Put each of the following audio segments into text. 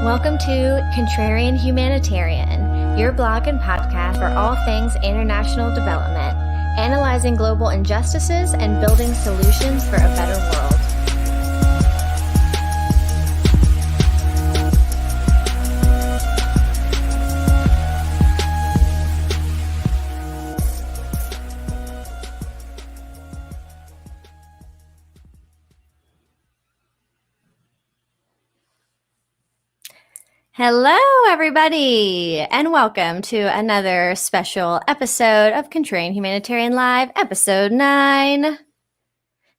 Welcome to Contrarian Humanitarian, your blog and podcast for all things international development, analyzing global injustices and building solutions for a better world. Hello, everybody, and welcome to another special episode of Contrarian Humanitarian Live, Episode 9.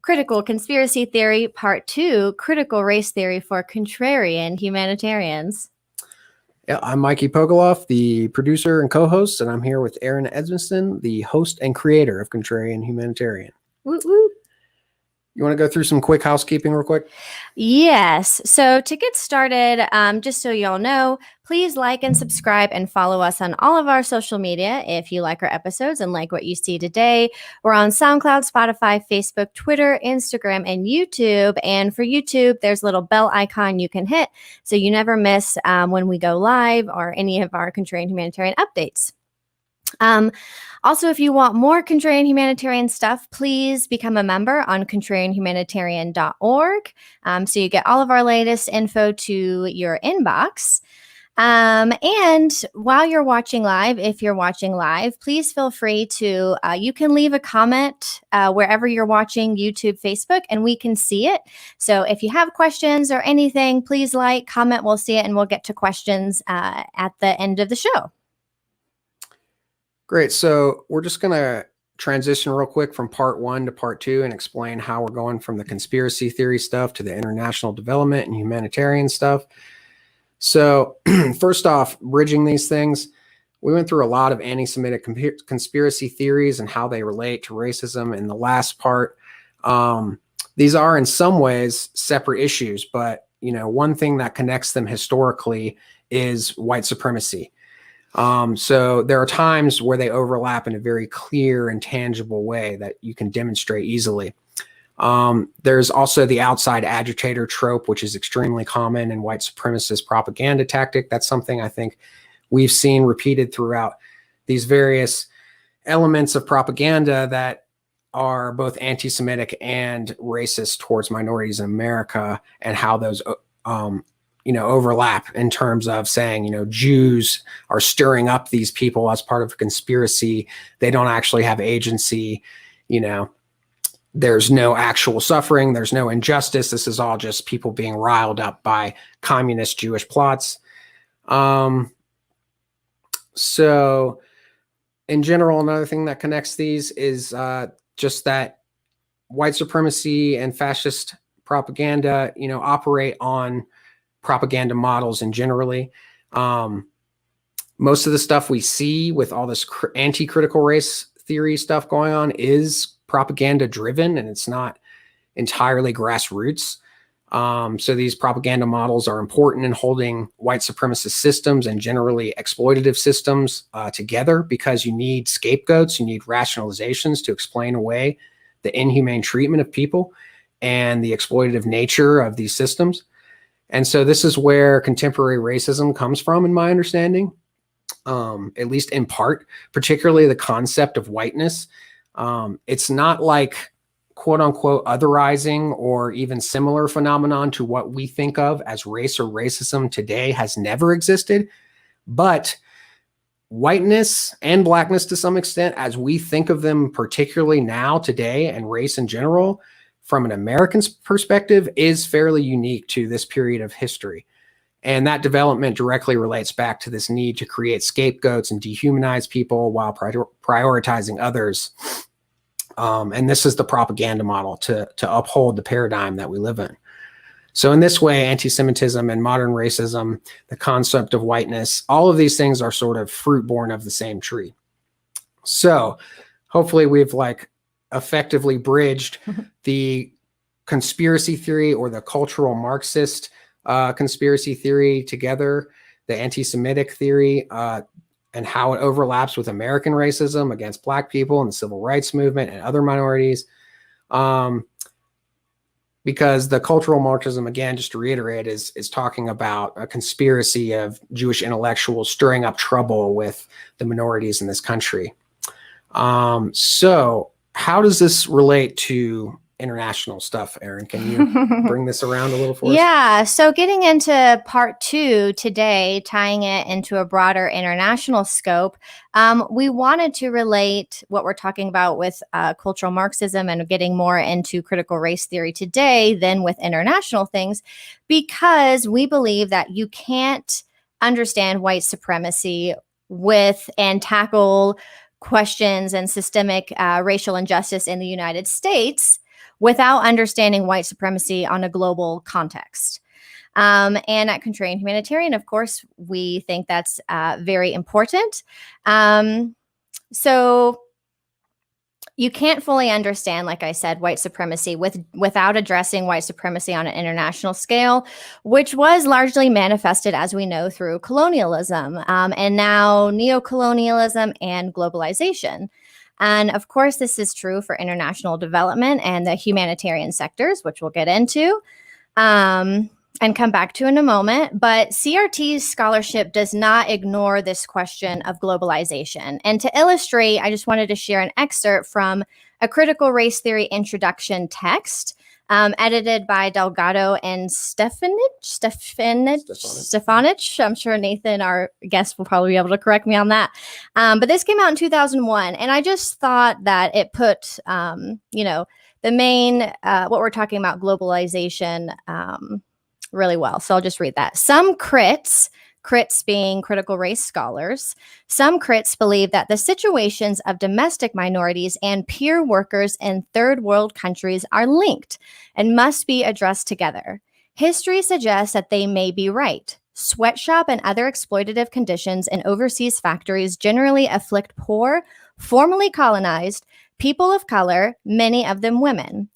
Critical Conspiracy Theory, Part 2, Critical Race Theory for Contrarian Humanitarians. Yeah, I'm Mikey Pogoloff, the producer and co-host, and I'm here with Aaron Edmondson, the host and creator of Contrarian Humanitarian. Woot woot. You want to go through some quick housekeeping real quick? Yes. So to get started, just so y'all know, please like and subscribe and follow us on all of our social media if you like our episodes and like what you see today. We're on SoundCloud, Spotify, Facebook, Twitter, Instagram, and YouTube. And for YouTube, there's a little bell icon you can hit so you never miss when we go live or any of our Contrarian Humanitarian updates. Also, if you want more Contrarian Humanitarian stuff, please become a member on contrarianhumanitarian.org so you get all of our latest info to your inbox. And while you're watching live, if you're watching live, please feel free to, you can leave a comment wherever you're watching, YouTube, Facebook, and we can see it. So if you have questions or anything, please like, comment, we'll see it, and we'll get to questions at the end of the show. Great. So we're just going to transition real quick from part 1 to part 2 and explain how we're going from the conspiracy theory stuff to the international development and humanitarian stuff. So first off, bridging these things, we went through a lot of anti-Semitic conspiracy theories and how they relate to racism in the last part. These are in some ways separate issues, but one thing that connects them historically is white supremacy. So there are times where they overlap in a very clear and tangible way that you can demonstrate easily. There's also the outside agitator trope, which is extremely common in white supremacist propaganda tactic. That's something I think we've seen repeated throughout these various elements of propaganda that are both anti-Semitic and racist towards minorities in America, and how those overlap in terms of saying, Jews are stirring up these people as part of a conspiracy. They don't actually have agency. There's no actual suffering. There's no injustice. This is all just people being riled up by communist Jewish plots. So in general, another thing that connects these is just that white supremacy and fascist propaganda, operate on propaganda models, and generally most of the stuff we see with all this anti-critical race theory stuff going on is propaganda driven, and it's not entirely grassroots. So these propaganda models are important in holding white supremacist systems and generally exploitative systems together, because you need scapegoats, you need rationalizations to explain away the inhumane treatment of people and the exploitative nature of these systems. And so this is where contemporary racism comes from, in my understanding, at least in part, particularly the concept of whiteness. It's not like quote unquote otherizing or even similar phenomenon to what we think of as race or racism today has never existed. But whiteness and blackness to some extent, as we think of them particularly now today, and race in general, from an American perspective, is fairly unique to this period of history. And that development directly relates back to this need to create scapegoats and dehumanize people while prioritizing others. And this is the propaganda model to uphold the paradigm that we live in. So in this way, anti-Semitism and modern racism, the concept of whiteness, all of these things are sort of fruit born of the same tree. So hopefully we've effectively bridged the conspiracy theory or the cultural Marxist conspiracy theory together, the anti-Semitic theory, and how it overlaps with American racism against Black people and the civil rights movement and other minorities. because the cultural Marxism, again, just to reiterate, is talking about a conspiracy of Jewish intellectuals stirring up trouble with the minorities in this country. So how does this relate to international stuff, Erin? Can you bring this around a little for us? Yeah. So getting into part 2 today, tying it into a broader international scope, we wanted to relate what we're talking about with cultural Marxism and getting more into critical race theory today than with international things, because we believe that you can't understand white supremacy with and tackle questions and systemic racial injustice in the United States without understanding white supremacy on a global context. And at Contrarian Humanitarian, of course, we think that's very important. So you can't fully understand, like I said, white supremacy without addressing white supremacy on an international scale, which was largely manifested, as we know, through colonialism and now neocolonialism and globalization. And of course, this is true for international development and the humanitarian sectors, which we'll get into and come back to in a moment. But CRT's scholarship does not ignore this question of globalization. And to illustrate, I just wanted to share an excerpt from a critical race theory introduction text edited by Delgado and Stefanich. I'm sure Nathan, our guest, will probably be able to correct me on that. But this came out in 2001. And I just thought that it put, the main, what we're talking about, globalization, really well. So I'll just read that. Some crits being critical race scholars, some crits believe that the situations of domestic minorities and peer workers in third world countries are linked and must be addressed together. History suggests that they may be right. Sweatshop and other exploitative conditions in overseas factories generally afflict poor, formerly colonized, people of color, many of them women.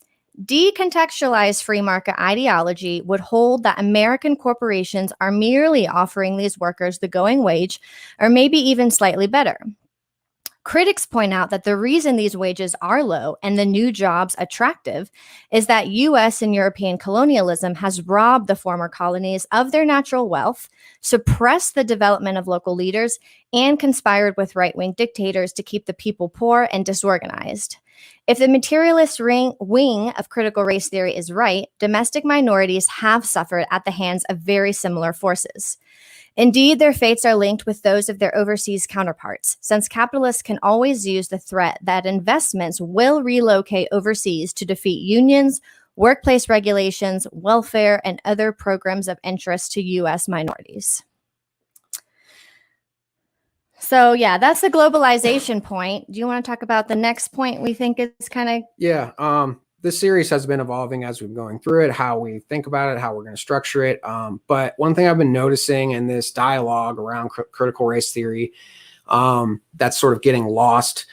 Decontextualized free market ideology would hold that American corporations are merely offering these workers the going wage, or maybe even slightly better. Critics point out that the reason these wages are low and the new jobs attractive is that U.S. and European colonialism has robbed the former colonies of their natural wealth, suppressed the development of local leaders, and conspired with right-wing dictators to keep the people poor and disorganized. If the materialist wing of critical race theory is right, domestic minorities have suffered at the hands of very similar forces. Indeed, their fates are linked with those of their overseas counterparts, since capitalists can always use the threat that investments will relocate overseas to defeat unions, workplace regulations, welfare, and other programs of interest to U.S. minorities. So yeah, that's the globalization point. Do you want to talk about the next point we think is kind of... Yeah, this series has been evolving as we've been going through it, how we think about it, how we're going to structure it. But one thing I've been noticing in this dialogue around critical race theory that's sort of getting lost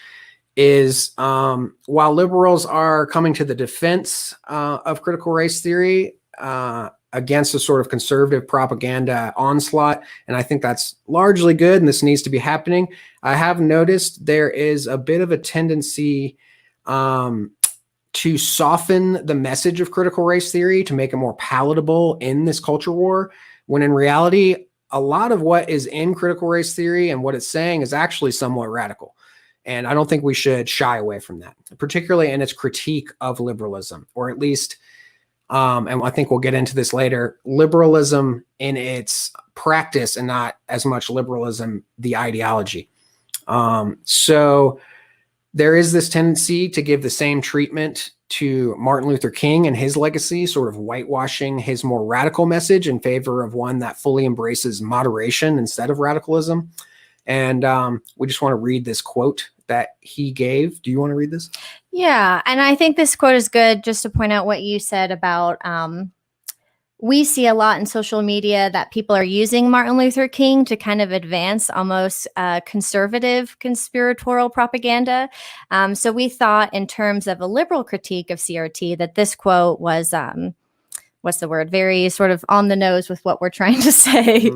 is while liberals are coming to the defense of critical race theory against a sort of conservative propaganda onslaught, and I think that's largely good, and this needs to be happening, I have noticed there is a bit of a tendency to soften the message of critical race theory to make it more palatable in this culture war, when in reality, a lot of what is in critical race theory and what it's saying is actually somewhat radical. And I don't think we should shy away from that, particularly in its critique of liberalism, or at least, and I think we'll get into this later, liberalism in its practice and not as much liberalism, the ideology. So there is this tendency to give the same treatment to Martin Luther King and his legacy, sort of whitewashing his more radical message in favor of one that fully embraces moderation instead of radicalism. And we just want to read this quote that he gave. Do you want to read this? Yeah, and I think this quote is good just to point out what you said about we see a lot in social media that people are using Martin Luther King to kind of advance almost conservative conspiratorial propaganda. So we thought in terms of a liberal critique of CRT that this quote was, what's the word? Very sort of on the nose with what we're trying to say.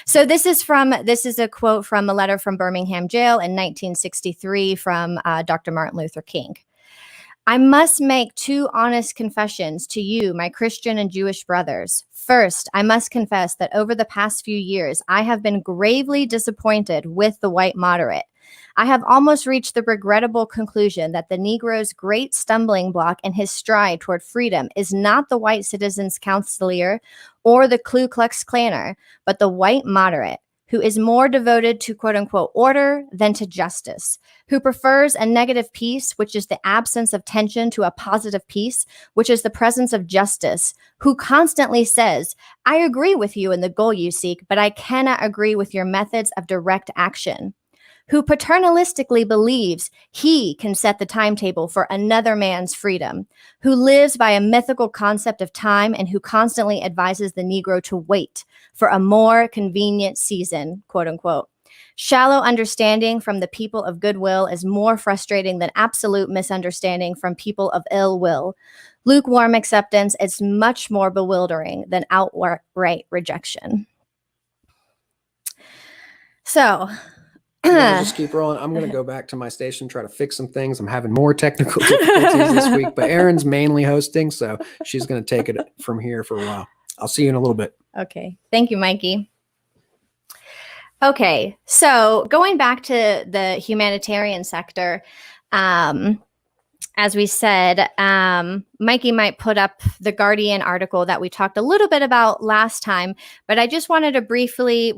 So this is a quote from a letter from Birmingham jail in 1963 from Dr. Martin Luther King. I must make two honest confessions to you, my Christian and Jewish brothers. First, I must confess that over the past few years, I have been gravely disappointed with the white moderate. I have almost reached the regrettable conclusion that the Negro's great stumbling block in his stride toward freedom is not the white citizens' councilor or the Ku Klux Klanner, but the white moderate, who is more devoted to quote unquote order than to justice, who prefers a negative peace, which is the absence of tension, to a positive peace, which is the presence of justice, who constantly says, I agree with you in the goal you seek, but I cannot agree with your methods of direct action, who paternalistically believes he can set the timetable for another man's freedom, who lives by a mythical concept of time and who constantly advises the Negro to wait for a more convenient season, quote unquote. Shallow understanding from the people of goodwill is more frustrating than absolute misunderstanding from people of ill will. Lukewarm acceptance is much more bewildering than outright rejection. So, just keep rolling. I'm going to go back to my station, try to fix some things. I'm having more technical difficulties this week, but Erin's mainly hosting, so she's going to take it from here for a while. I'll see you in a little bit. Okay. Thank you, Mikey. Okay. So going back to the humanitarian sector, as we said, Mikey might put up the Guardian article that we talked a little bit about last time, but I just wanted to briefly,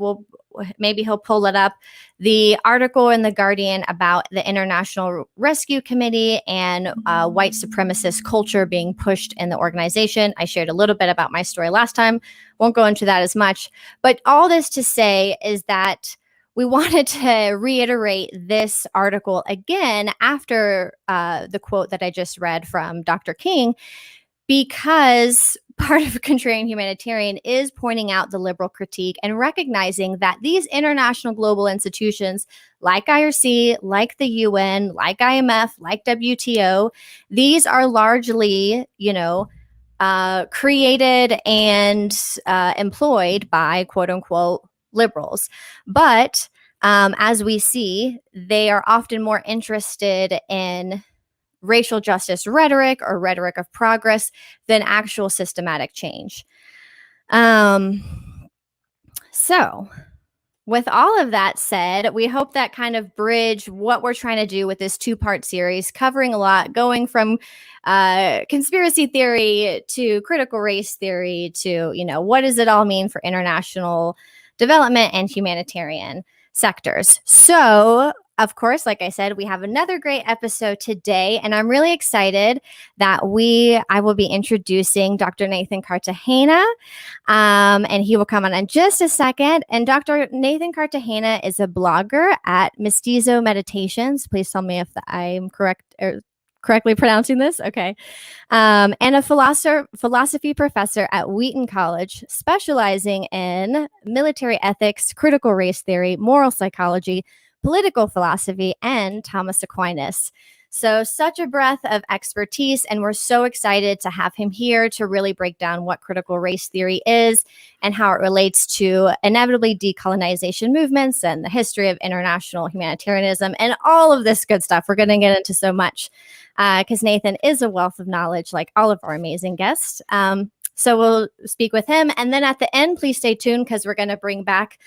maybe he'll pull it up, the article in the Guardian about the International Rescue Committee and white supremacist culture being pushed in the organization. I shared a little bit about my story last time. Won't go into that as much, but all this to say is that we wanted to reiterate this article again after the quote that I just read from Dr. King, because part of Contrarian Humanitarian is pointing out the liberal critique and recognizing that these international global institutions like IRC, like the UN, like IMF, like WTO, these are largely, created and employed by quote unquote liberals. But as we see, they are often more interested in racial justice rhetoric or rhetoric of progress than actual systematic change. So with all of that said, we hope that kind of bridge what we're trying to do with this two-part series, covering a lot, going from conspiracy theory to critical race theory to, what does it all mean for international development and humanitarian sectors. So, of course, like I said, we have another great episode today, and I'm really excited that I will be introducing Dr. Nathan Cartagena, and he will come on in just a second. And Dr. Nathan Cartagena is a blogger at Mestizo Meditations. Please tell me if I'm correctly pronouncing this. Okay. And a philosophy professor at Wheaton College, specializing in military ethics, critical race theory, moral psychology, political philosophy, and Thomas Aquinas. So such a breadth of expertise, and we're so excited to have him here to really break down what critical race theory is and how it relates to inevitably decolonization movements and the history of international humanitarianism and all of this good stuff. We're going to get into so much because Nathan is a wealth of knowledge like all of our amazing guests. So we'll speak with him. And then at the end, please stay tuned because we're going to bring back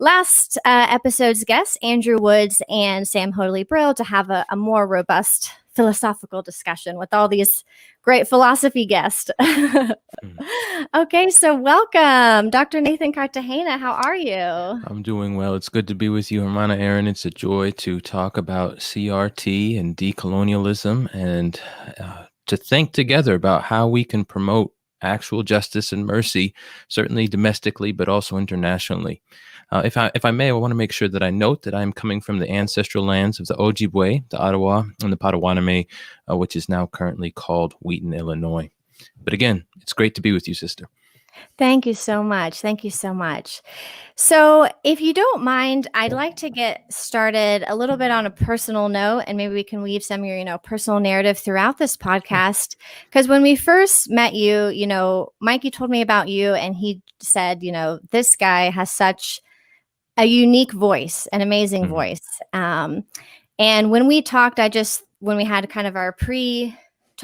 last episode's guests, Andrew Woods and Sam Hoadley-Brill, to have a more robust philosophical discussion with all these great philosophy guests. Okay, so welcome, Dr. Nathan Cartagena. How are you? I'm doing well. It's good to be with you, Hermana Erin. It's a joy to talk about CRT and decolonialism and to think together about how we can promote actual justice and mercy, certainly domestically, but also internationally. If I may, I want to make sure that I note that I'm coming from the ancestral lands of the Ojibwe, the Ottawa, and the Potawatomi, which is now currently called Wheaton, Illinois. But again, it's great to be with you, sister. Thank you so much. Thank you so much. So if you don't mind, I'd like to get started a little bit on a personal note, and maybe we can weave some of your, personal narrative throughout this podcast. Because when we first met you, Mikey told me about you, and he said, this guy has such a unique voice, an amazing voice. And when we talked, when we had kind of our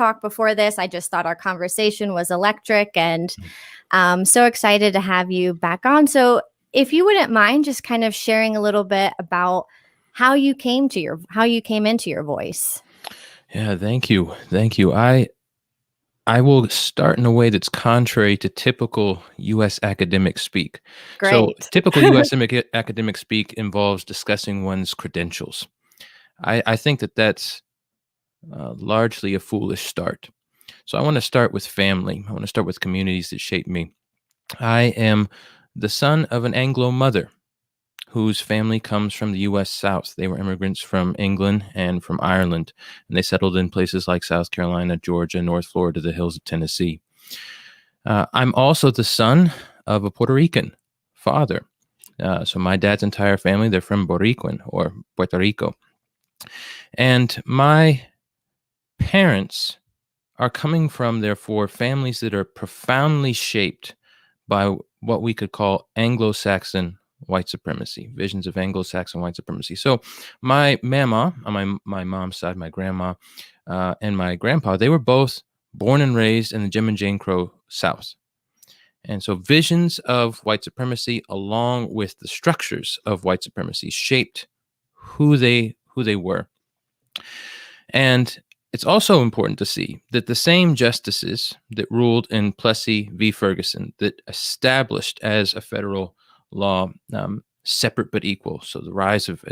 talk before this. I just thought our conversation was electric, and so excited to have you back on. So if you wouldn't mind just kind of sharing a little bit about how you came into your voice. Yeah, thank you. Thank you. I will start in a way that's contrary to typical U.S. academic speak. So Great. typical U.S. academic speak involves discussing one's credentials. I think that that's largely a foolish start. So I want to start with family. I want to start with communities that shape me. I am the son of an Anglo mother whose family comes from the U.S. South. They were immigrants from England and from Ireland, and they settled in places like South Carolina, Georgia, North Florida, the hills of Tennessee. I'm also the son of a Puerto Rican father. So my dad's entire family, they're from Boricuan or Puerto Rico. And my parents are coming from, therefore, families that are profoundly shaped by what we could call Anglo-Saxon white supremacy, visions of Anglo-Saxon white supremacy. So my mama, on my mom's side, my grandma and my grandpa, they were both born and raised in the Jim and Jane Crow South. And so visions of white supremacy, along with the structures of white supremacy, shaped who they were. And it's also important to see that the same justices that ruled in Plessy v. Ferguson, that established as a federal law separate but equal, so the rise of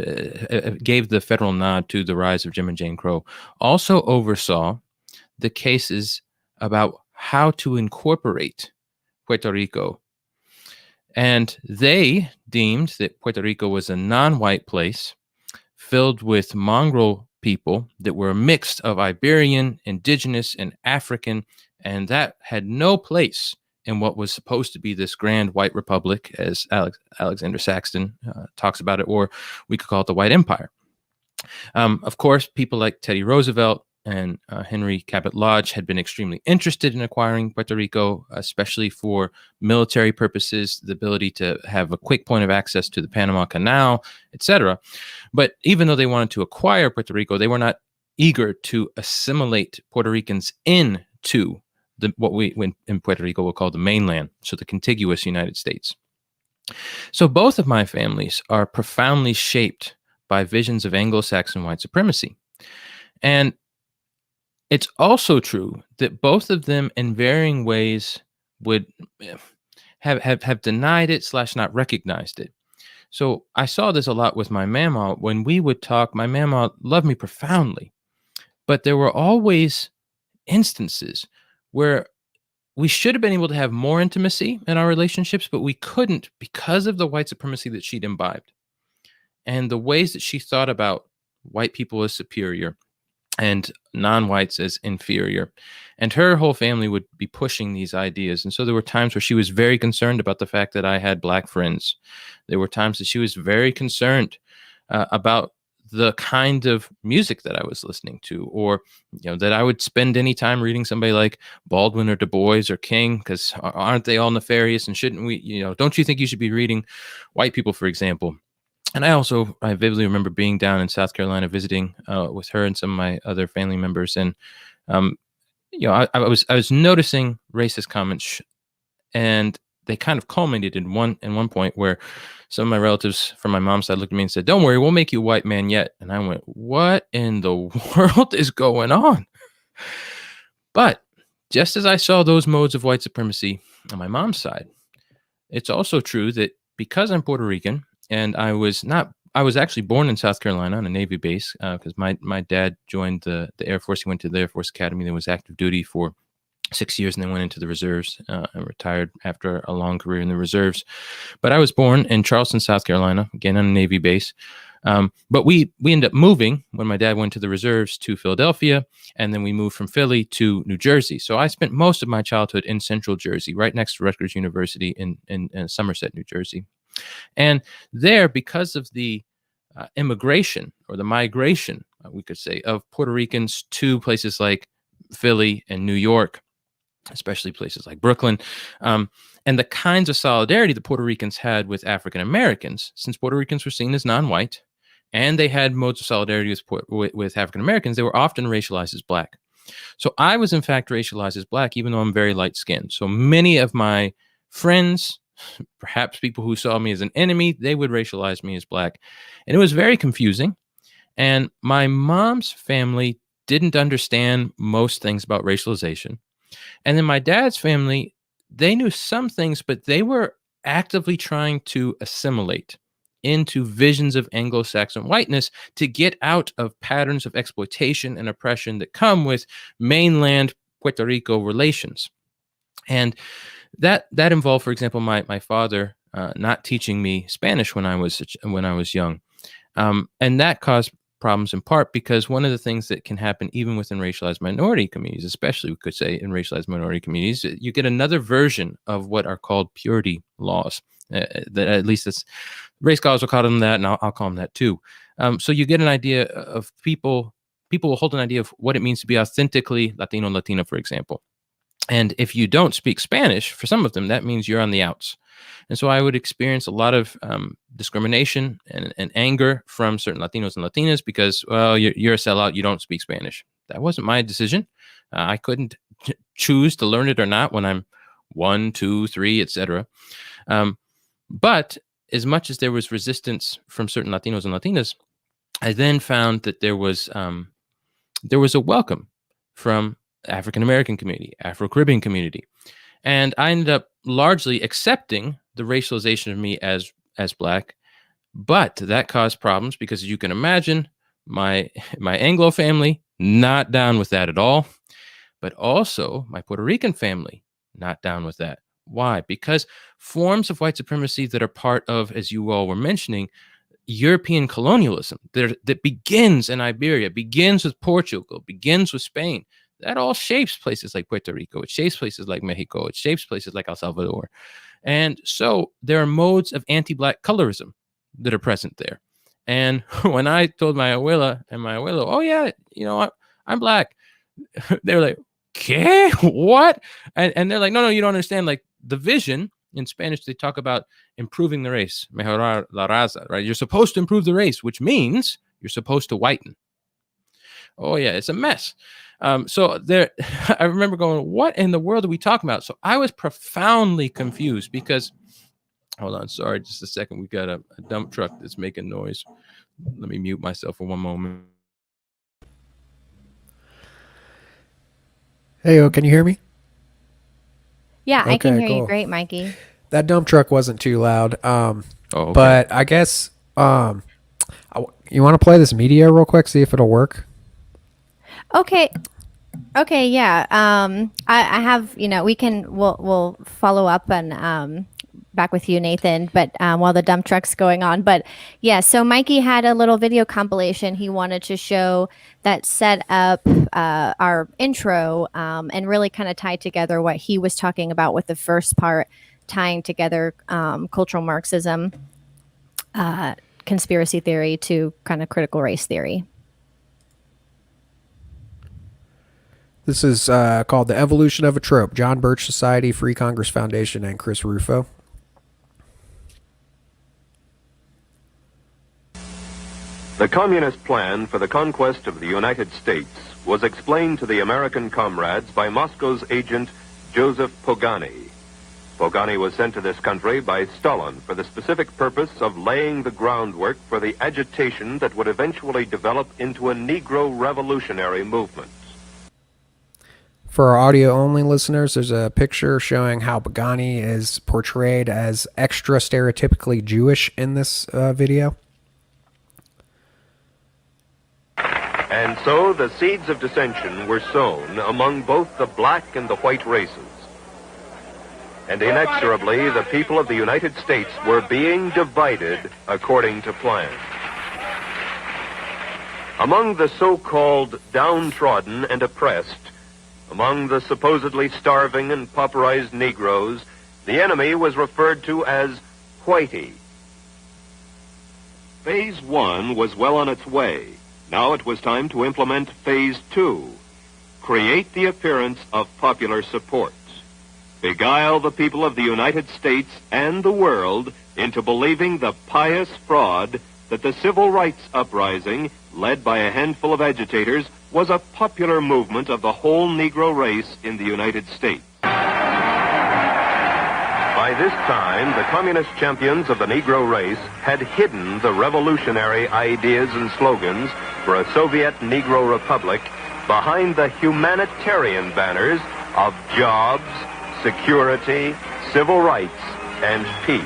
gave the federal nod to the rise of Jim and Jane Crow, also oversaw the cases about how to incorporate Puerto Rico. And they deemed that Puerto Rico was a non-white place filled with mongrel people that were a mix of Iberian, indigenous, and African, and that had no place in what was supposed to be this grand white republic, as Alexander Saxton talks about it, or we could call it the White Empire. Of course, people like Teddy Roosevelt and Henry Cabot Lodge had been extremely interested in acquiring Puerto Rico, especially for military purposes, the ability to have a quick point of access to the Panama Canal, etc. But even though they wanted to acquire Puerto Rico, they were not eager to assimilate Puerto Ricans into what we in Puerto Rico will call the mainland, so the contiguous United States. So both of my families are profoundly shaped by visions of Anglo-Saxon white supremacy. And it's also true that both of them in varying ways would have denied it / not recognized it. So I saw this a lot with my mama. When we would talk, my mama loved me profoundly, but there were always instances where we should have been able to have more intimacy in our relationships, but we couldn't because of the white supremacy that she'd imbibed and the ways that she thought about white people as superior and non-whites as inferior. And her whole family would be pushing these ideas. And so there were times where she was very concerned about the fact that I had Black friends. There were times that she was very concerned about the kind of music that I was listening to, or that I would spend any time reading somebody like Baldwin or Du Bois or King, because aren't they all nefarious? And shouldn't we, don't you think you should be reading white people, for example? And I vividly remember being down in South Carolina visiting with her and some of my other family members, and I was noticing racist comments, and they kind of culminated in one point where some of my relatives from my mom's side looked at me and said, "Don't worry, we'll make you a white man yet." And I went, "What in the world is going on?" But just as I saw those modes of white supremacy on my mom's side, it's also true that because I'm Puerto Rican, and I was actually born in South Carolina on a Navy base because my dad joined the Air Force. He went to the Air Force Academy. Then was active duty for 6 years and then went into the reserves and retired after a long career in the reserves. But I was born in Charleston, South Carolina, again on a Navy base. But we ended up moving when my dad went to the reserves to Philadelphia, and then we moved from Philly to New Jersey. So I spent most of my childhood in Central Jersey, right next to Rutgers University in Somerset, New Jersey. And there, because of the immigration or the migration, we could say, of Puerto Ricans to places like Philly and New York, especially places like Brooklyn, and the kinds of solidarity the Puerto Ricans had with African Americans, since Puerto Ricans were seen as non-white, and they had modes of solidarity with African Americans, they were often racialized as Black. So I was in fact racialized as black, even though I'm very light skinned. So many of my friends, perhaps people who saw me as an enemy, they would racialize me as black. And it was very confusing. And my mom's family didn't understand most things about racialization. And then my dad's family, they knew some things, but they were actively trying to assimilate into visions of Anglo-Saxon whiteness to get out of patterns of exploitation and oppression that come with mainland Puerto Rico relations. And that involved, for example, my father not teaching me Spanish when I was young, and that caused problems in part because one of the things that can happen even within racialized minority communities, especially we could say in racialized minority communities, you get another version of what are called purity laws. That at least it's race scholars will call them that, and I'll call them that too. So you get an idea of people will hold an idea of what it means to be authentically Latino and Latina, for example. And if you don't speak Spanish, for some of them, that means you're on the outs. And so I would experience a lot of discrimination and anger from certain Latinos and Latinas because, well, you're a sellout, you don't speak Spanish. That wasn't my decision. I couldn't choose to learn it or not when I'm 1, 2, 3, etc. But as much as there was resistance from certain Latinos and Latinas, I then found that there was a welcome from African American community, Afro-Caribbean community. And I ended up largely accepting the racialization of me as black, but that caused problems because, as you can imagine, my Anglo family not down with that at all, but also my Puerto Rican family not down with that. Why? Because forms of white supremacy that are part of, as you all were mentioning, European colonialism that begins in Iberia, begins with Portugal, begins with Spain. That all shapes places like Puerto Rico. It shapes places like Mexico. It shapes places like El Salvador. And so there are modes of anti-black colorism that are present there. And when I told my abuela and my abuelo, oh yeah, I'm black, they were like, ¿Qué? What? And they're like, no, you don't understand. Like the vision in Spanish, they talk about improving the race, mejorar la raza, right? You're supposed to improve the race, which means you're supposed to whiten. Oh yeah, it's a mess. So there, I remember going, what in the world are we talking about? So I was profoundly confused because, hold on, sorry, just a second. We got a dump truck that's making noise. Let me mute myself for one moment. Hey, can you hear me? Yeah, I can Okay, hear you cool. great, Mikey. That dump truck wasn't too loud. Okay. But I guess you want to play this media real quick, see if it'll work? Okay, yeah. I have, we'll follow up and back with you, Nathan, but while the dump truck's going on. But yeah, so Mikey had a little video compilation he wanted to show that set up our intro and really kind of tied together what he was talking about with the first part, tying together cultural Marxism, conspiracy theory to kind of critical race theory. This is called The Evolution of a Trope, John Birch Society, Free Congress Foundation, and Chris Rufo. The communist plan for the conquest of the United States was explained to the American comrades by Moscow's agent, Joseph Pogany. Pogany was sent to this country by Stalin for the specific purpose of laying the groundwork for the agitation that would eventually develop into a Negro revolutionary movement. For our audio-only listeners, there's a picture showing how Pogany is portrayed as extra stereotypically Jewish in this video. And so the seeds of dissension were sown among both the black and the white races. And inexorably, the people of the United States were being divided according to plan. Among the so-called downtrodden and oppressed, among the supposedly starving and pauperized Negroes, the enemy was referred to as Whitey. Phase 1 was well on its way. Now it was time to implement Phase 2. Create the appearance of popular support. Beguile the people of the United States and the world into believing the pious fraud that the civil rights uprising, led by a handful of agitators, was a popular movement of the whole Negro race in the United States. By this time, the communist champions of the Negro race had hidden the revolutionary ideas and slogans for a Soviet Negro Republic behind the humanitarian banners of jobs, security, civil rights, and peace.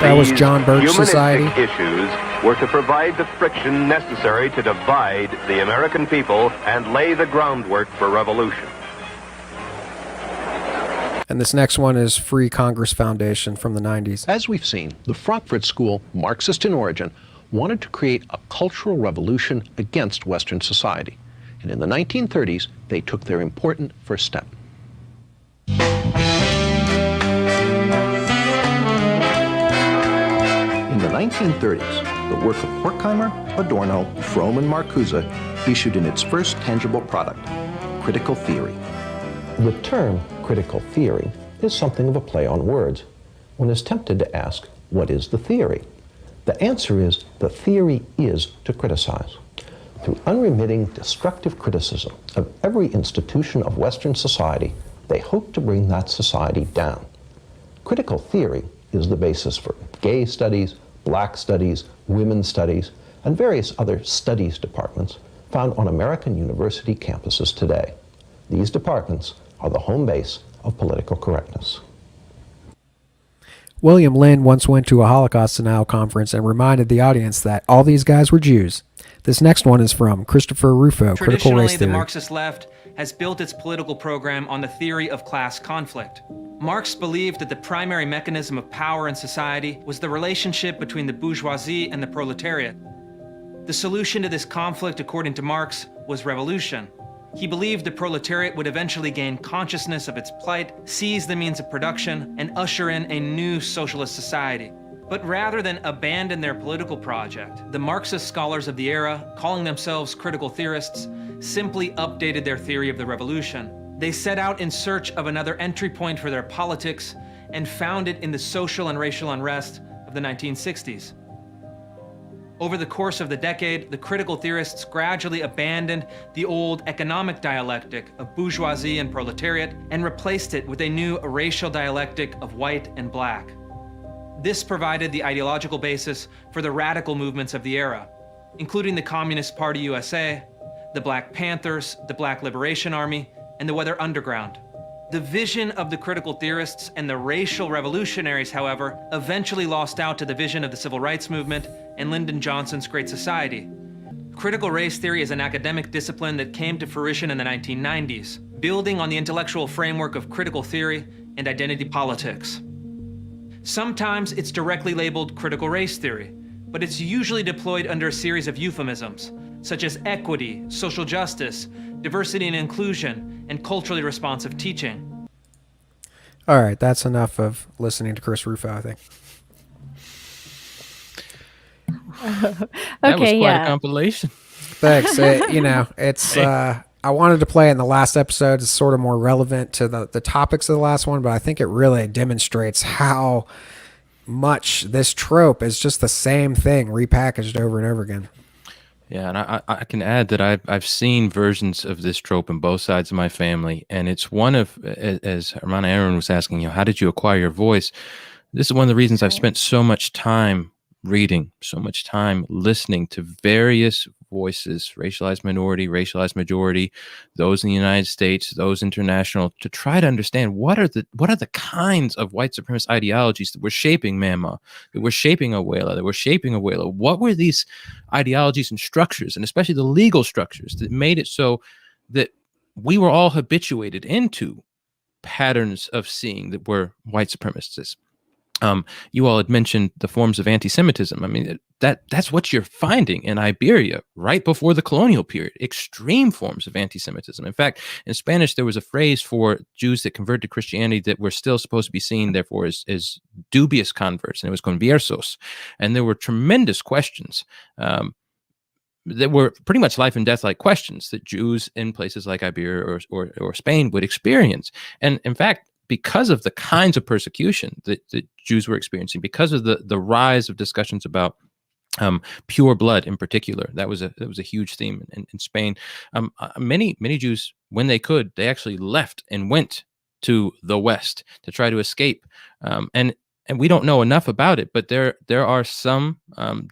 That was John Birch Society. Issues were to provide the friction necessary to divide the American people and lay the groundwork for revolution. And this next one is Free Congress Foundation from the 90s. As we've seen, the Frankfurt School, Marxist in origin, wanted to create a cultural revolution against Western society. And in the 1930s, they took their important first step. In the 1930s, the work of Horkheimer, Adorno, Fromm, and Marcuse issued in its first tangible product, critical theory. The term critical theory is something of a play on words. One is tempted to ask, what is the theory? The answer is, the theory is to criticize. Through unremitting, destructive criticism of every institution of Western society, they hope to bring that society down. Critical theory is the basis for gay studies, black studies, women's studies, and various other studies departments found on American university campuses today. These departments are the home base of political correctness. William Lynn once went to a Holocaust denial conference and reminded the audience that all these guys were Jews. This next one is from Christopher Rufo, Critical Race Theory. The Marxist left has built its political program on the theory of class conflict. Marx believed that the primary mechanism of power in society was the relationship between the bourgeoisie and the proletariat. The solution to this conflict, according to Marx, was revolution. He believed the proletariat would eventually gain consciousness of its plight, seize the means of production, and usher in a new socialist society. But rather than abandon their political project, the Marxist scholars of the era, calling themselves critical theorists, simply updated their theory of the revolution. They set out in search of another entry point for their politics and found it in the social and racial unrest of the 1960s. Over the course of the decade, the critical theorists gradually abandoned the old economic dialectic of bourgeoisie and proletariat and replaced it with a new racial dialectic of white and black. This provided the ideological basis for the radical movements of the era, including the Communist Party USA, the Black Panthers, the Black Liberation Army, and the Weather Underground. The vision of the critical theorists and the racial revolutionaries, however, eventually lost out to the vision of the civil rights movement and Lyndon Johnson's Great Society. Critical race theory is an academic discipline that came to fruition in the 1990s, building on the intellectual framework of critical theory and identity politics. Sometimes it's directly labeled critical race theory, but it's usually deployed under a series of euphemisms, such as equity, social justice, diversity and inclusion, and culturally responsive teaching. All right, that's enough of listening to Chris Rufo, I think. That was quite a compilation. Thanks. It's I wanted to play in the last episode. It's sort of more relevant to the topics of the last one, but I think it really demonstrates how much this trope is just the same thing repackaged over and over again. Yeah, and I can add that I've seen versions of this trope in both sides of my family, and it's one of, as Hermana Aaron was asking, how did you acquire your voice? This is one of the reasons I've spent so much time reading, so much time listening to various voices, racialized minority, racialized majority, those in the United States, those international, to try to understand what are the kinds of white supremacist ideologies that were shaping Myanmar, that were shaping Awela, that were shaping Awela. What were these ideologies and structures, and especially the legal structures, that made it so that we were all habituated into patterns of seeing that were white supremacists? You all had mentioned the forms of anti-Semitism. I mean, that's what you're finding in Iberia right before the colonial period, extreme forms of anti-Semitism. In fact, in Spanish, there was a phrase for Jews that converted to Christianity that were still supposed to be seen, therefore, as dubious converts, and it was conversos. And there were tremendous questions that were pretty much life and death like questions that Jews in places like Iberia or Spain would experience. And in fact, because of the kinds of persecution that Jews were experiencing, because of the rise of discussions about pure blood in particular. That was a huge theme in Spain. Many Jews, when they could, they actually left and went to the West to try to escape. And we don't know enough about it, but there are some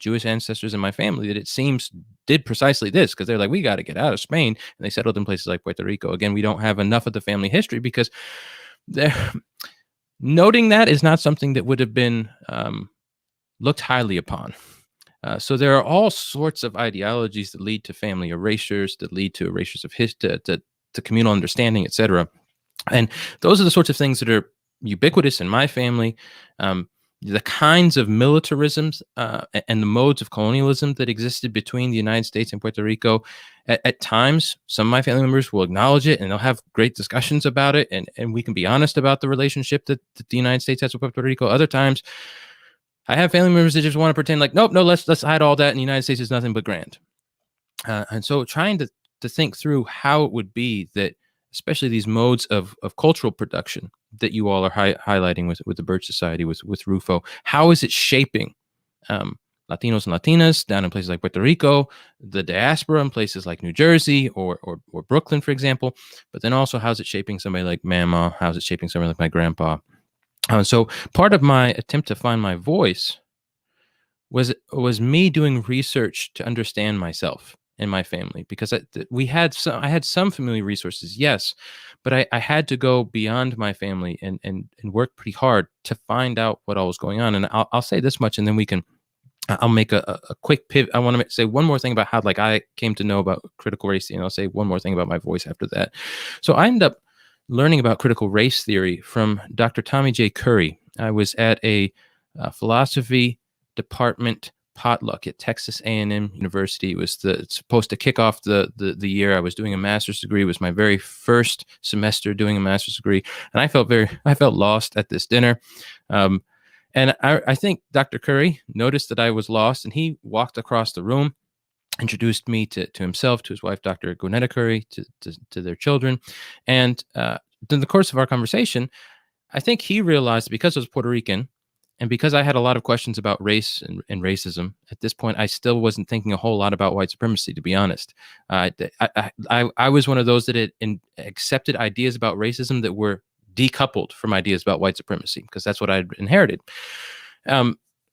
Jewish ancestors in my family that it seems did precisely this, because they're like, we got to get out of Spain, and they settled in places like Puerto Rico. Again, we don't have enough of the family history, because noting that is not something that would have been looked highly upon. So there are all sorts of ideologies that lead to family erasures, that lead to erasures of history, to communal understanding, etc. And those are the sorts of things that are ubiquitous in my family. The kinds of militarisms and the modes of colonialism that existed between the United States and Puerto Rico, at times, some of my family members will acknowledge it, and they'll have great discussions about it, and we can be honest about the relationship that the United States has with Puerto Rico. Other times, I have family members that just want to pretend like, nope, no, let's hide all that, and the United States is nothing but grand. And so trying to think through how it would be that, especially these modes of cultural production that you all are highlighting with the Birch Society, with Rufo, how is it shaping Latinos and Latinas down in places like Puerto Rico, the diaspora in places like New Jersey or Brooklyn, for example, but then also how's it shaping somebody like Mama, how's it shaping somebody like my grandpa? So part of my attempt to find my voice was me doing research to understand myself and my family, because I had some familiar resources, yes, but I had to go beyond my family and work pretty hard to find out what all was going on. And I'll say this much, and then I'll make a quick pivot. I want to say one more thing about how I came to know about critical race theory, and I'll say one more thing about my voice after that. So I ended up learning about critical race theory from Dr. Tommy J. Curry. I was at a philosophy department potluck at Texas A&M University. It was supposed to kick off the year. I was doing a master's degree. It was my very first semester doing a master's degree, and I felt lost at this dinner. And I think Dr. Curry noticed that I was lost, and he walked across the room, introduced me to himself, to his wife, Dr. Gonetta Curry, to their children. And in the course of our conversation, I think he realized, because I was Puerto Rican, and because I had a lot of questions about race and racism, at this point, I still wasn't thinking a whole lot about white supremacy, to be honest. I was one of those that had accepted ideas about racism that were decoupled from ideas about white supremacy, because that's what I'd inherited.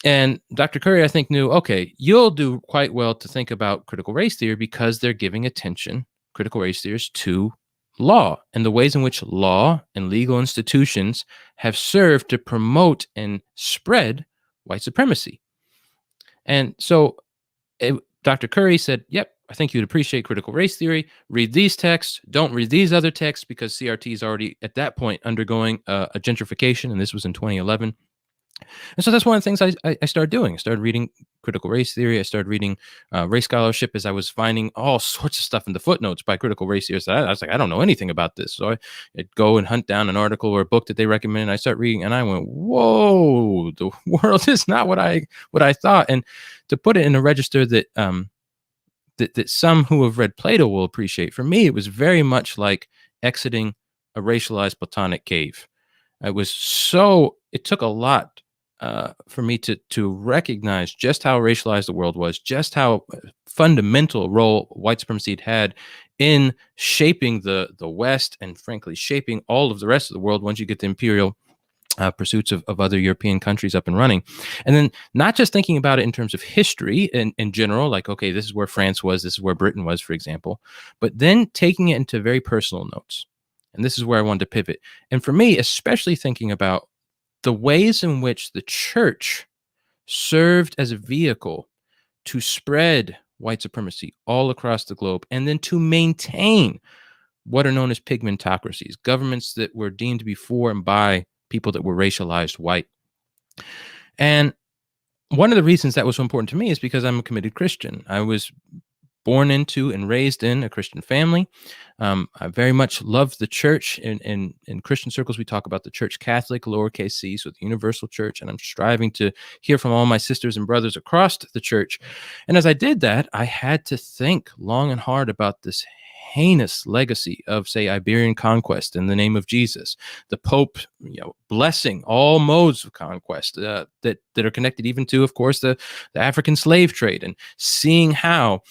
And Dr. Curry, I think, knew, okay, you'll do quite well to think about critical race theory, because they're giving attention, critical race theorists, to law and the ways in which law and legal institutions have served to promote and spread white supremacy. And so Dr. Curry said, yep, I think you'd appreciate critical race theory. Read these texts. Don't read these other texts, because CRT is already at that point undergoing a gentrification, and this was in 2011. And so that's one of the things I started doing. I started reading critical race theory. I started reading race scholarship, as I was finding all sorts of stuff in the footnotes by critical race theorists. I was like, I don't know anything about this. So I'd go and hunt down an article or a book that they recommended. And I start reading, and I went, whoa, the world is not what I thought. And to put it in a register that that some who have read Plato will appreciate, for me, it was very much like exiting a racialized Platonic cave. It took a lot for me to recognize just how racialized the world was, just how fundamental a role white supremacy had in shaping the West, and frankly, shaping all of the rest of the world once you get the imperial pursuits of other European countries up and running. And then not just thinking about it in terms of history in general, like, okay, this is where France was, this is where Britain was, for example, but then taking it into very personal notes. And this is where I wanted to pivot. And for me, especially thinking about the ways in which the church served as a vehicle to spread white supremacy all across the globe, and then to maintain what are known as pigmentocracies, governments that were deemed to be for and by people that were racialized white. And one of the reasons that was so important to me is because I'm a committed Christian. I was born into and raised in a Christian family. I very much love the church. In Christian circles, we talk about the church Catholic, lowercase c, so the universal church, and I'm striving to hear from all my sisters and brothers across the church. And as I did that, I had to think long and hard about this heinous legacy of, say, Iberian conquest in the name of Jesus, the Pope, blessing all modes of conquest that are connected even to, of course, the African slave trade, and seeing how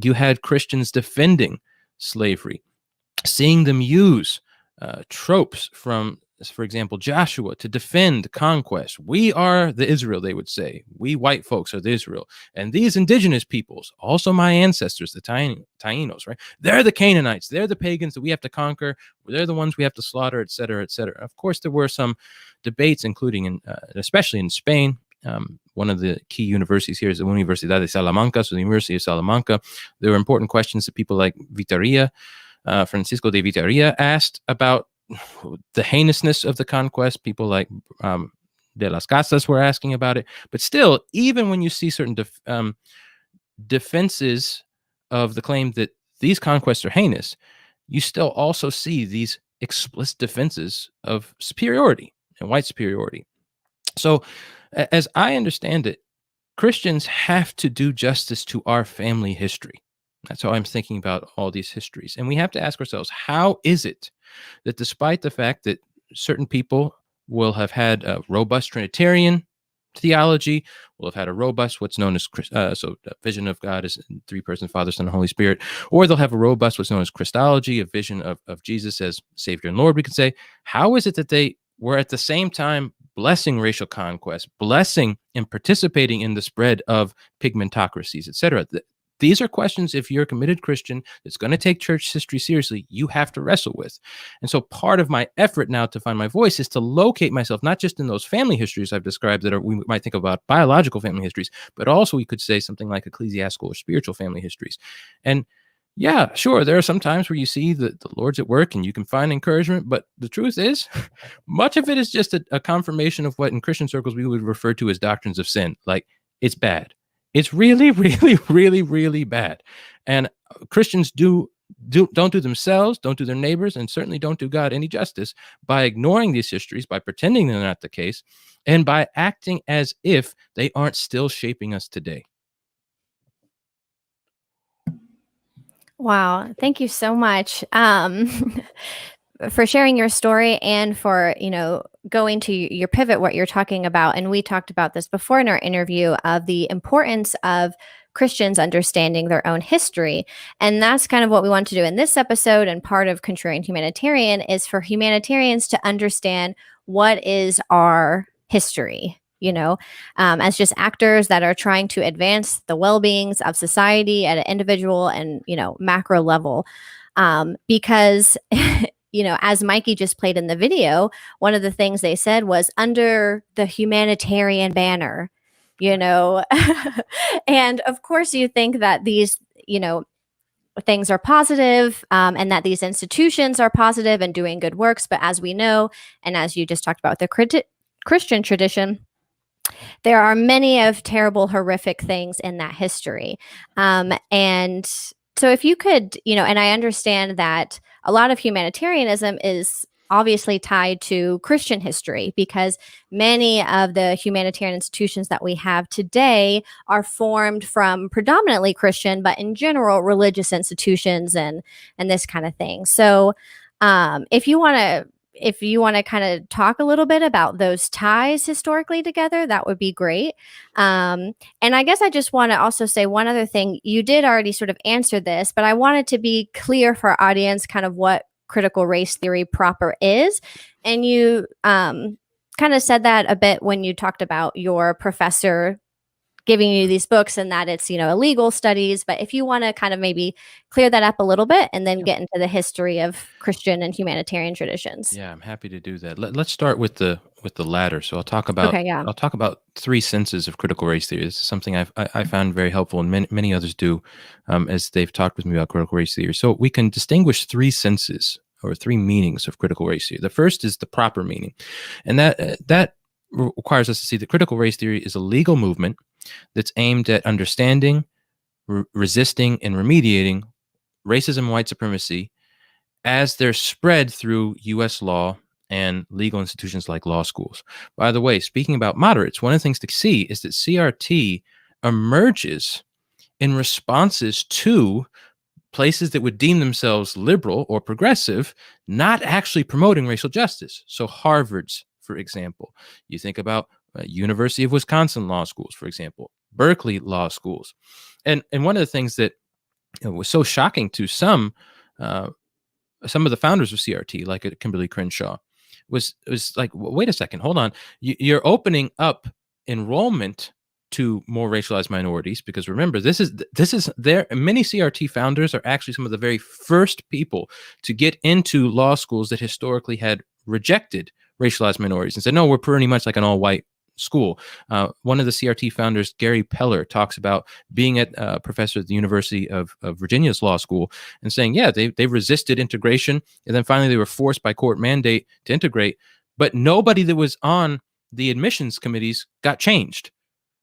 you had Christians defending slavery, seeing them use tropes from, for example, Joshua to defend conquest. We are the Israel, they would say. We white folks are the Israel. And these indigenous peoples, also my ancestors, the Taínos, right? They're the Canaanites. They're the pagans that we have to conquer. They're the ones we have to slaughter, et cetera, et cetera. Of course, there were some debates, including, especially in Spain. One of the key universities here is the Universidad de Salamanca, so the University of Salamanca. There were important questions that people like Francisco de Vitoria asked about the heinousness of the conquest. People like de las Casas were asking about it. But still, even when you see certain defenses of the claim that these conquests are heinous, you still also see these explicit defenses of superiority and white superiority. So, as I understand it, Christians have to do justice to our family history. That's how I'm thinking about all these histories. And we have to ask ourselves, how is it that despite the fact that certain people will have had a robust Trinitarian theology, will have had a robust what's known as vision of God as three persons, Father, Son, and Holy Spirit, or they'll have a robust what's known as Christology, a vision of Jesus as Savior and Lord, we could say, how is it that they were at the same time blessing racial conquest, blessing and participating in the spread of pigmentocracies, et cetera? These are questions, if you're a committed Christian that's going to take church history seriously, you have to wrestle with. And so part of my effort now to find my voice is to locate myself, not just in those family histories I've described that we might think about biological family histories, but also we could say something like ecclesiastical or spiritual family histories. And yeah, sure, there are some times where you see the Lord's at work and you can find encouragement, but the truth is, much of it is just a confirmation of what in Christian circles we would refer to as doctrines of sin. Like, it's bad. It's really, really, really, really bad. And Christians don't do themselves, don't do their neighbors, and certainly don't do God any justice by ignoring these histories, by pretending they're not the case, and by acting as if they aren't still shaping us today. Wow. Thank you so much for sharing your story and for, going to your pivot, what you're talking about. And we talked about this before in our interview of the importance of Christians understanding their own history. And that's kind of what we want to do in this episode. And part of Contrarian Humanitarian is for humanitarians to understand what is our history. As just actors that are trying to advance the well-beings of society at an individual and, macro level. Because, as Mikey just played in the video, one of the things they said was under the humanitarian banner, and of course you think that these, things are positive, and that these institutions are positive and doing good works. But as we know, and as you just talked about the Christian tradition, there are many of terrible, horrific things in that history. And so if you could, and I understand that a lot of humanitarianism is obviously tied to Christian history because many of the humanitarian institutions that we have today are formed from predominantly Christian, but in general, religious institutions and this kind of thing. So if you want to kind of talk a little bit about those ties historically together, that would be great. And I guess I just want to also say one other thing. You did already sort of answer this, but I wanted to be clear for our audience kind of what critical race theory proper is. And you kind of said that a bit when you talked about your professor giving you these books and that it's, illegal studies. But if you want to kind of maybe clear that up a little bit and then get into the history of Christian and humanitarian traditions. Yeah, I'm happy to do that. Let's start with the latter. So I'll talk about three senses of critical race theory. This is something I found very helpful, and many others do, as they've talked with me about critical race theory. So we can distinguish three senses or three meanings of critical race theory. The first is the proper meaning, and that requires us to see that critical race theory is a legal movement that's aimed at understanding, resisting, and remediating racism and white supremacy as they're spread through U.S. law and legal institutions like law schools. By the way, speaking about moderates, one of the things to see is that CRT emerges in responses to places that would deem themselves liberal or progressive, not actually promoting racial justice. So Harvard's, for example, you think about University of Wisconsin law schools, for example, Berkeley law schools. And one of the things that was so shocking to some of the founders of CRT, like Kimberly Crenshaw, was like, wait a second, hold on. You're opening up enrollment to more racialized minorities, because remember, this is there. Many CRT founders are actually some of the very first people to get into law schools that historically had rejected racialized minorities and said, no, we're pretty much like an all-white school. One of the CRT founders, Gary Peller, talks about being a professor at the University of Virginia's law school and saying, yeah, they resisted integration, and then finally they were forced by court mandate to integrate, but nobody that was on the admissions committees got changed.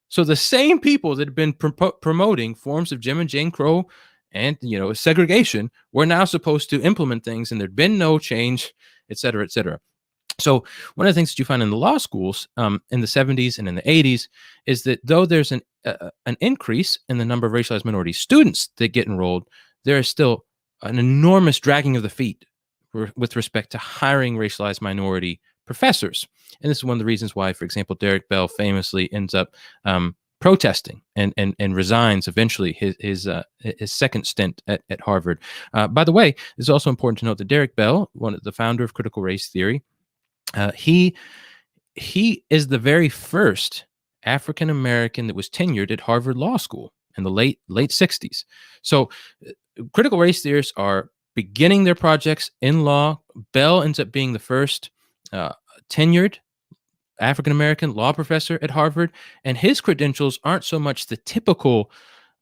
So the same people that have been promoting forms of Jim and Jane Crow and, segregation were now supposed to implement things, and there'd been no change, et cetera, et cetera. So one of the things that you find in the law schools in the 70s and in the 80s is that though there's an increase in the number of racialized minority students that get enrolled, there is still an enormous dragging of the feet with respect to hiring racialized minority professors. And this is one of the reasons why, for example, Derek Bell famously ends up protesting and resigns eventually his second stint at Harvard. By the way, it's also important to note that Derek Bell, the founder of critical race theory, he is the very first African American that was tenured at Harvard Law School in the late 60s. So critical race theorists are beginning their projects in law. Bell ends up being the first tenured African American law professor at Harvard, and his credentials aren't so much the typical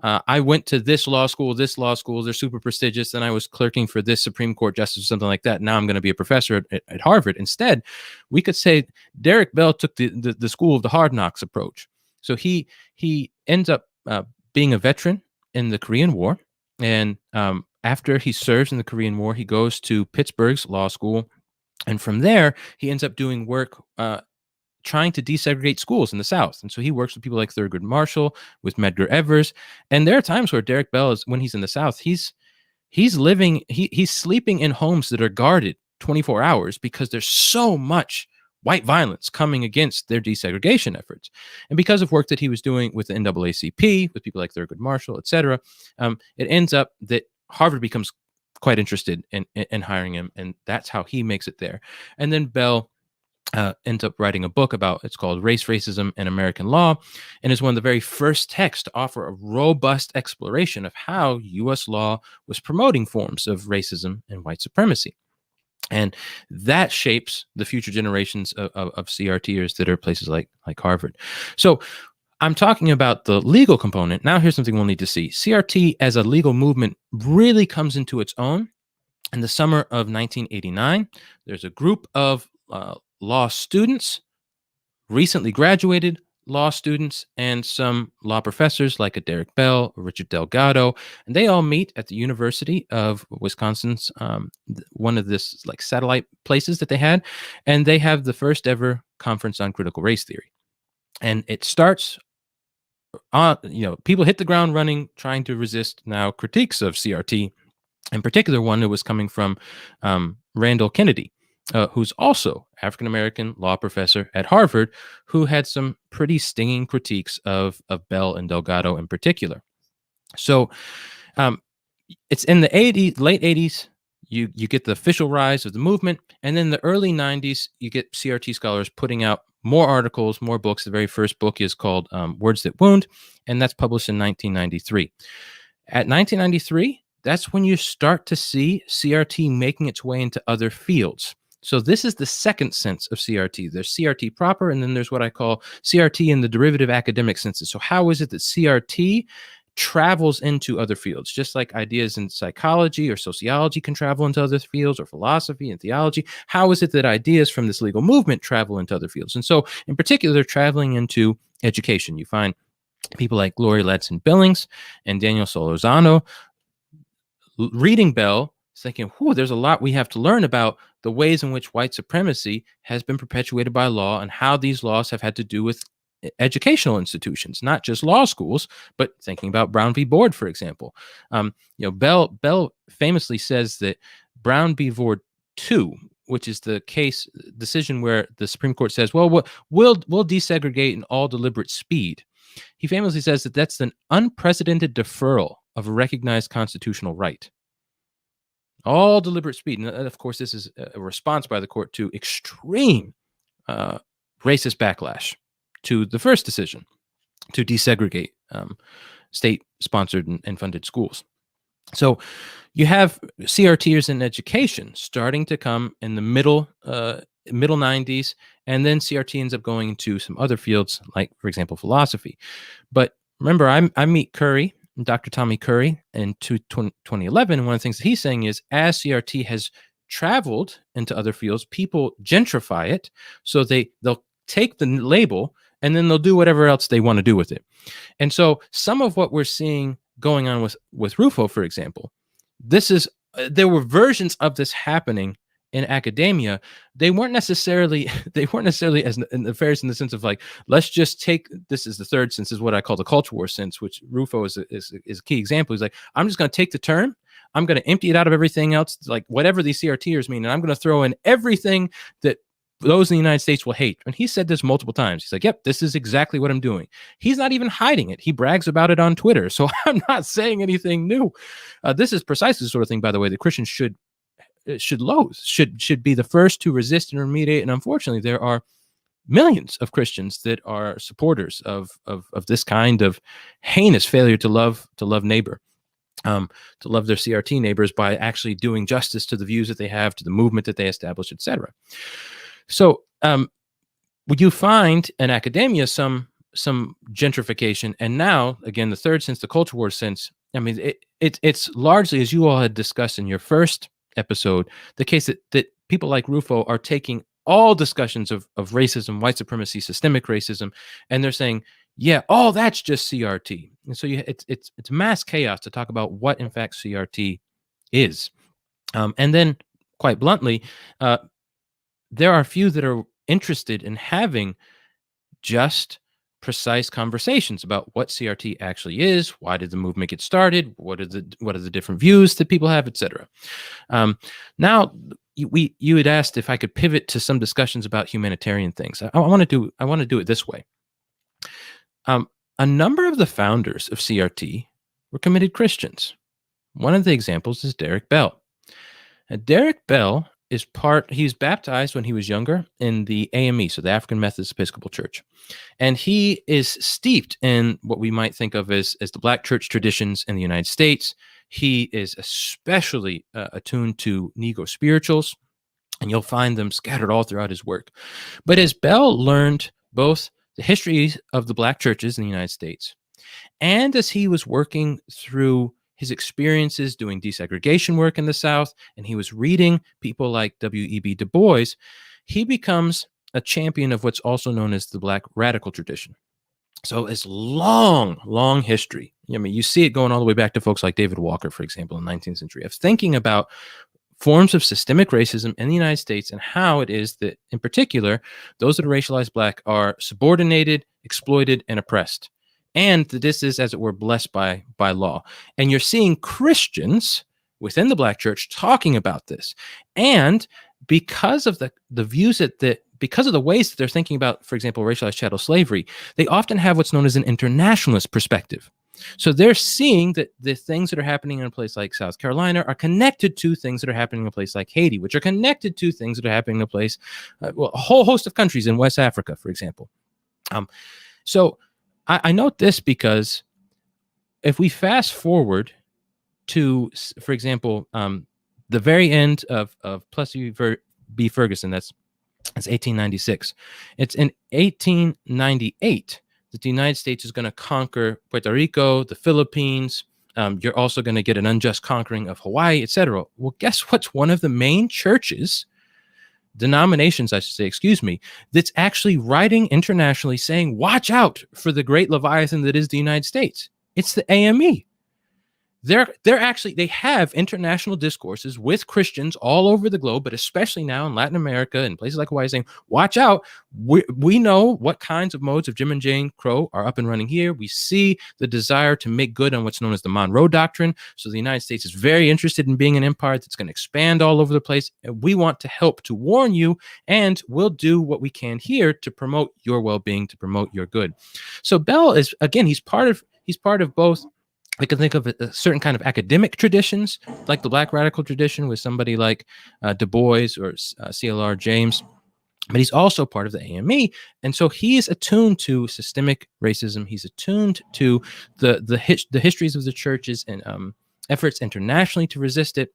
I went to this law school, they're super prestigious, and I was clerking for this Supreme Court justice or something like that. Now I'm going to be a professor at Harvard. Instead, we could say Derek Bell took the school of the hard knocks approach. So he ends up being a veteran in the Korean War, and after he serves in the Korean War, he goes to Pittsburgh's law school, and from there, he ends up doing work trying to desegregate schools in the South. And so he works with people like Thurgood Marshall, with Medgar Evers. And there are times where Derek Bell when he's in the South, he's sleeping in homes that are guarded 24 hours because there's so much white violence coming against their desegregation efforts. And because of work that he was doing with the NAACP, with people like Thurgood Marshall, et cetera, it ends up that Harvard becomes quite interested in hiring him. And that's how he makes it there. And then Bell ends up writing a book it's called Race, Racism, and American Law, and is one of the very first texts to offer a robust exploration of how U.S. law was promoting forms of racism and white supremacy. And that shapes the future generations of CRTers that are places like Harvard. So I'm talking about the legal component. Now here's something we'll need to see. CRT as a legal movement really comes into its own in the summer of 1989. There's a group of law students, recently graduated law students, and some law professors like a Derek Bell, or Richard Delgado, and they all meet at the University of Wisconsin's one of this like satellite places that they had, and they have the first ever conference on critical race theory. And it starts on, people hit the ground running, trying to resist now critiques of CRT, in particular one that was coming from Randall Kennedy, who's also African-American law professor at Harvard, who had some pretty stinging critiques of Bell and Delgado in particular. So it's in the late 80s, you get the official rise of the movement, and then the early 90s, you get CRT scholars putting out more articles, more books. The very first book is called Words That Wound, and that's published in 1993. At 1993, that's when you start to see CRT making its way into other fields. So this is the second sense of CRT. There's CRT proper, and then there's what I call CRT in the derivative academic senses. So how is it that CRT travels into other fields, just like ideas in psychology or sociology can travel into other fields, or philosophy and theology? How is it that ideas from this legal movement travel into other fields? And so in particular, they're traveling into education. You find people like Lori Ledson Billings and Daniel Solorzano reading Bell, thinking, there's a lot we have to learn about the ways in which white supremacy has been perpetuated by law and how these laws have had to do with educational institutions, not just law schools, but thinking about Brown v. Board, for example. Bell famously says that Brown v. Board 2, which is the decision where the Supreme Court says, well, we'll desegregate in all deliberate speed. He famously says that that's an unprecedented deferral of a recognized constitutional right. All deliberate speed. And of course, this is a response by the court to extreme racist backlash to the first decision to desegregate state-sponsored and funded schools. So you have CRTers in education starting to come in the middle 90s, and then CRT ends up going into some other fields, like, for example, philosophy. But remember, I meet Curry, Dr. Tommy Curry, in 2011, and one of the things that he's saying is, as CRT has traveled into other fields, people gentrify it, so they'll take the label, and then they'll do whatever else they want to do with it. And so some of what we're seeing going on with Rufo, for example, there were versions of this happening in academia. They weren't necessarily as nefarious in the sense of like, let's just take, this is the third sense, is what I call the culture war sense, which Rufo is a key example. He's like, I'm just going to take the term, I'm going to empty it out of everything else, like whatever these CRTers mean, and I'm going to throw in everything that those in the United States will hate. And he said this multiple times. He's like, yep, this is exactly what I'm doing. He's not even hiding it. He brags about it on Twitter. So I'm not saying anything new. This is precisely the sort of thing, by the way, that Christians should loathe, should be the first to resist and remediate. And unfortunately, there are millions of Christians that are supporters of this kind of heinous failure to love neighbor, to love their CRT neighbors by actually doing justice to the views that they have, to the movement that they establish, etc. So would you find in academia some gentrification? And now, again, the third sense, the culture war sense, I mean, it's largely, as you all had discussed in your first episode, the case that people like Rufo are taking all discussions of racism, white supremacy, systemic racism, and they're saying, yeah, that's just CRT. And so it's mass chaos to talk about what, in fact, CRT is. And then, quite bluntly, there are a few that are interested in having just precise conversations about what CRT actually is, why did the movement get started, what are the different views that people have, etc. Now, you had asked if I could pivot to some discussions about humanitarian things. I want to do it this way. A number of the founders of CRT were committed Christians. One of the examples is Derek Bell. Derek Bell he's baptized when he was younger in the AME, so the African Methodist Episcopal Church. And he is steeped in what we might think of as the Black church traditions in the United States. He is especially attuned to Negro spirituals, and you'll find them scattered all throughout his work. But as Bell learned both the history of the Black churches in the United States, and as he was working through his experiences doing desegregation work in the South, and he was reading people like W.E.B. Du Bois, he becomes a champion of what's also known as the Black radical tradition. So it's long history. I mean, you see it going all the way back to folks like David Walker, for example, in the 19th century, of thinking about forms of systemic racism in the United States and how it is that, in particular, those that are racialized Black are subordinated, exploited, and oppressed. And this is, as it were, blessed by law. And you're seeing Christians within the Black church talking about this. And because of the views because of the ways that they're thinking about, for example, racialized chattel slavery, they often have what's known as an internationalist perspective. So they're seeing that the things that are happening in a place like South Carolina are connected to things that are happening in a place like Haiti, which are connected to things that are happening in a place, a whole host of countries in West Africa, for example. So I note this because if we fast forward to, for example, the very end of Plessy v. Ferguson, that's 1896. It's in 1898 that the United States is going to conquer Puerto Rico, the Philippines. You're also going to get an unjust conquering of Hawaii, etc. Well, guess what's one of the main denominations, I should say, that's actually writing internationally saying, watch out for the great Leviathan that is the United States? It's the AME. they have international discourses with Christians all over the globe, but especially now in Latin America and places like Hawaii, saying, watch out. We know what kinds of modes of Jim and Jane Crow are up and running here. We see the desire to make good on what's known as the Monroe Doctrine. So the United States is very interested in being an empire that's going to expand all over the place. And we want to help to warn you, and we'll do what we can here to promote your well-being, to promote your good. So Bell is, again, he's part of both. We can think of a certain kind of academic traditions, like the Black radical tradition with somebody like Du Bois or CLR James, but he's also part of the AME. And so he is attuned to systemic racism. He's attuned to the histories of the churches and efforts internationally to resist it.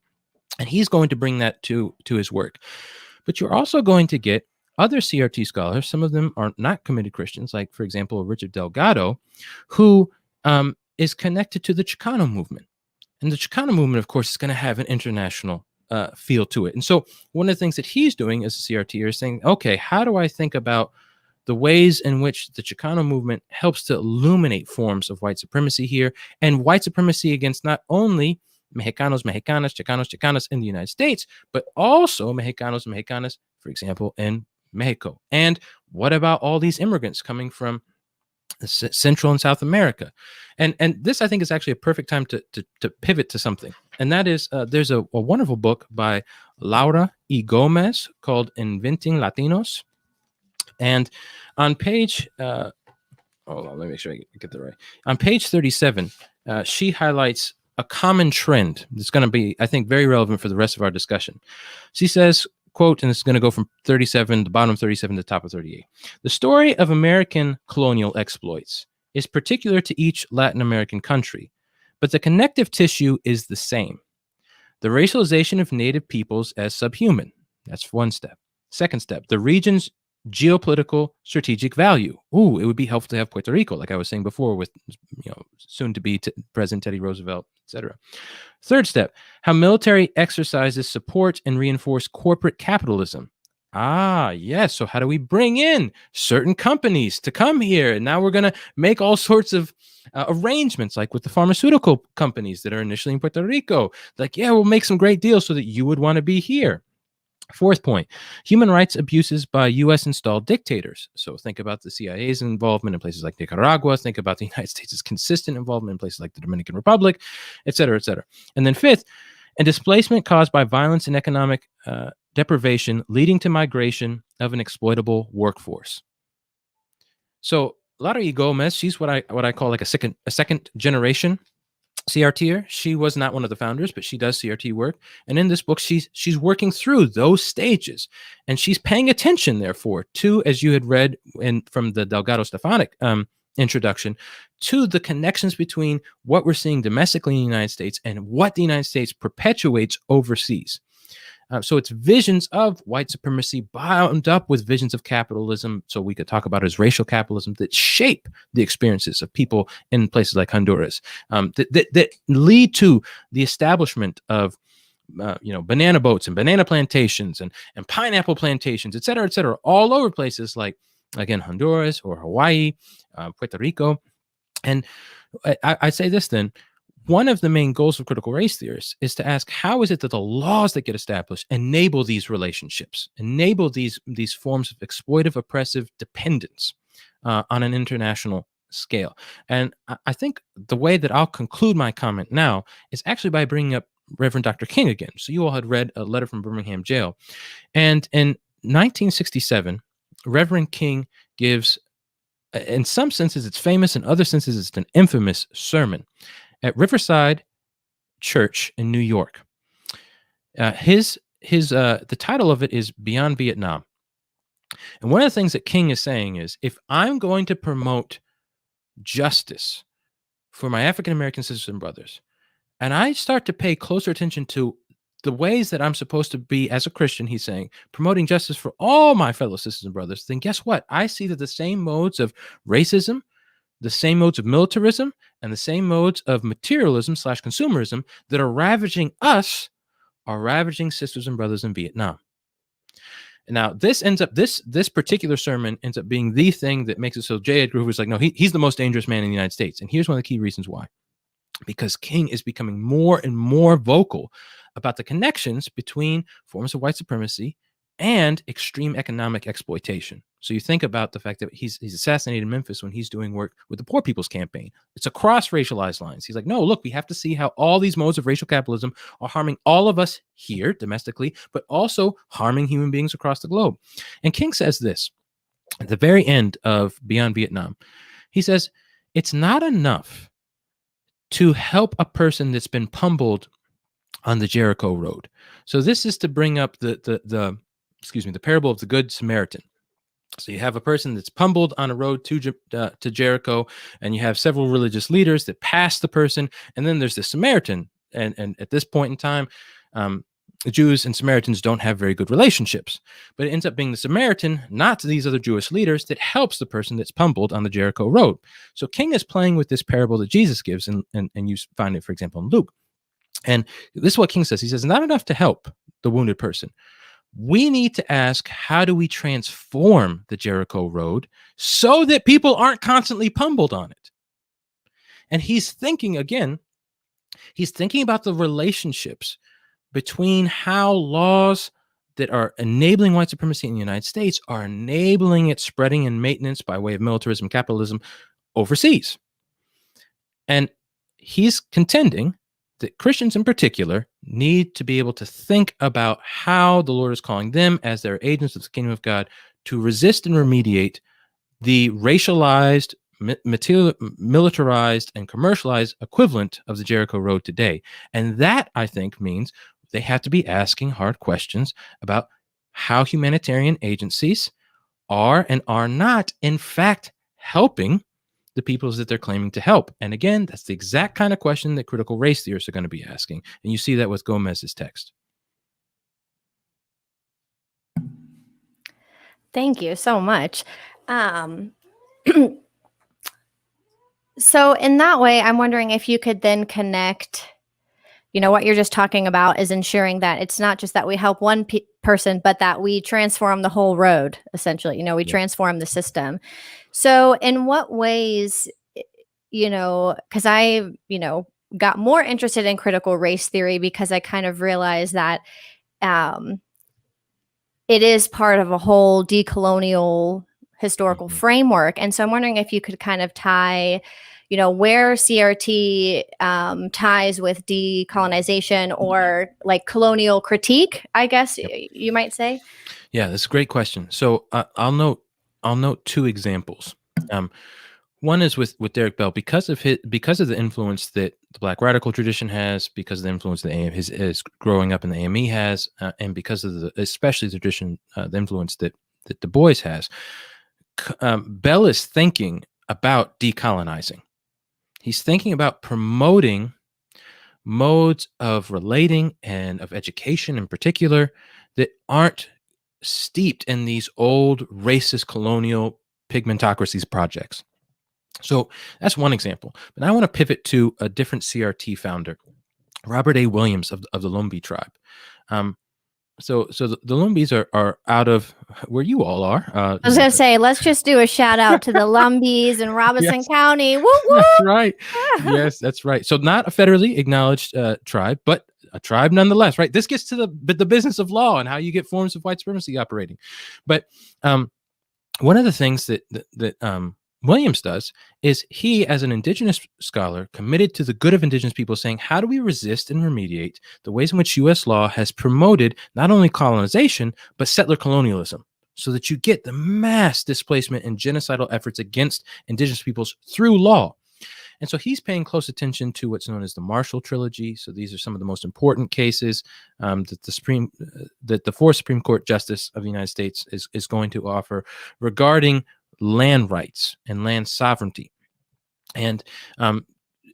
And he's going to bring that to his work. But you're also going to get other CRT scholars. Some of them are not committed Christians, like, for example, Richard Delgado, who is connected to the Chicano movement. And the Chicano movement, of course, is going to have an international feel to it. And so one of the things that he's doing as a CRT is saying, okay, how do I think about the ways in which the Chicano movement helps to illuminate forms of white supremacy here, and white supremacy against not only Mexicanos, Mexicanas, Chicanos, Chicanas in the United States, but also Mexicanos, Mexicanas, for example, in Mexico. And what about all these immigrants coming from Central and South America? And this, I think, is actually a perfect time to pivot to something. And that is, there's a wonderful book by Laura E. Gomez called Inventing Latinos. And on page, hold on, let me make sure I get that right. On page 37, she highlights a common trend that's going to be, I think, very relevant for the rest of our discussion. She says, quote, and it's going to go from 37, the bottom of 37 to the top of 38. The story of American colonial exploits is particular to each Latin American country, but the connective tissue is the same. The racialization of native peoples as subhuman. That's one step. Second step, the region's geopolitical strategic value. Ooh, it would be helpful to have Puerto Rico, like I was saying before, with soon to be President Teddy Roosevelt, etc. Third step, how military exercises support and reinforce corporate capitalism. Ah, yes. So how do we bring in certain companies to come here? And now we're going to make all sorts of arrangements, like with the pharmaceutical companies that are initially in Puerto Rico. Like, yeah, we'll make some great deals so that you would want to be here. Fourth point, human rights abuses by U.S. installed dictators. So think about the CIA's involvement in places like Nicaragua. Think about the United States' consistent involvement in places like the Dominican Republic, et cetera, et cetera. And then fifth, and displacement caused by violence and economic deprivation leading to migration of an exploitable workforce. So Laura E. Gomez, she's what I call like a second generation CRTer. She was not one of the founders, but she does CRT work. And in this book, she's working through those stages, and she's paying attention, therefore, to, as you had read from the Delgado Stefanik introduction, to the connections between what we're seeing domestically in the United States and what the United States perpetuates overseas. So it's visions of white supremacy bound up with visions of capitalism. So we could talk about it as racial capitalism that shape the experiences of people in places like Honduras, that lead to the establishment of banana boats and banana plantations and pineapple plantations, et cetera, all over places like, again, Honduras or Hawaii, Puerto Rico. And I say this then, one of the main goals of critical race theorists is to ask, how is it that the laws that get established enable these relationships, enable these forms of exploitive, oppressive dependence on an international scale? And I think the way that I'll conclude my comment now is actually by bringing up Reverend Dr. King again. So you all had read a letter from Birmingham jail. And in 1967, Reverend King gives, in some senses it's famous, in other senses it's an infamous sermon at Riverside Church in New York. The title of it is Beyond Vietnam. And one of the things that King is saying is, if I'm going to promote justice for my African-American sisters and brothers, and I start to pay closer attention to the ways that I'm supposed to be as a Christian, he's saying, promoting justice for all my fellow sisters and brothers, then guess what? I see that the same modes of racism, the same modes of militarism, and the same modes of materialism / consumerism that are ravaging us are ravaging sisters and brothers in Vietnam. And now this particular sermon ends up being the thing that makes it so J. Edgar Hoover's like, no, he's the most dangerous man in the United States. And here's one of the key reasons why. because King is becoming more and more vocal about the connections between forms of white supremacy and extreme economic exploitation. So you think about the fact that he's assassinated in Memphis when he's doing work with the Poor People's Campaign. It's across racialized lines. He's like, no, look, we have to see how all these modes of racial capitalism are harming all of us here domestically, but also harming human beings across the globe. And King says this at the very end of Beyond Vietnam. He says, it's not enough to help a person that's been pummeled on the Jericho Road. So this is to bring up the parable of the Good Samaritan. So you have a person that's pummeled on a road to Jericho, and you have several religious leaders that pass the person, and then there's the Samaritan. And at this point in time, the Jews and Samaritans don't have very good relationships, but it ends up being the Samaritan, not these other Jewish leaders, that helps the person that's pummeled on the Jericho Road. So King is playing with this parable that Jesus gives, and you find it, for example, in Luke. And this is what King says. He says, not enough to help the wounded person. We need to ask, how do we transform the Jericho Road so that people aren't constantly pummeled on it? And he's thinking about the relationships between how laws that are enabling white supremacy in the United States are enabling its spreading and maintenance by way of militarism, capitalism overseas. And he's contending that Christians in particular need to be able to think about how the Lord is calling them as their agents of the kingdom of God to resist and remediate the racialized, militarized, and commercialized equivalent of the Jericho Road today. And that, I think, means they have to be asking hard questions about how humanitarian agencies are and are not, in fact, helping the peoples that they're claiming to help. And again, that's the exact kind of question that critical race theorists are going to be asking. And you see that with Gomez's text. Thank you so much. So in that way, I'm wondering if you could then connect, what you're just talking about is ensuring that it's not just that we help one person, but that we transform the whole road, essentially. We transform the system. So in what ways, because I, got more interested in critical race theory because I kind of realized that it is part of a whole decolonial historical framework. And so I'm wondering if you could kind of tie, where CRT ties with decolonization or like colonial critique, I guess you might say. Yeah, that's a great question. So I'll note two examples. One is with Derek Bell, because of the influence that the Black radical tradition has, because of the influence that his growing up in the AME has, and because of especially the tradition, the influence that Du Bois has. Bell is thinking about decolonizing. He's thinking about promoting modes of relating and of education in particular that aren't steeped in these old racist colonial pigmentocracies projects. So that's one example. But I want to pivot to a different CRT founder, Robert A. Williams of the Lumbee tribe. So the Lumbees are out of where you all are. I was going to say, let's just do a shout out to the Lumbees in Robeson County. Woo, woo! That's right. Yes, that's right. So not a federally acknowledged tribe, but a tribe nonetheless, right? This gets to the business of law and how you get forms of white supremacy operating. But one of the things that Williams does is he, as an indigenous scholar, committed to the good of indigenous people, saying, how do we resist and remediate the ways in which U.S. law has promoted not only colonization, but settler colonialism, so that you get the mass displacement and genocidal efforts against indigenous peoples through law? And so he's paying close attention to what's known as the Marshall Trilogy. So these are some of the most important cases that the fourth Supreme Court Justice of the United States is going to offer regarding land rights and land sovereignty. And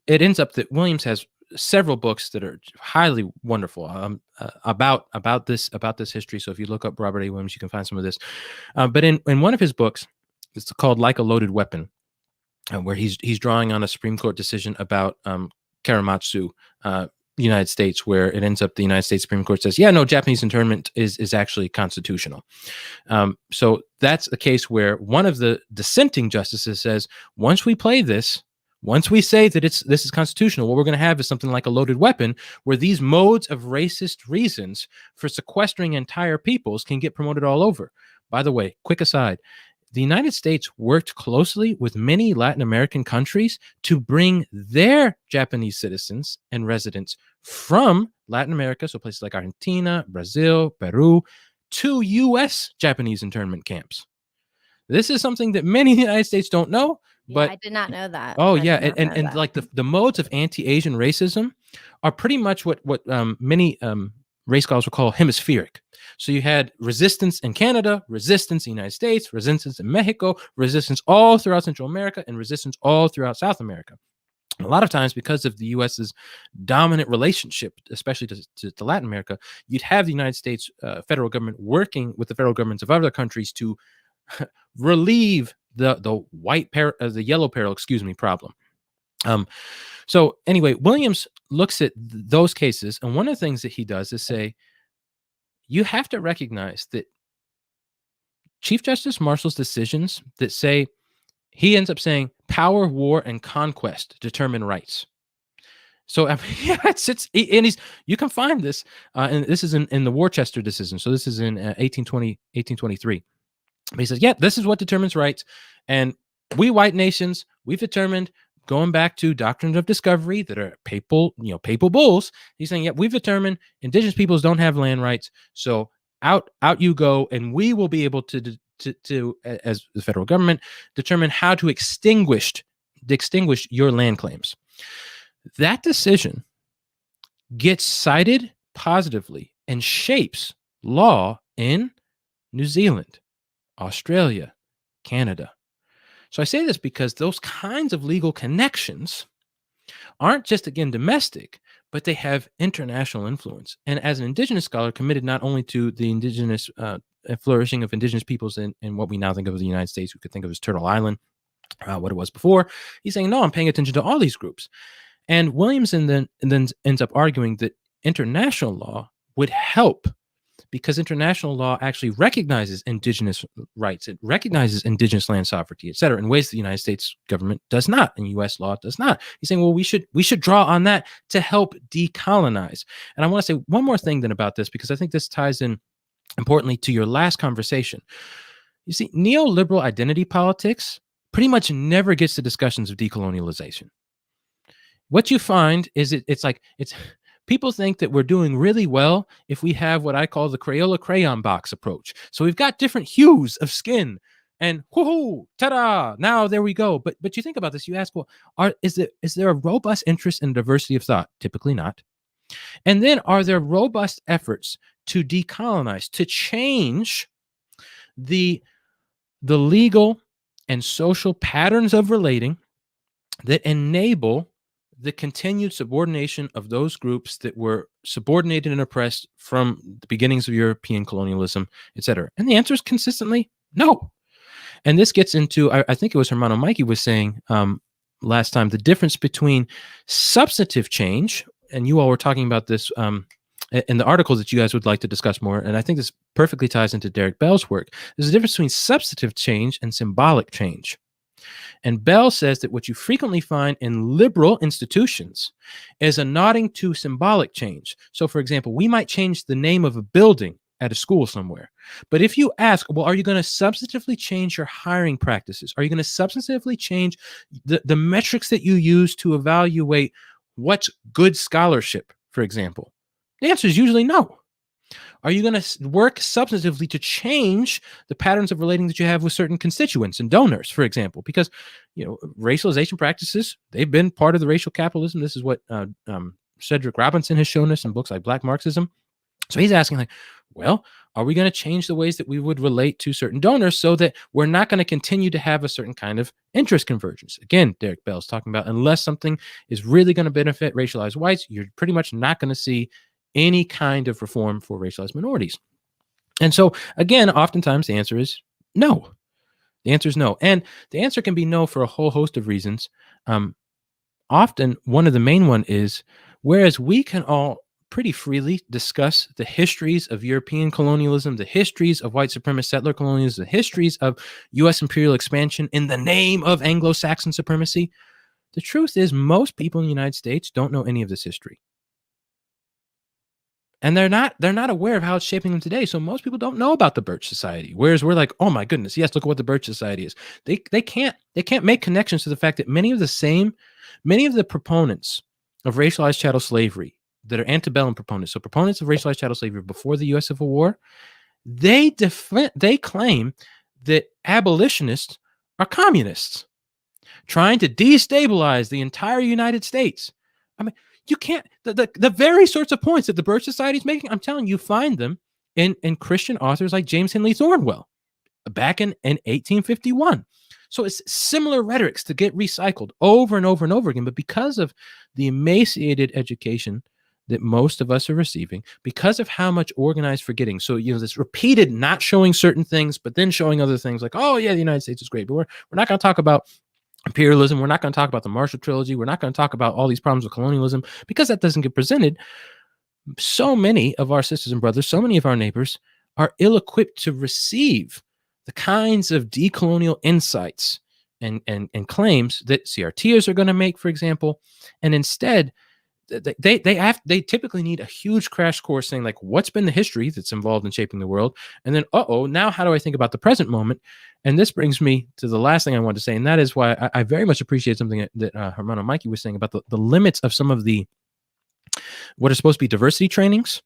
it ends up that Williams has several books that are highly wonderful about this history. So if you look up Robert A. Williams, you can find some of this. But in one of his books, it's called Like a Loaded Weapon, where he's drawing on a Supreme Court decision about Karamatsu, United States, where it ends up the United States Supreme Court says, yeah, no, Japanese internment is actually constitutional. So that's a case where one of the dissenting justices says, once we play this, once we say that this is constitutional, what we're going to have is something like a loaded weapon, where these modes of racist reasons for sequestering entire peoples can get promoted all over. By the way, quick aside, the United States worked closely with many Latin American countries to bring their Japanese citizens and residents from Latin America, so places like Argentina, Brazil, Peru, to U.S. Japanese internment camps. This is something that many in the United States don't know. But I did not know that. Oh, yeah. And like the modes of anti-Asian racism are pretty much what many race scholars will call hemispheric. So you had resistance in Canada, resistance in the United States, resistance in Mexico, resistance all throughout Central America, and resistance all throughout South America. A lot of times, because of the U.S.'s dominant relationship, especially to Latin America, you'd have the United States federal government working with the federal governments of other countries to relieve the yellow peril, problem. So anyway, Williams looks at those cases, and one of the things that he does is say, you have to recognize that Chief Justice Marshall's decisions that say, he ends up saying power, war, and conquest determine rights. So you can find this, and this is in the Worcester decision. So this is in 1823. But he says, yeah, this is what determines rights. And we white nations, we've determined, going back to doctrines of discovery that are papal bulls. He's saying, yeah, we've determined indigenous peoples don't have land rights. So out you go, and we will be able to as the federal government, determine how to extinguish your land claims. That decision gets cited positively and shapes law in New Zealand, Australia, Canada. So I say this because those kinds of legal connections aren't just, again, domestic, but they have international influence. And as an indigenous scholar committed not only to the indigenous flourishing of indigenous peoples in what we now think of as the United States, we could think of as Turtle Island, what it was before, he's saying, no, I'm paying attention to all these groups. And Williamson then ends up arguing that international law would help, because international law actually recognizes indigenous rights. It recognizes indigenous land sovereignty, et cetera, in ways the United States government does not, and U.S. law does not. He's saying, well, we should draw on that to help decolonize. And I want to say one more thing then about this, because I think this ties in importantly to your last conversation. You see, neoliberal identity politics pretty much never gets to discussions of decolonialization. What you find is it's people think that we're doing really well if we have what I call the Crayola crayon box approach. So we've got different hues of skin, and whoo-hoo, ta-da, now there we go. But you think about this, you ask, well, is there a robust interest in diversity of thought? Typically not. And then are there robust efforts to decolonize, to change the legal and social patterns of relating that enable the continued subordination of those groups that were subordinated and oppressed from the beginnings of European colonialism, et cetera? And the answer is consistently no. And this gets into, I think it was Hermano Mikey was saying last time, the difference between substantive change, and you all were talking about this in the articles that you guys would like to discuss more, and I think this perfectly ties into Derek Bell's work. There's a difference between substantive change and symbolic change. And Bell says that what you frequently find in liberal institutions is a nodding to symbolic change. So, for example, we might change the name of a building at a school somewhere. But if you ask, well, are you going to substantively change your hiring practices? Are you going to substantively change the metrics that you use to evaluate what's good scholarship, for example? The answer is usually no. Are you going to work substantively to change the patterns of relating that you have with certain constituents and donors, for example? Because, racialization practices, they've been part of the racial capitalism. This is what Cedric Robinson has shown us in books like Black Marxism. So he's asking, well, are we going to change the ways that we would relate to certain donors so that we're not going to continue to have a certain kind of interest convergence? Again, Derek Bell's talking about, unless something is really going to benefit racialized whites, you're pretty much not going to see any kind of reform for racialized minorities. And so, again, oftentimes the answer is no. The answer is no. And the answer can be no for a whole host of reasons. Often, one of the main one is, whereas we can all pretty freely discuss the histories of European colonialism, the histories of white supremacist settler colonialism, the histories of U.S. imperial expansion in the name of Anglo-Saxon supremacy, The truth is most people in the United States don't know any of this history. And they're not aware of how it's shaping them today. So most people don't know about the Birch Society. Whereas we're like, oh my goodness, yes, look at what the Birch Society is. They can't make connections to the fact that many of the proponents of racialized chattel slavery that are antebellum proponents, so proponents of racialized chattel slavery before the U.S. Civil War, they claim that abolitionists are communists trying to destabilize the entire United States. I mean, you can't, the very sorts of points that the Birch Society is making, I'm telling you, find them in Christian authors like James Henley Thornwell back in 1851. So it's similar rhetorics to get recycled over and over and over again. But because of the emaciated education that most of us are receiving, because of how much organized forgetting, so this repeated not showing certain things, but then showing other things like, oh yeah, the United States is great, but we're not going to talk about imperialism. We're not going to talk about the Marshall Trilogy. We're not going to talk about all these problems with colonialism because that doesn't get presented. So many of our sisters and brothers, so many of our neighbors are ill-equipped to receive the kinds of decolonial insights and claims that CRTers are going to make, for example, and instead they typically need a huge crash course saying like, what's been the history that's involved in shaping the world, and then now how do I think about the present moment? And this brings me to the last thing I want to say, and that is why I very much appreciate something that Hermano Mikey was saying about the limits of some of the what are supposed to be diversity trainings.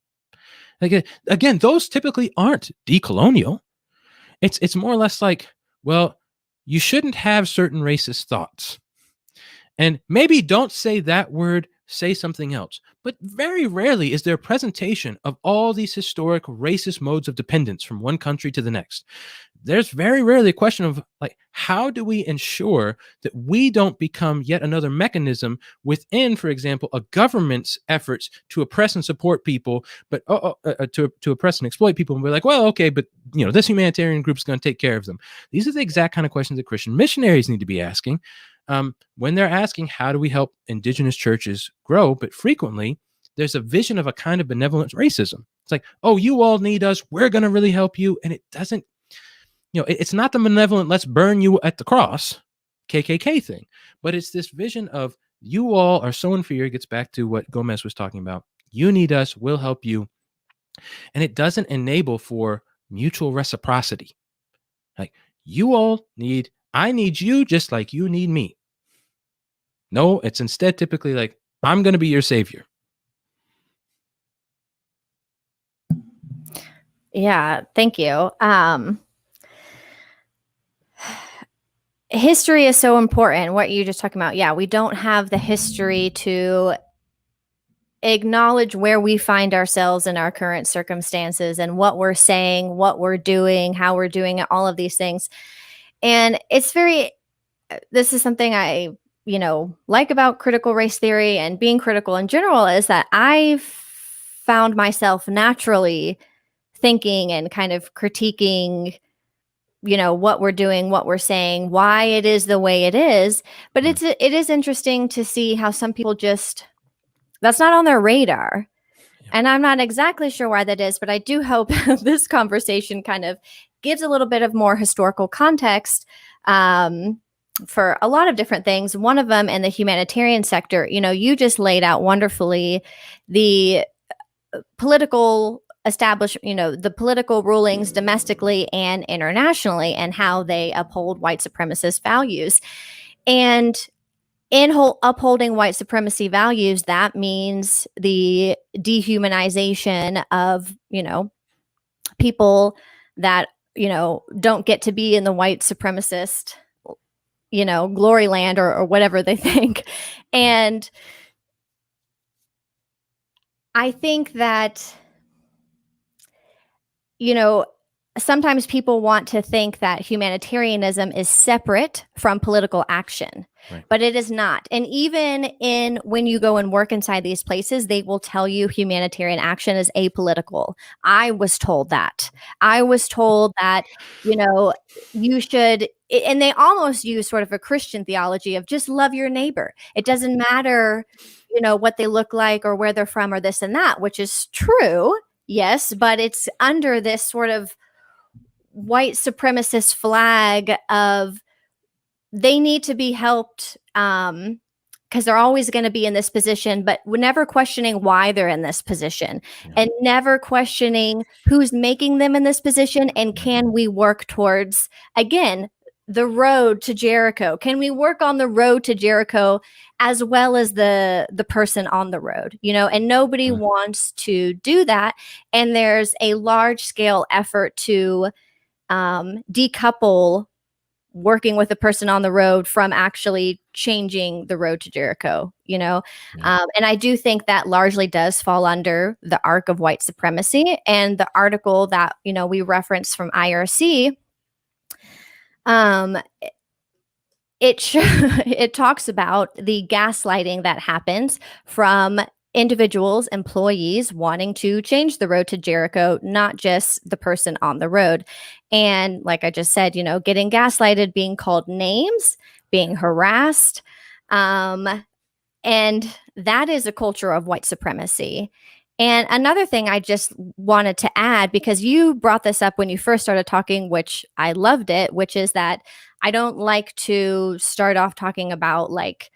Like, again, those typically aren't decolonial. It's more or less like, well, you shouldn't have certain racist thoughts. And maybe don't say that word, say something else. But very rarely is there a presentation of all these historic racist modes of dependence from one country to the next. There's very rarely a question of like, how do we ensure that we don't become yet another mechanism within, for example, a government's efforts to oppress and support people, but to oppress and exploit people, and we're like, well, okay, but this humanitarian group is going to take care of them. These are the exact kind of questions that Christian missionaries need to be asking when they're asking, how do we help indigenous churches grow? But frequently, there's a vision of a kind of benevolent racism. It's like, oh, you all need us. We're going to really help you. And it doesn't, it's not the benevolent, let's burn you at the cross, KKK thing. But it's this vision of you all are so inferior. It gets back to what Gomez was talking about. You need us. We'll help you. And it doesn't enable for mutual reciprocity. Like I need you just like you need me. No, it's instead typically like, I'm going to be your savior. Yeah, thank you. History is so important. What you just talking about. Yeah, we don't have the history to acknowledge where we find ourselves in our current circumstances and what we're saying, what we're doing, how we're doing it, all of these things. And this is something I, like about critical race theory and being critical in general, is that I've found myself naturally thinking and kind of critiquing, what we're doing, what we're saying, why it is the way it is. But it is interesting to see how some people that's not on their radar. Yeah. And I'm not exactly sure why that is, but I do hope this conversation kind of gives a little bit of more historical context for a lot of different things. One of them in the humanitarian sector, you just laid out wonderfully the political the political rulings domestically and internationally and how they uphold white supremacist values. And in upholding white supremacy values, that means the dehumanization of, people that, don't get to be in the white supremacist, glory land or whatever they think. And I think that, sometimes people want to think that humanitarianism is separate from political action, right. But it is not. And even when you go and work inside these places, they will tell you humanitarian action is apolitical. I was told that. I was told that, you should, and they almost use sort of a Christian theology of just love your neighbor. It doesn't matter, what they look like or where they're from or this and that, which is true. Yes, but it's under this sort of white supremacist flag of they need to be helped because they're always going to be in this position, but we're never questioning why they're in this position, and never questioning who's making them in this position, and can we work towards, again, the road to Jericho? Can we work on the road to Jericho as well as the person on the road? And nobody wants to do that. And there's a large scale effort to decouple working with a person on the road from actually changing the road to Jericho, and I do think that largely does fall under the arc of white supremacy. And the article that, we reference from IRC, it talks about the gaslighting that happens from individuals, employees wanting to change the road to Jericho, not just the person on the road. And like I just said, getting gaslighted, being called names, being harassed. And that is a culture of white supremacy. And another thing I just wanted to add, because you brought this up when you first started talking, which I loved it, which is that I don't like to start off talking about like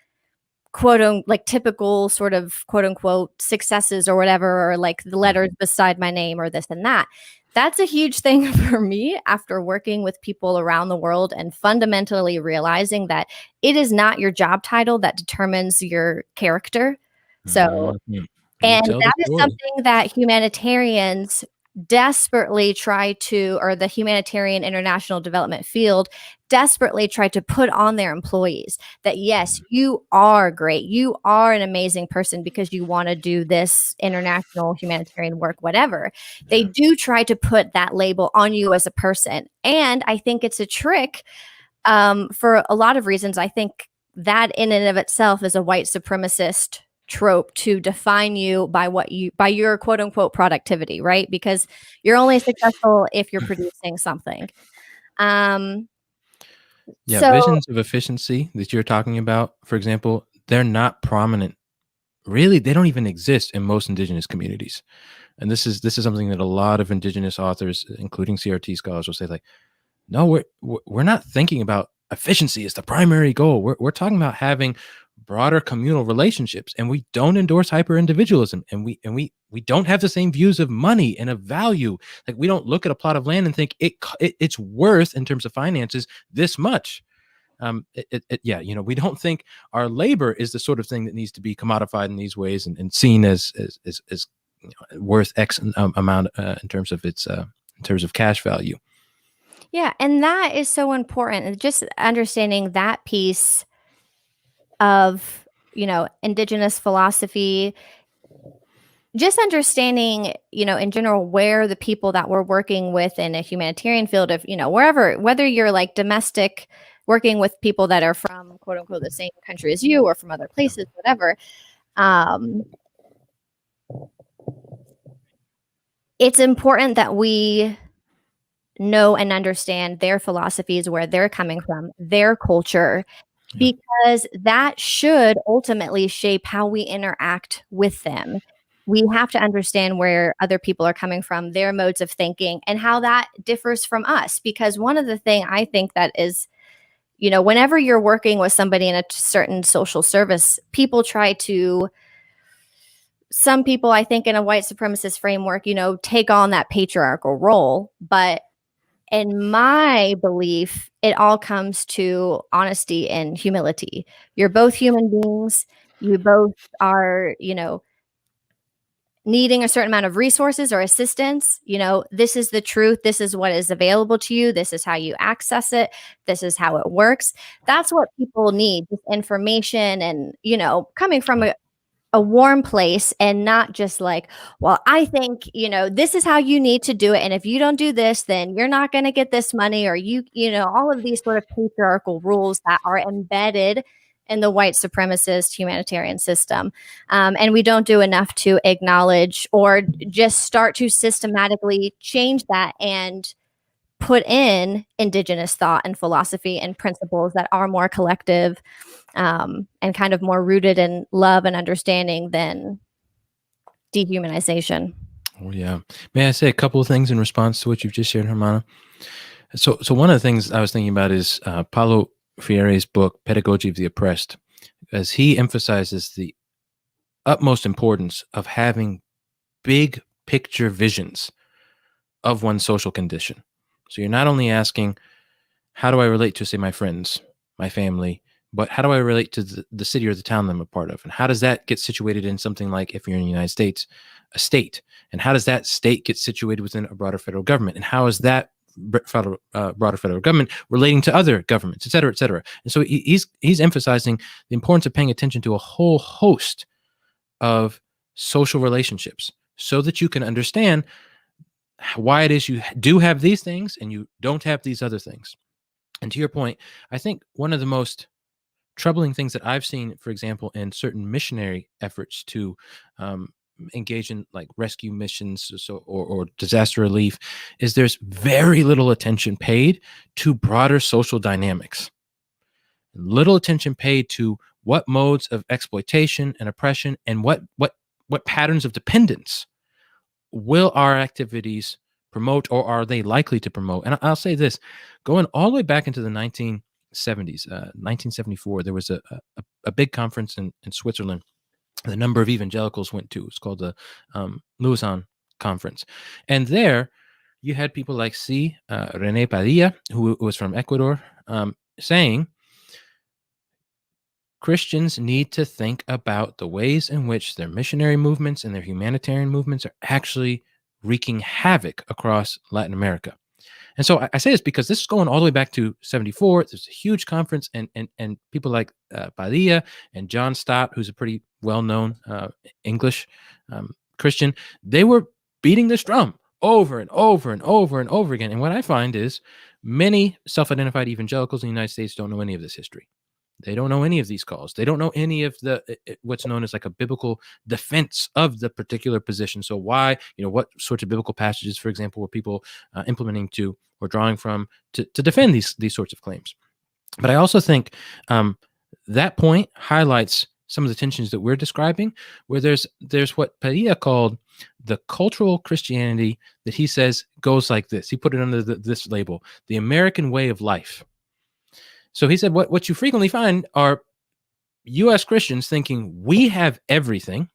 typical sort of quote unquote successes or whatever, or like the letters beside my name or this and that. That's a huge thing for me after working with people around the world and fundamentally realizing that it is not your job title that determines your character. So, and that is something that humanitarians desperately try to, or the humanitarian international development field desperately try to put on their employees, that yes, you are great. You are an amazing person because you want to do this international humanitarian work, whatever. They do try to put that label on you as a person. And I think it's a trick for a lot of reasons. I think that in and of itself is a white supremacist trope to define you by your quote unquote productivity, right? Because you're only successful if you're producing something. Visions of efficiency that you're talking about, for example, they're not prominent. Really, they don't even exist in most indigenous communities. And this is something that a lot of indigenous authors, including CRT scholars, will say, like, no, we're not thinking about efficiency as the primary goal. We're talking about having broader communal relationships, and we don't endorse hyper individualism, and we don't have the same views of money and of value. Like, we don't look at a plot of land and think it's worth in terms of finances this much. We don't think our labor is the sort of thing that needs to be commodified in these ways and seen as worth X amount in terms of cash value. Yeah, and that is so important. Just understanding that piece of, indigenous philosophy, just understanding, in general, where the people that we're working with in a humanitarian field of, wherever, whether you're like domestic, working with people that are from quote unquote the same country as you or from other places, whatever, it's important that we know and understand their philosophies, where they're coming from, their culture, because that should ultimately shape how we interact with them. We have to understand where other people are coming from, their modes of thinking, and how that differs from us. Because one of the things I think that is, whenever you're working with somebody in a certain social service, some people, I think, in a white supremacist framework, take on that patriarchal role. But in my belief, it all comes to honesty and humility. You're both human beings. You both are, needing a certain amount of resources or assistance. This is the truth. This is what is available to you. This is how you access it. This is how it works. That's what people need, just information and, coming from a warm place, and not just like, well, I think, this is how you need to do it. And if you don't do this, then you're not going to get this money, or all of these sort of patriarchal rules that are embedded in the white supremacist humanitarian system. And we don't do enough to acknowledge or just start to systematically change that and put in indigenous thought and philosophy and principles that are more collective and kind of more rooted in love and understanding than dehumanization. Oh, yeah. May I say a couple of things in response to what you've just shared, Hermana? So one of the things I was thinking about is Paulo Freire's book, Pedagogy of the Oppressed, as he emphasizes the utmost importance of having big picture visions of one's social condition. So you're not only asking, how do I relate to, say, my friends, my family, but how do I relate to the city or the town that I'm a part of? And how does that get situated in something like, if you're in the United States, a state? And how does that state get situated within a broader federal government? And how is that broader federal government relating to other governments, et cetera, et cetera? And so he's emphasizing the importance of paying attention to a whole host of social relationships so that you can understand why it is you do have these things and you don't have these other things. And to your point, I think one of the most troubling things that I've seen, for example, in certain missionary efforts to engage in like rescue missions or disaster relief, is there's very little attention paid to broader social dynamics. Little attention paid to what modes of exploitation and oppression and what patterns of dependence will our activities promote, or are they likely to promote? And I'll say this, going all the way back into the 1970s, 1974, there was a big conference in Switzerland. The number of evangelicals went to. It's called the Lausanne Conference. And there you had people like René Padilla, who was from Ecuador, saying, Christians need to think about the ways in which their missionary movements and their humanitarian movements are actually wreaking havoc across Latin America. And so I say this because this is going all the way back to 74. There's a huge conference, and people like Padilla and John Stott, who's a pretty well-known English Christian, they were beating this drum over and over and over and over again. And what I find is many self-identified evangelicals in the United States don't know any of this history. They don't know any of these calls. They don't know any of what's known as like a biblical defense of the particular position. So why, what sorts of biblical passages, for example, were people implementing to or drawing from to defend these sorts of claims? But I also think that point highlights some of the tensions that we're describing, where there's what Padilla called the cultural Christianity that he says goes like this. He put it under this label, the American way of life. So he said what you frequently find are U.S. Christians thinking we have everything.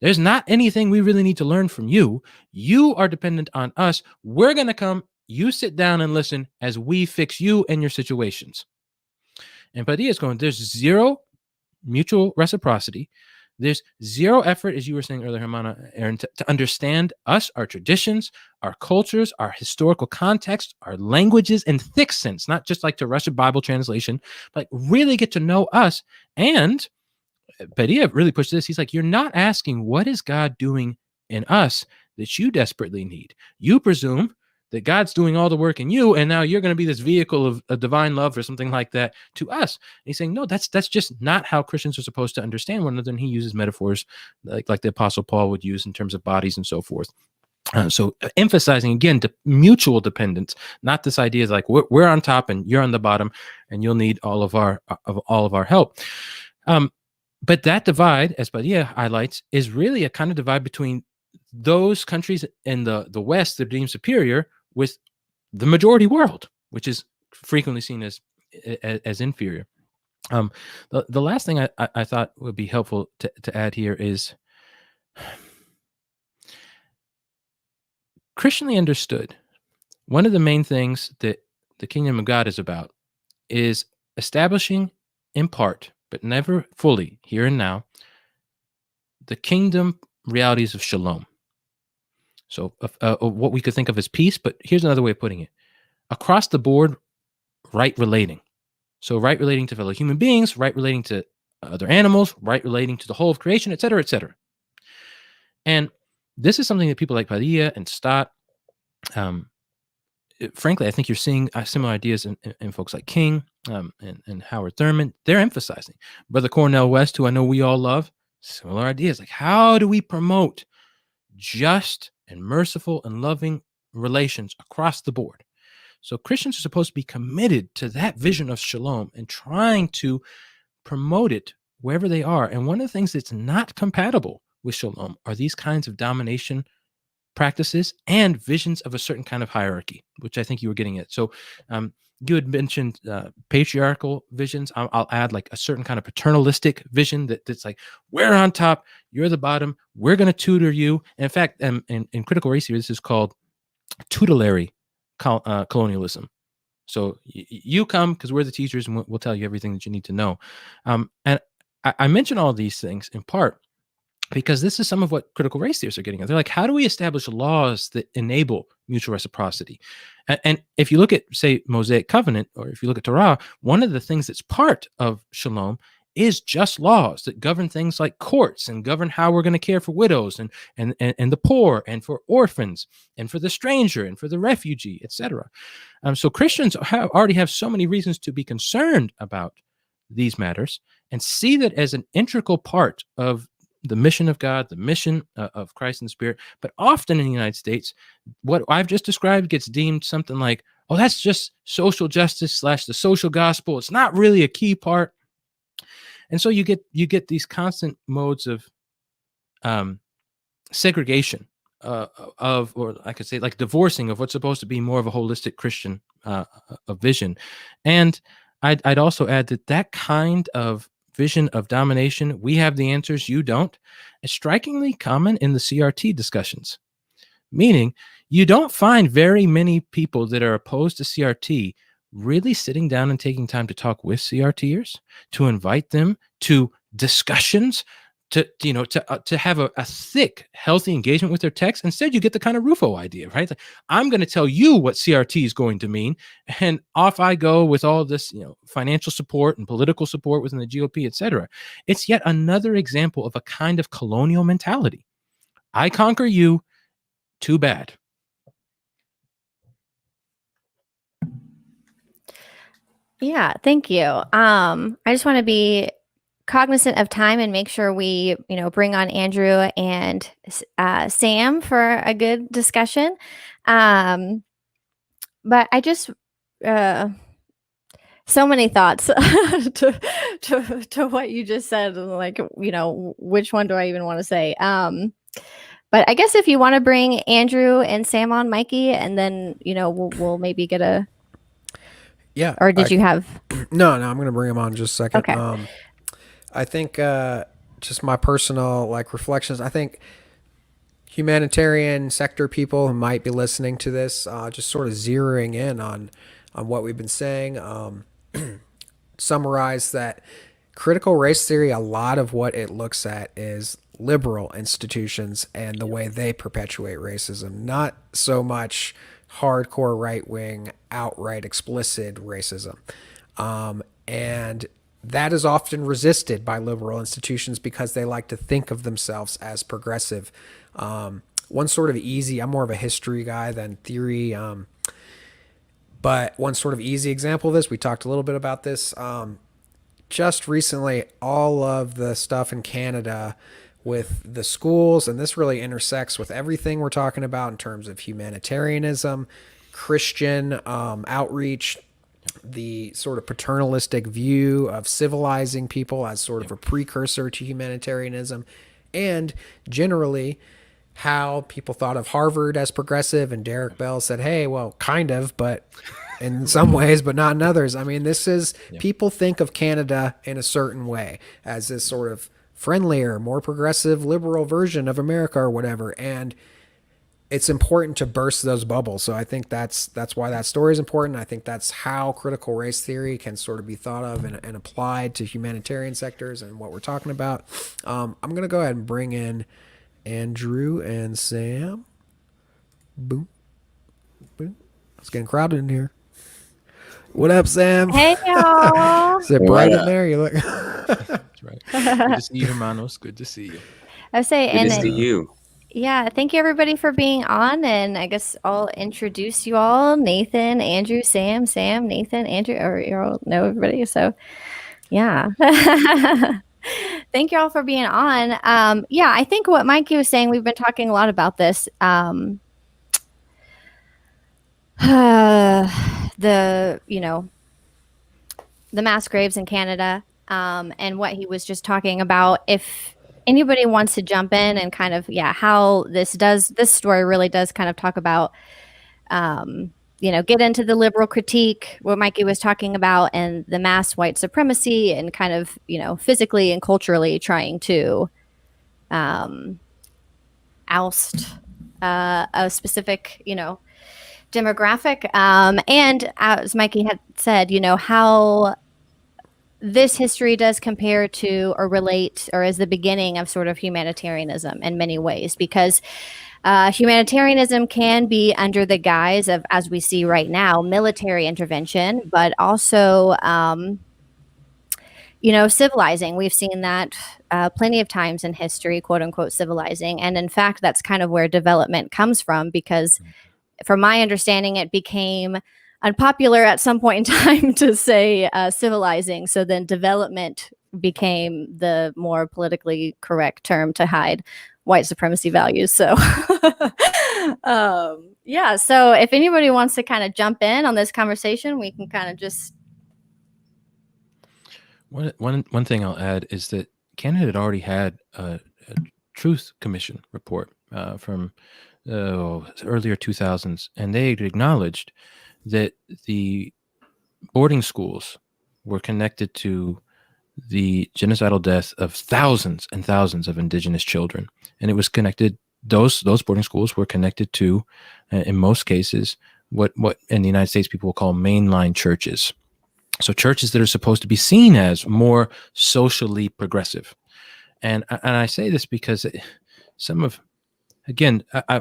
There's not anything we really need to learn from you. You are dependent on us. We're going to come. You sit down and listen as we fix you and your situations. And Padilla is going, there's zero mutual reciprocity. There's zero effort, as you were saying earlier, Aaron, to understand us, our traditions, our cultures, our historical context, our languages in thick sense, not just like to rush a Bible translation, but really get to know us. And Padilla really pushed this. He's like, you're not asking what is God doing in us that you desperately need. You presume that God's doing all the work in you, and now you're going to be this vehicle of a divine love or something like that to us. And he's saying, no, that's just not how Christians are supposed to understand one another. And he uses metaphors like the Apostle Paul would use in terms of bodies and so forth. So emphasizing again the mutual dependence, not this idea is like we're on top and you're on the bottom, and you'll need all of our help. But that divide, as Padilla highlights, is really a kind of divide between those countries in the West that are deemed superior with the majority world, which is frequently seen as inferior. The last thing I thought would be helpful to add here is Christianly understood. One of the main things that the kingdom of God is about is establishing in part, but never fully, here and now, the kingdom realities of shalom. So what we could think of as peace, but here's another way of putting it. Across the board, right relating. So right relating to fellow human beings, right relating to other animals, right relating to the whole of creation, et cetera, et cetera. And this is something that people like Padilla and Stott, frankly, I think you're seeing similar ideas in folks like King and Howard Thurman. They're emphasizing. Brother Cornel West, who I know we all love, similar ideas. Like, how do we promote just and merciful and loving relations across the board? So Christians are supposed to be committed to that vision of shalom and trying to promote it wherever they are. And one of the things that's not compatible with shalom are these kinds of domination practices and visions of a certain kind of hierarchy, which I think you were getting at. So you had mentioned patriarchal visions. I'll add like a certain kind of paternalistic vision that's like, we're on top, you're the bottom, we're going to tutor you. And in fact, in critical race theory, this is called tutelary colonialism. So you come because we're the teachers and we'll tell you everything that you need to know. And I mention all these things in part because this is some of what critical race theorists are getting at. They're like, how do we establish laws that enable mutual reciprocity? And if you look at, say, Mosaic Covenant, or if you look at Torah, one of the things that's part of Shalom is just laws that govern things like courts and govern how we're going to care for widows and the poor and for orphans and for the stranger and for the refugee, etc. So Christians already have so many reasons to be concerned about these matters and see that as an integral part of the mission of God, the mission of Christ and the Spirit. But often in the United States, what I've just described gets deemed something like, oh, that's just social justice / the social gospel. It's not really a key part. And so you get these constant modes of segregation of, or I could say like divorcing of what's supposed to be more of a holistic Christian vision. And I'd also add that kind of vision of domination, we have the answers, you don't, is strikingly common in the CRT discussions. Meaning, you don't find very many people that are opposed to CRT really sitting down and taking time to talk with CRTers, to invite them to discussions, to have a thick, healthy engagement with their text. Instead, you get the kind of Rufo idea, right? Like, I'm going to tell you what CRT is going to mean, and off I go with all this, financial support and political support within the GOP, etc. It's yet another example of a kind of colonial mentality. I conquer you, too bad. Yeah, thank you. I just want to be cognizant of time and make sure we, bring on Andrew and Sam for a good discussion. But I just so many thoughts to what you just said. Like, which one do I even want to say? But I guess if you want to bring Andrew and Sam on, Mikey, and then we'll maybe get a. Yeah. Or did you have? No, I'm going to bring him on in just a second. Okay. I think just my personal reflections. I think humanitarian sector people who might be listening to this, just sort of zeroing in on what we've been saying, summarize that critical race theory, a lot of what it looks at is liberal institutions and the way they perpetuate racism, not so much hardcore right-wing, outright explicit racism. And that is often resisted by liberal institutions because they like to think of themselves as progressive. One sort of easy, I'm more of a history guy than theory, but one sort of easy example of this, we talked a little bit about this just recently, all of the stuff in Canada with the schools, and this really intersects with everything we're talking about in terms of humanitarianism, Christian outreach, the sort of paternalistic view of civilizing people as sort of a precursor to humanitarianism, and generally how people thought of Harvard as progressive, and Derek Bell said, hey, well, kind of, but in some ways, but not in others. I mean, this is, people think of Canada in a certain way as this sort of friendlier, more progressive, liberal version of America or whatever. And it's important to burst those bubbles. So I think that's why that story is important. I think that's how critical race theory can sort of be thought of and applied to humanitarian sectors and what we're talking about. I'm going to go ahead and bring in Andrew and Sam. Boom. Boom. It's getting crowded in here. What up, Sam? Hey, y'all. Is it bright in there? You look. That's right. Good to see you, hermanos. Good to see you. I would say, Good to see you. Yeah, thank you everybody for being on, and I guess I'll introduce you all: Nathan, Andrew, Sam, Nathan, Andrew, or you all know everybody. So, yeah. Thank you all for being on. Yeah, I think what Mikey was saying, we've been talking a lot about this. The mass graves in Canada, and what he was just talking about. If anybody wants to jump in and kind of, how this story really does kind of talk about, get into the liberal critique, what Mikey was talking about, and the mass white supremacy, and kind of, physically and culturally trying to oust a specific, demographic. And as Mikey had said, how this history does compare to or relate or is the beginning of sort of humanitarianism in many ways, because humanitarianism can be under the guise of, as we see right now, military intervention, but also, civilizing. We've seen that plenty of times in history, quote unquote, civilizing. And in fact, that's kind of where development comes from, because from my understanding, it became unpopular at some point in time to say civilizing. So then development became the more politically correct term to hide white supremacy values. So, so if anybody wants to kind of jump in on this conversation, we can kind of just. One thing I'll add is that Canada had already had a Truth Commission report from earlier 2000s, and they had acknowledged that the boarding schools were connected to the genocidal death of thousands and thousands of Indigenous children, and it was connected. Those boarding schools were connected to, in most cases, what in the United States people will call mainline churches. So churches that are supposed to be seen as more socially progressive. And I say this because I'm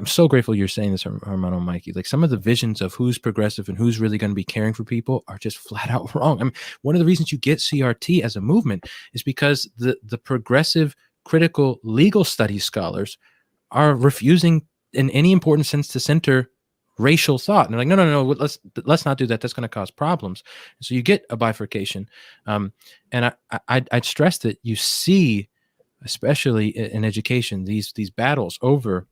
so grateful you're saying this, Hermano Mikey. Like, some of the visions of who's progressive and who's really going to be caring for people are just flat out wrong. I mean, one of the reasons you get CRT as a movement is because the progressive, critical legal studies scholars are refusing in any important sense to center racial thought. And they're like, no, let's not do that. That's going to cause problems. So you get a bifurcation. And I'd stress that you see, especially in education, these battles over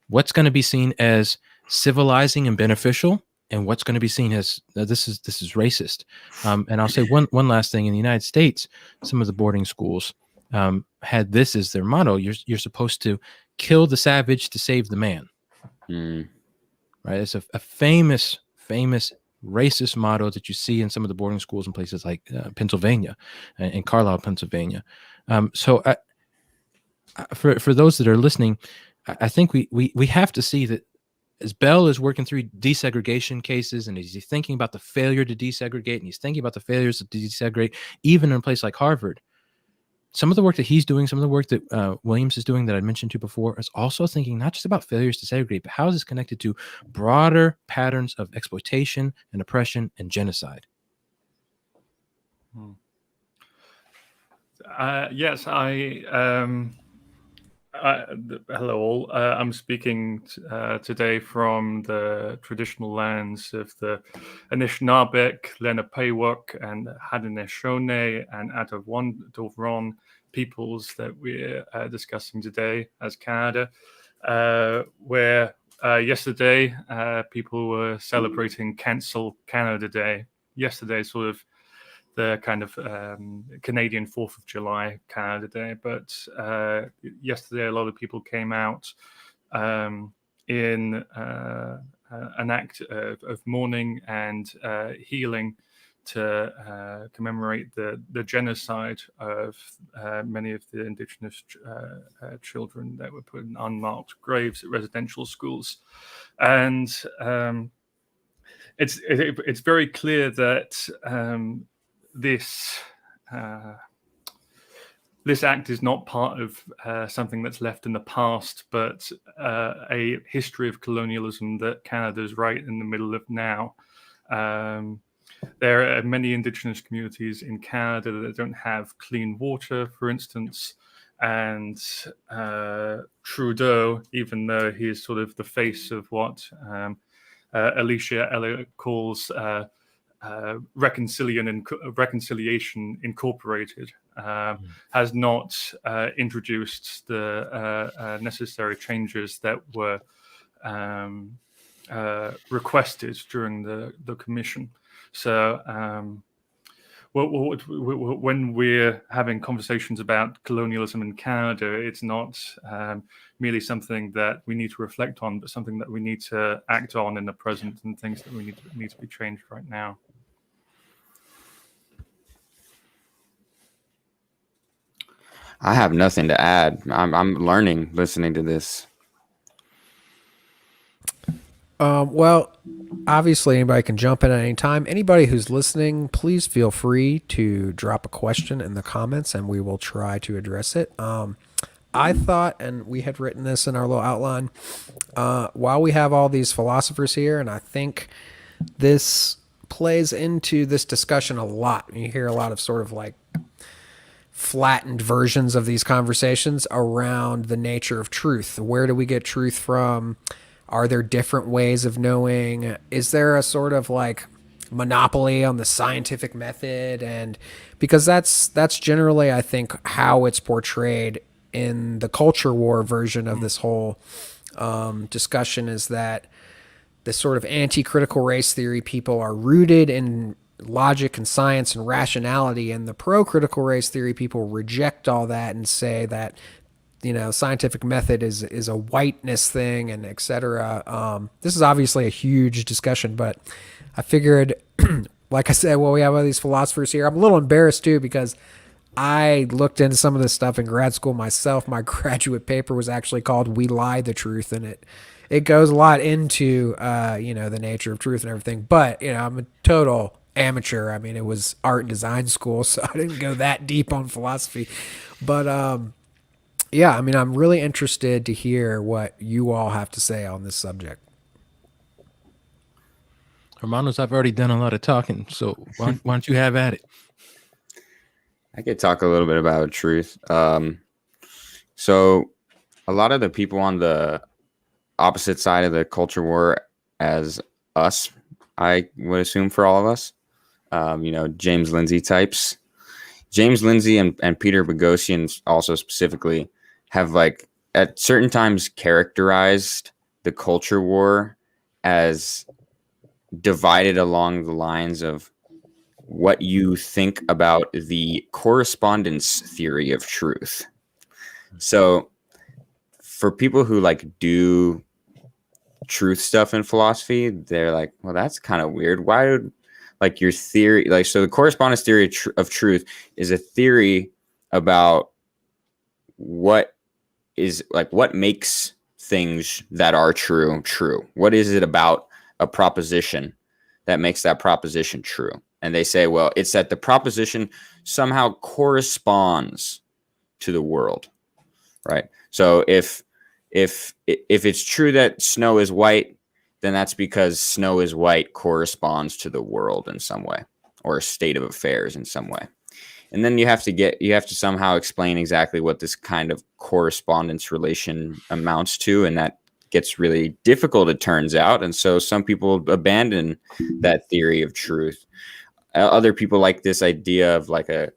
what's going to be seen as civilizing and beneficial, and what's going to be seen as this is racist. And I'll say one last thing. In the United States, some of the boarding schools had this as their motto: you're supposed to kill the savage to save the man. Right? It's a famous racist motto that you see in some of the boarding schools in places like Pennsylvania, in Carlisle, Pennsylvania. So for those that are listening, I think we have to see that as Bell is working through desegregation cases, and he's thinking about the failure to desegregate, and he's thinking about the failures to desegregate, even in a place like Harvard. Some of the work that he's doing, some of the work that Williams is doing that I mentioned to before, is also thinking not just about failures to segregate, but how is this connected to broader patterns of exploitation and oppression and genocide? Yes, hello all. I'm speaking today from the traditional lands of the Anishinaabeg, Lenapehouk, and Haudenosaunee and Atawandovron peoples that we're discussing today as Canada, where yesterday people were celebrating Cancel Canada Day. Yesterday, sort of the kind of Canadian 4th of July Canada Day. But yesterday, a lot of people came out in an act of mourning and healing to commemorate the genocide of many of the Indigenous children that were put in unmarked graves at residential schools. And it's very clear that this act is not part of something that's left in the past, but a history of colonialism that Canada is right in the middle of now. There are many Indigenous communities in Canada that don't have clean water, for instance, and Trudeau, even though he is sort of the face of what Alicia Elliott calls Reconciliation Incorporated, has not introduced the necessary changes that were requested during the commission. So when we're having conversations about colonialism in Canada, it's not merely something that we need to reflect on, but something that we need to act on in the present, and things that we need to be changed right now. I have nothing to add. I'm learning listening to this. Well, obviously anybody can jump in at any time. Anybody who's listening, please feel free to drop a question in the comments and we will try to address it. I thought, and we had written this in our little outline, while we have all these philosophers here, and I think this plays into this discussion a lot. You hear a lot of sort of like flattened versions of these conversations around the nature of truth. Where do we get truth from? Are there different ways of knowing? Is there a sort of like monopoly on the scientific method? And because that's generally, I think, how it's portrayed in the culture war version of this whole discussion, is that this sort of anti-critical race theory people are rooted in logic and science and rationality, and the pro-critical race theory people reject all that and say that, you know, scientific method is a whiteness thing, and et cetera. This is obviously a huge discussion, but I figured, like I said, well, we have all these philosophers here. I'm a little embarrassed too, because I looked into some of this stuff in grad school myself. My graduate paper was actually called "We Lie the Truth," and it goes a lot into you know, the nature of truth and everything. But you know, I'm a total amateur. I mean, it was art and design school, so I didn't go that deep on philosophy. But yeah, I mean, I'm really interested to hear what you all have to say on this subject. Hermanos, I've already done a lot of talking, so why don't you have at it? I could talk a little bit about truth. So a lot of the people on the opposite side of the culture war as us, I would assume for all of us, you know, James Lindsay types. James Lindsay and Peter Boghossian also specifically have, like, at certain times characterized the culture war as divided along the lines of what you think about the correspondence theory of truth. So for people who like do truth stuff in philosophy, they're like, well, that's kind of weird. Why would, like, your theory, like, so the correspondence theory of truth is a theory about what is, like, what makes things that are true true. What is it about a proposition that makes that proposition true? And they say, well, it's that the proposition somehow corresponds to the world, right? So if it's true that snow is white, then that's because snow is white corresponds to the world in some way, or a state of affairs in some way. And then you have to somehow explain exactly what this kind of correspondence relation amounts to, and that gets really difficult, it turns out. And so some people abandon that theory of truth. Other people like this idea of like a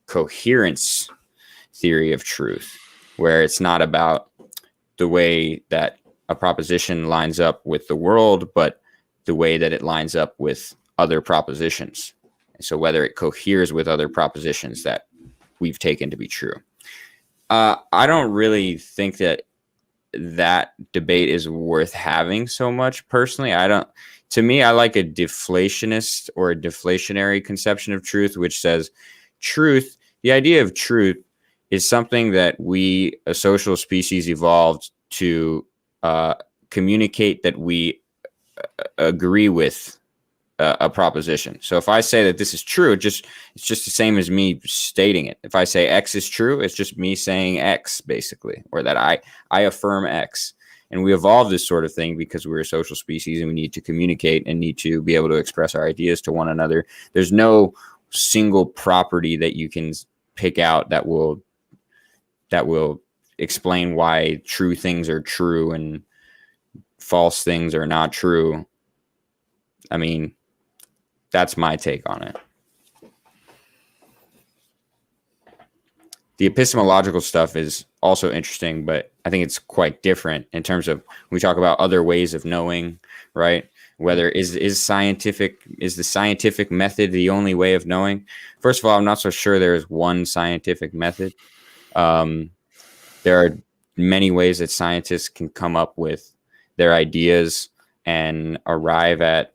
coherence theory of truth, where it's not about the way that a proposition lines up with the world, but the way that it lines up with other propositions. So whether it coheres with other propositions that we've taken to be true. I don't really think that debate is worth having so much personally. To me, I like a deflationist or a deflationary conception of truth, which says truth, the idea of truth is something that we, a social species, evolved to communicate that we agree with a proposition. So if I say that this is true, it's just the same as me stating it. If I say X is true, it's just me saying X, basically, or that I affirm X. And we evolved this sort of thing because we're a social species and we need to communicate and need to be able to express our ideas to one another. There's no single property that you can pick out that will explain why true things are true and false things are not true. I mean, that's my take on it. the epistemological stuff is also interesting, but I think it's quite different in terms of when we talk about other ways of knowing, right? Whether is the scientific method the only way of knowing? First of all, I'm not so sure there is one scientific method. There are many ways that scientists can come up with their ideas and arrive at,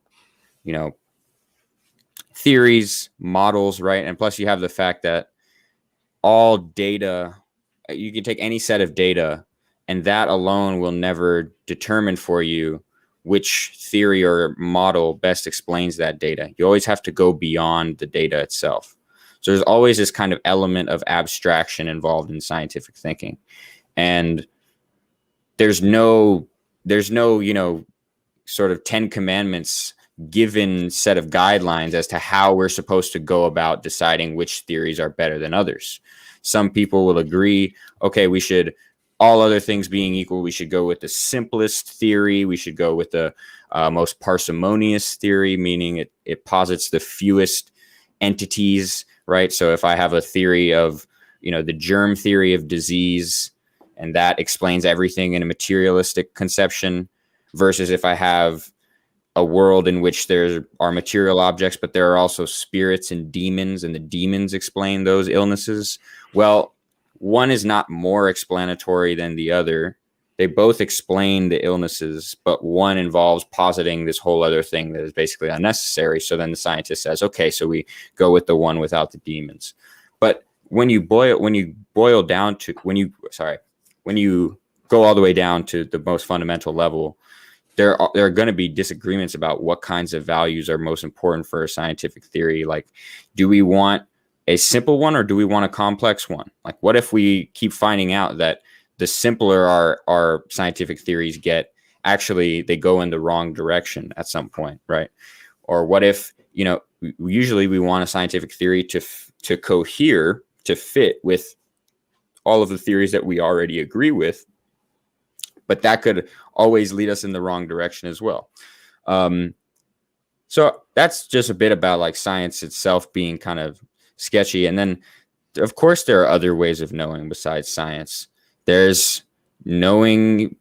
theories, models, right? And plus you have the fact that all data, you can take any set of data and that alone will never determine for you which theory or model best explains that data. You always have to go beyond the data itself. So there's always this kind of element of abstraction involved in scientific thinking. And there's no, sort of 10 commandments given set of guidelines as to how we're supposed to go about deciding which theories are better than others. Some people will agree, okay, we should, all other things being equal, we should go with the simplest theory. We should go with the most parsimonious theory, meaning it posits the fewest entities, right? So if I have a theory of, the germ theory of disease, and that explains everything in a materialistic conception, versus if I have a world in which there are material objects, but there are also spirits and the demons explain those illnesses. Well, one is not more explanatory than the other. They both explain the illnesses, but one involves positing this whole other thing that is basically unnecessary. So then the scientist says, okay, so we go with the one without the demons. But when you go all the way down to the most fundamental level, there are going to be disagreements about what kinds of values are most important for a scientific theory. Like, do we want a simple one or do we want a complex one? Like, what if we keep finding out that the simpler our scientific theories get, actually they go in the wrong direction at some point, right? Or what if, usually we want a scientific theory to cohere, to fit with all of the theories that we already agree with, but that could always lead us in the wrong direction as well. So that's just a bit about like science itself being kind of sketchy. And then, of course, there are other ways of knowing besides science. There's knowing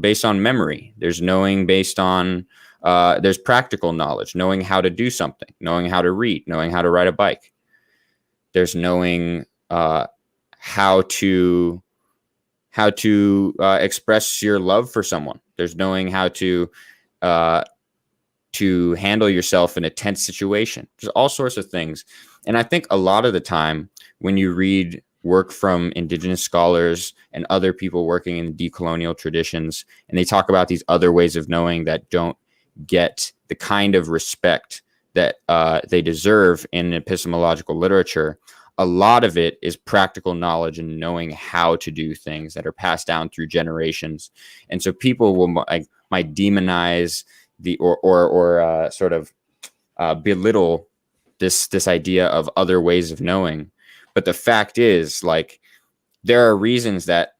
based on memory. There's knowing based on, there's practical knowledge, knowing how to do something, knowing how to read, knowing how to ride a bike. There's knowing how to express your love for someone. There's knowing how to handle yourself in a tense situation. There's all sorts of things. And I think a lot of the time when you read work from indigenous scholars and other people working in decolonial traditions, and they talk about these other ways of knowing that don't get the kind of respect that they deserve in epistemological literature, a lot of it is practical knowledge and knowing how to do things that are passed down through generations. And so people might demonize or belittle this idea of other ways of knowing. But the fact is, like, there are reasons that,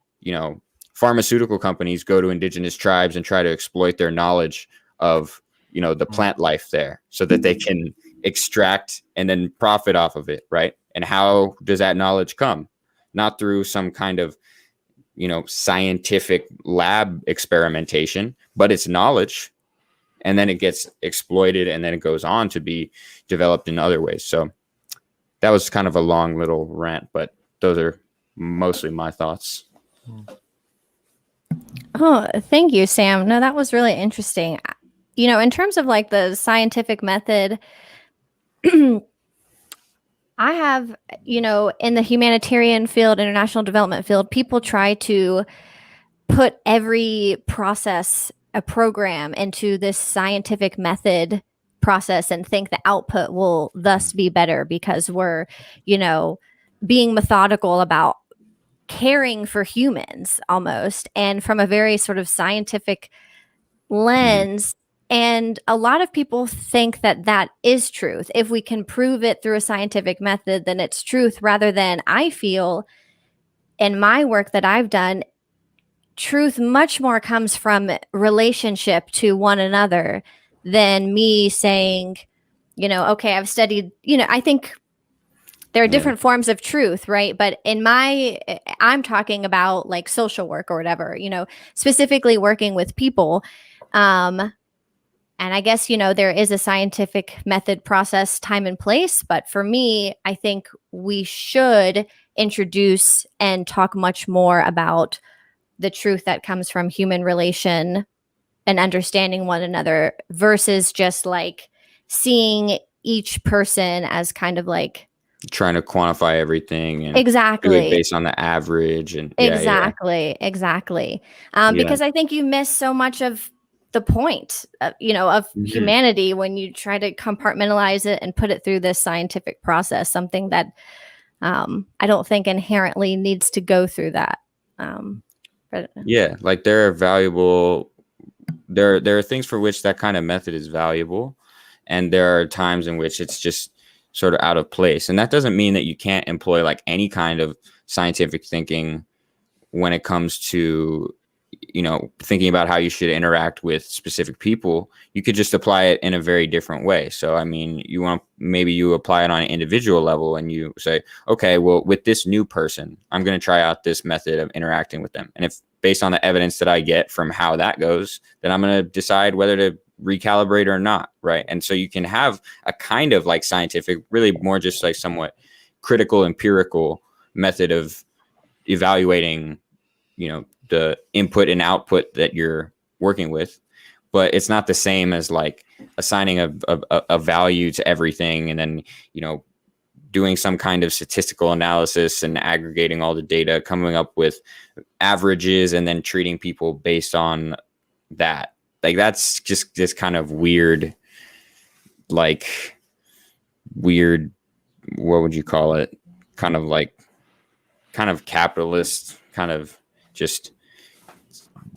pharmaceutical companies go to indigenous tribes and try to exploit their knowledge of, the plant life there so that they can extract and then profit off of it, right? And how does that knowledge come? Not through some kind of, scientific lab experimentation, but it's knowledge. And then it gets exploited and then it goes on to be developed in other ways. So that was kind of a long little rant, but those are mostly my thoughts. Oh, thank you, Sam. No, that was really interesting. In terms of like the scientific method, I have, in the humanitarian field, international development field, people try to put every process, a program into this scientific method process and think the output will thus be better because we're, being methodical about caring for humans almost, and from a very sort of scientific lens. And a lot of people think that that is truth. If we can prove it through a scientific method, then it's truth, rather than, I feel in my work that I've done, truth much more comes from relationship to one another than me saying, okay, I've studied, I think there are different forms of truth, right? But I'm talking about like social work or whatever, specifically working with people. And I guess, there is a scientific method, process, time and place. But for me, I think we should introduce and talk much more about the truth that comes from human relation and understanding one another versus just like seeing each person as kind of like trying to quantify everything and exactly do it based on the average and exactly. Because I think you miss so much of the point of humanity when you try to compartmentalize it and put it through this scientific process, something that I don't think inherently needs to go through that. Like there are valuable there are things for which that kind of method is valuable, and there are times in which it's just sort of out of place. And that doesn't mean that you can't employ like any kind of scientific thinking when it comes to thinking about how you should interact with specific people. You could just apply it in a very different way. So I mean, maybe you apply it on an individual level and you say, okay, well, with this new person, I'm going to try out this method of interacting with them, and if based on the evidence that I get from how that goes, then I'm going to decide whether to recalibrate or not, right? And so you can have a kind of like scientific, really more just like somewhat critical, empirical method of evaluating, the input and output that you're working with, but it's not the same as like assigning a value to everything and then, doing some kind of statistical analysis and aggregating all the data, coming up with averages and then treating people based on that. Like that's just this kind of weird, what would you call it? Kind of capitalist, kind of just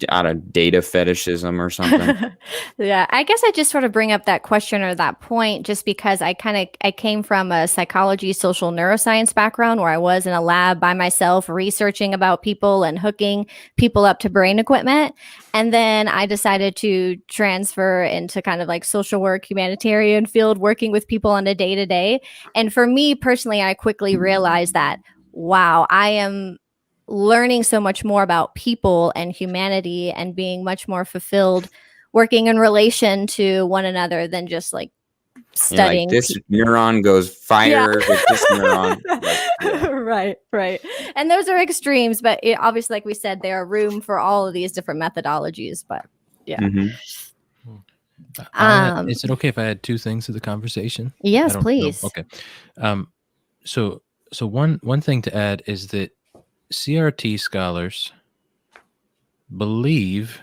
out of data fetishism or something. Yeah, I guess I just sort of bring up that question or that point just because I came from a psychology, social neuroscience background where I was in a lab by myself researching about people and hooking people up to brain equipment. And then I decided to transfer into kind of like social work, humanitarian field, working with people on a day-to-day. And for me personally, I quickly realized that, wow, I am learning so much more about people and humanity and being much more fulfilled working in relation to one another than just like studying. Like this neuron goes fire with this neuron. Right. And those are extremes, but obviously, like we said, there are room for all of these different methodologies. But yeah. Mm-hmm. Is it okay if I add two things to the conversation? Yes, please. Okay. So one thing to add is that CRT scholars believe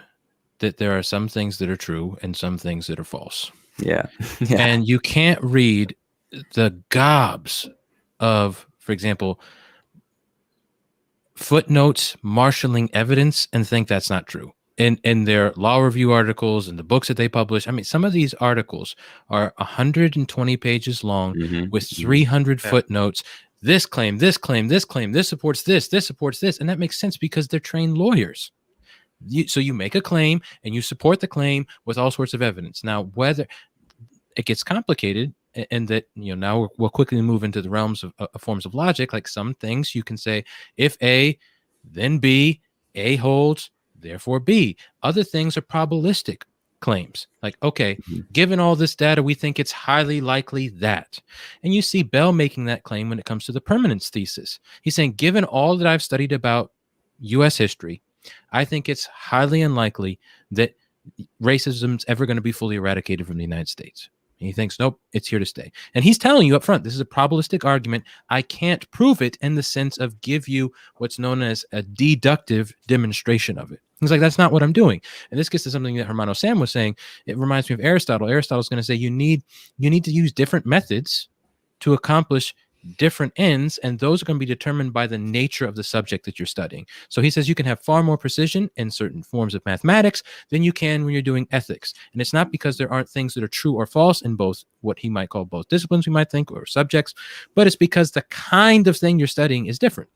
that there are some things that are true and some things that are false. Yeah. And you can't read the gobs of, for example, footnotes marshaling evidence and think that's not true. In their law review articles and the books that they publish, I mean, some of these articles are 120 pages long with 300 footnotes. This claim, this claim, this claim, this supports this supports this. And that makes sense because they're trained lawyers. So you make a claim and you support the claim with all sorts of evidence. Now, whether it gets complicated and that, now we'll quickly move into the realms of forms of logic, like some things you can say, if A, then B, A holds, therefore B. Other things are probabilistic claims. Like, okay, given all this data, we think it's highly likely that. And you see Bell making that claim when it comes to the permanence thesis. He's saying, given all that I've studied about U.S. history, I think it's highly unlikely that racism's ever going to be fully eradicated from the United States. And he thinks, nope, it's here to stay. And he's telling you up front, this is a probabilistic argument. I can't prove it in the sense of give you what's known as a deductive demonstration of it. He's like, that's not what I'm doing. And this gets to something that Hermano Sam was saying. It reminds me of Aristotle. Aristotle's going to say you need to use different methods to accomplish different ends, and those are going to be determined by the nature of the subject that you're studying. So he says you can have far more precision in certain forms of mathematics than you can when you're doing ethics. And it's not because there aren't things that are true or false in both what he might call both disciplines, we might think, or subjects, but it's because the kind of thing you're studying is different.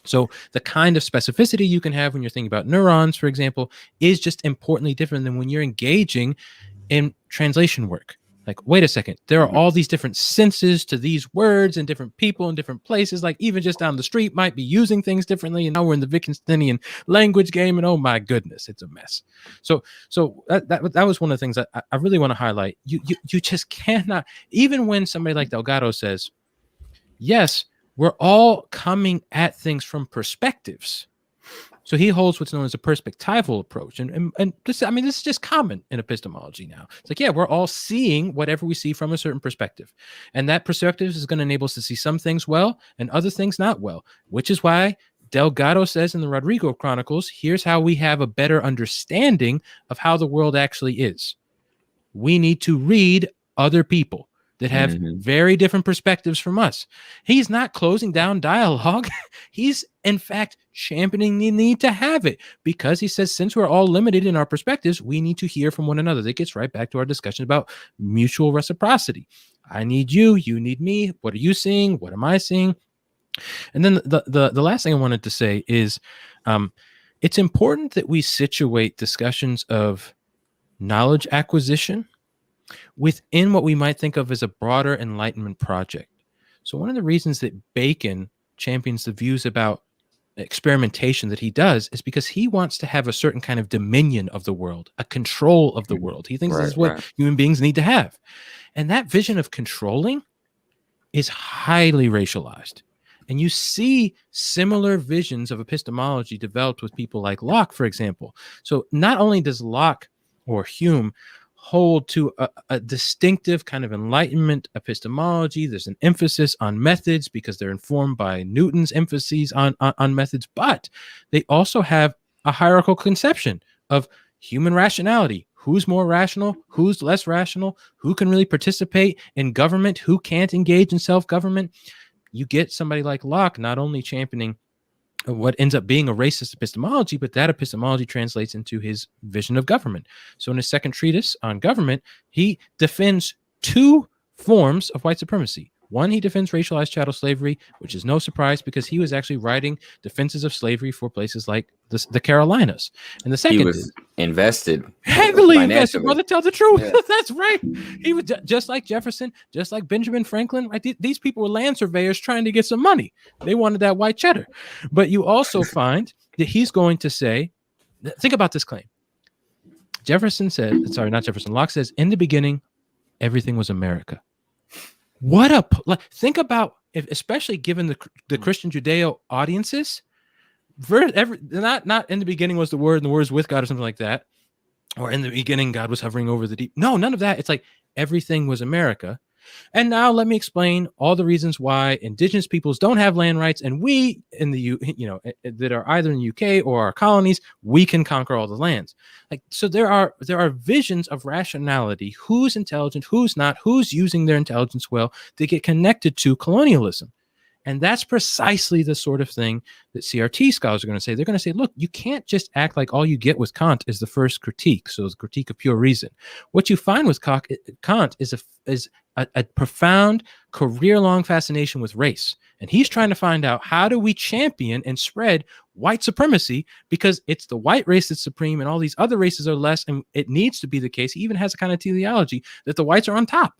So the kind of specificity you can have when you're thinking about neurons, for example, is just importantly different than when you're engaging in translation work. Like, wait a second, there are all these different senses to these words, and different people in different places, like even just down the street might be using things differently. And now we're in the Wittgensteinian language game, and oh my goodness, it's a mess. So that was one of the things that I really want to highlight. You just cannot, even when somebody like Delgado says, yes, we're all coming at things from perspectives. So he holds what's known as a perspectival approach. And this, I mean, this is just common in epistemology now. It's like, yeah, we're all seeing whatever we see from a certain perspective. And that perspective is going to enable us to see some things well and other things not well, which is why Delgado says in the Rodrigo Chronicles, here's how we have a better understanding of how the world actually is. We need to read other people that have very different perspectives from us. He's not closing down dialogue. He's, in fact, championing the need to have it, because he says, since we're all limited in our perspectives, we need to hear from one another. That gets right back to our discussion about mutual reciprocity. I need you, you need me. What are you seeing? What am I seeing? And then the last thing I wanted to say is it's important that we situate discussions of knowledge acquisition within what we might think of as a broader Enlightenment project. So one of the reasons that Bacon champions the views about experimentation that he does is because he wants to have a certain kind of dominion of the world, a control of the world. He thinks this is what human beings need to have. And that vision of controlling is highly racialized. And you see similar visions of epistemology developed with people like Locke, for example. So not only does Locke or Hume hold to a distinctive kind of Enlightenment epistemology, there's an emphasis on methods because they're informed by Newton's emphases on methods, but they also have a hierarchical conception of human rationality. Who's more rational? Who's less rational? Who can really participate in government? Who can't engage in self-government? You get somebody like Locke not only championing what ends up being a racist epistemology, but that epistemology translates into his vision of government. So in his second treatise on government, he defends two forms of white supremacy. One, he defends racialized chattel slavery, which is no surprise because he was actually writing defenses of slavery for places like the Carolinas. And the second, he was invested, heavily invested. Brother, tell the truth. Yeah. That's right. He was just like Jefferson, just like Benjamin Franklin. Right? These people were land surveyors trying to get some money. They wanted that white cheddar. But you also find that he's going to say, think about this claim. Locke says, in the beginning, everything was America. Think about, especially given the Christian Judeo audiences, not in the beginning was the word and the word is with God or something like that, or in the beginning God was hovering over the deep. No, none of that. It's like everything was America. And now let me explain all the reasons why indigenous peoples don't have land rights, and we in the that are either in the UK or our colonies, we can conquer all the lands. Like, so there are visions of rationality, who's intelligent, who's not, who's using their intelligence well, to get connected to colonialism. And that's precisely the sort of thing that CRT scholars are going to say. They're going to say, look, you can't just act like all you get with Kant is the first critique, so the critique of pure reason. What you find with Kant is a profound career-long fascination with race. And he's trying to find out, how do we champion and spread white supremacy, because it's the white race that's supreme and all these other races are less, and it needs to be the case. He even has a kind of teleology that the whites are on top.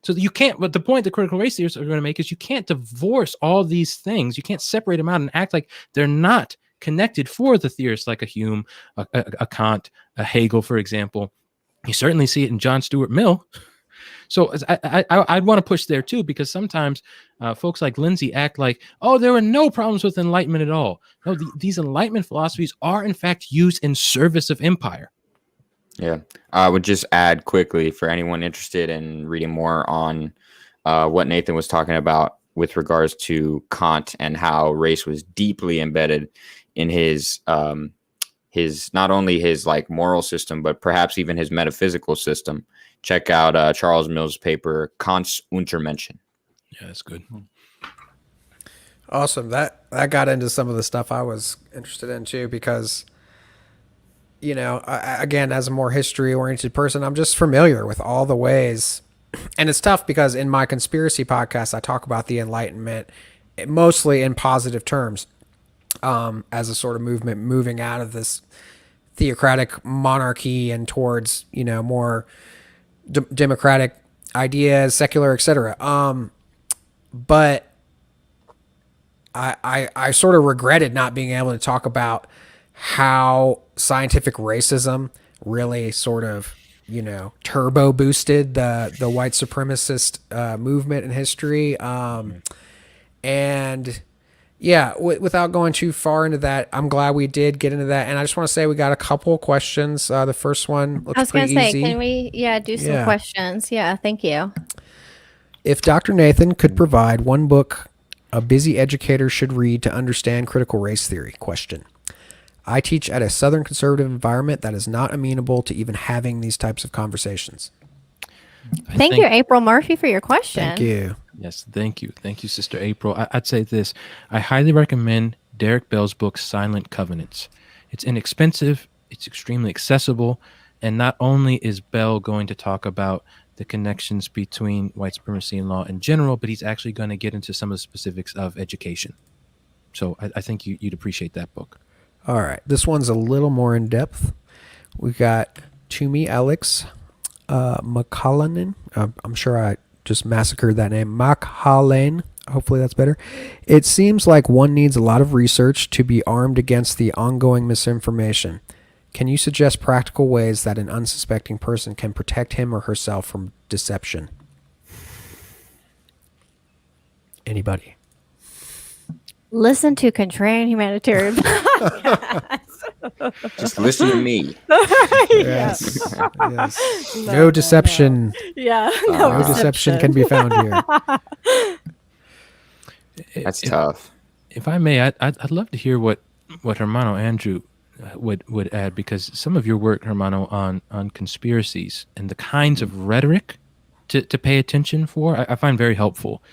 So you can't, but the point the critical race theorists are going to make is you can't divorce all these things. You can't separate them out and act like they're not connected for the theorists like a Hume, a Kant, a Hegel, for example. You certainly see it in John Stuart Mill. So I'd want to push there too, because sometimes folks like Lindsay act like, oh, there were no problems with Enlightenment at all. No, these Enlightenment philosophies are in fact used in service of empire. Yeah, I would just add quickly for anyone interested in reading more on what Nathan was talking about with regards to Kant and how race was deeply embedded in his not only his like moral system, but perhaps even his metaphysical system. Check out Charles Mill's paper, Kant's Untermenschen. Yeah, that's good. Awesome. That got into some of the stuff I was interested in too, because again, as a more history-oriented person, I'm just familiar with all the ways. And it's tough because in my conspiracy podcast, I talk about the Enlightenment mostly in positive terms, as a sort of movement moving out of this theocratic monarchy and towards, more democratic ideas, secular, etc. But I sort of regretted not being able to talk about how scientific racism really sort of, turbo boosted the white supremacist movement in history. And yeah, without going too far into that, I'm glad we did get into that. And I just want to say we got a couple questions. The first one looks I was going pretty to say, easy. can we, do some questions? Yeah, thank you. If Dr. Nathan could provide one book a busy educator should read to understand critical race theory, question. I teach at a Southern conservative environment that is not amenable to even having these types of conversations. Thank you, April Murphy, for your question. Thank you. Yes, thank you. Thank you, Sister April. I'd say this. I highly recommend Derek Bell's book, Silent Covenants. It's inexpensive, it's extremely accessible, and not only is Bell going to talk about the connections between white supremacy and law in general, but he's actually going to get into some of the specifics of education. So I think you'd appreciate that book. All right. This one's a little more in depth. We got Toomey Alex McCollanen. I'm sure I just massacred that name. McCollanen. Hopefully that's better. It seems like one needs a lot of research to be armed against the ongoing misinformation. Can you suggest practical ways that an unsuspecting person can protect him or herself from deception? Anybody? Listen to Contrarian Humanitarians. Just listen to me. Yes. Yes. No deception. No. Yeah. No deception can be found here. That's tough. If I may, I'd love to hear what Hermano Andrew would add, because some of your work, Hermano, on conspiracies and the kinds of rhetoric to pay attention for, I find very helpful.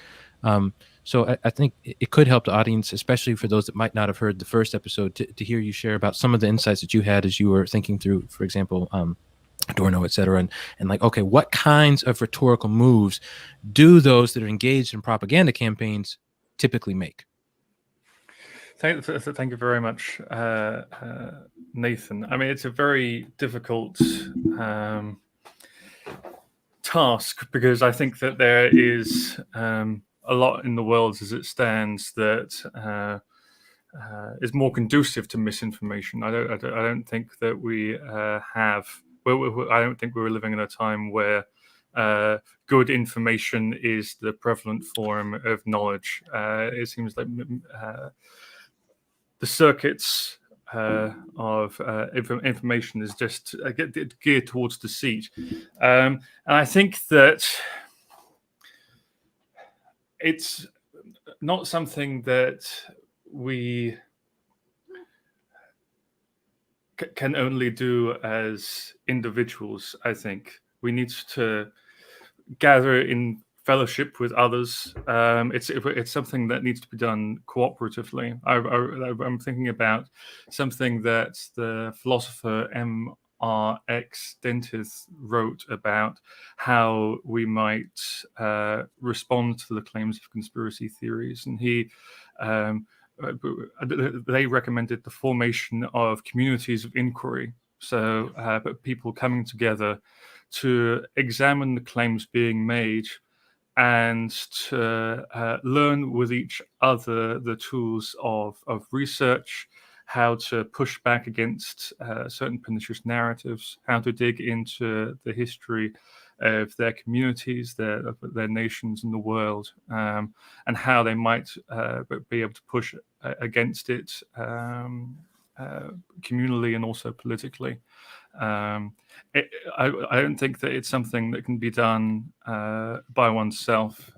So I think it could help the audience, especially for those that might not have heard the first episode, to hear you share about some of the insights that you had as you were thinking through, for example, Adorno, et cetera, and like, okay, what kinds of rhetorical moves do those that are engaged in propaganda campaigns typically make? Thank you very much, Nathan. I mean, it's a very difficult task, because I think that there is a lot in the world as it stands that is more conducive to misinformation. I don't think that we have. I don't think we're living in a time where good information is the prevalent form of knowledge. It seems like the circuits of information is just geared towards deceit. And I think that it's not something that we can only do as individuals. I think we need to gather in fellowship with others. It's something that needs to be done cooperatively. I'm thinking about something that the philosopher M.R.X. Dentith wrote about how we might respond to the claims of conspiracy theories, and they recommended the formation of communities of inquiry. So, but people coming together to examine the claims being made and to learn with each other the tools of research, how to push back against certain pernicious narratives, how to dig into the history of their communities, their nations, and the world, and how they might be able to push against it communally and also politically. I don't think that it's something that can be done by oneself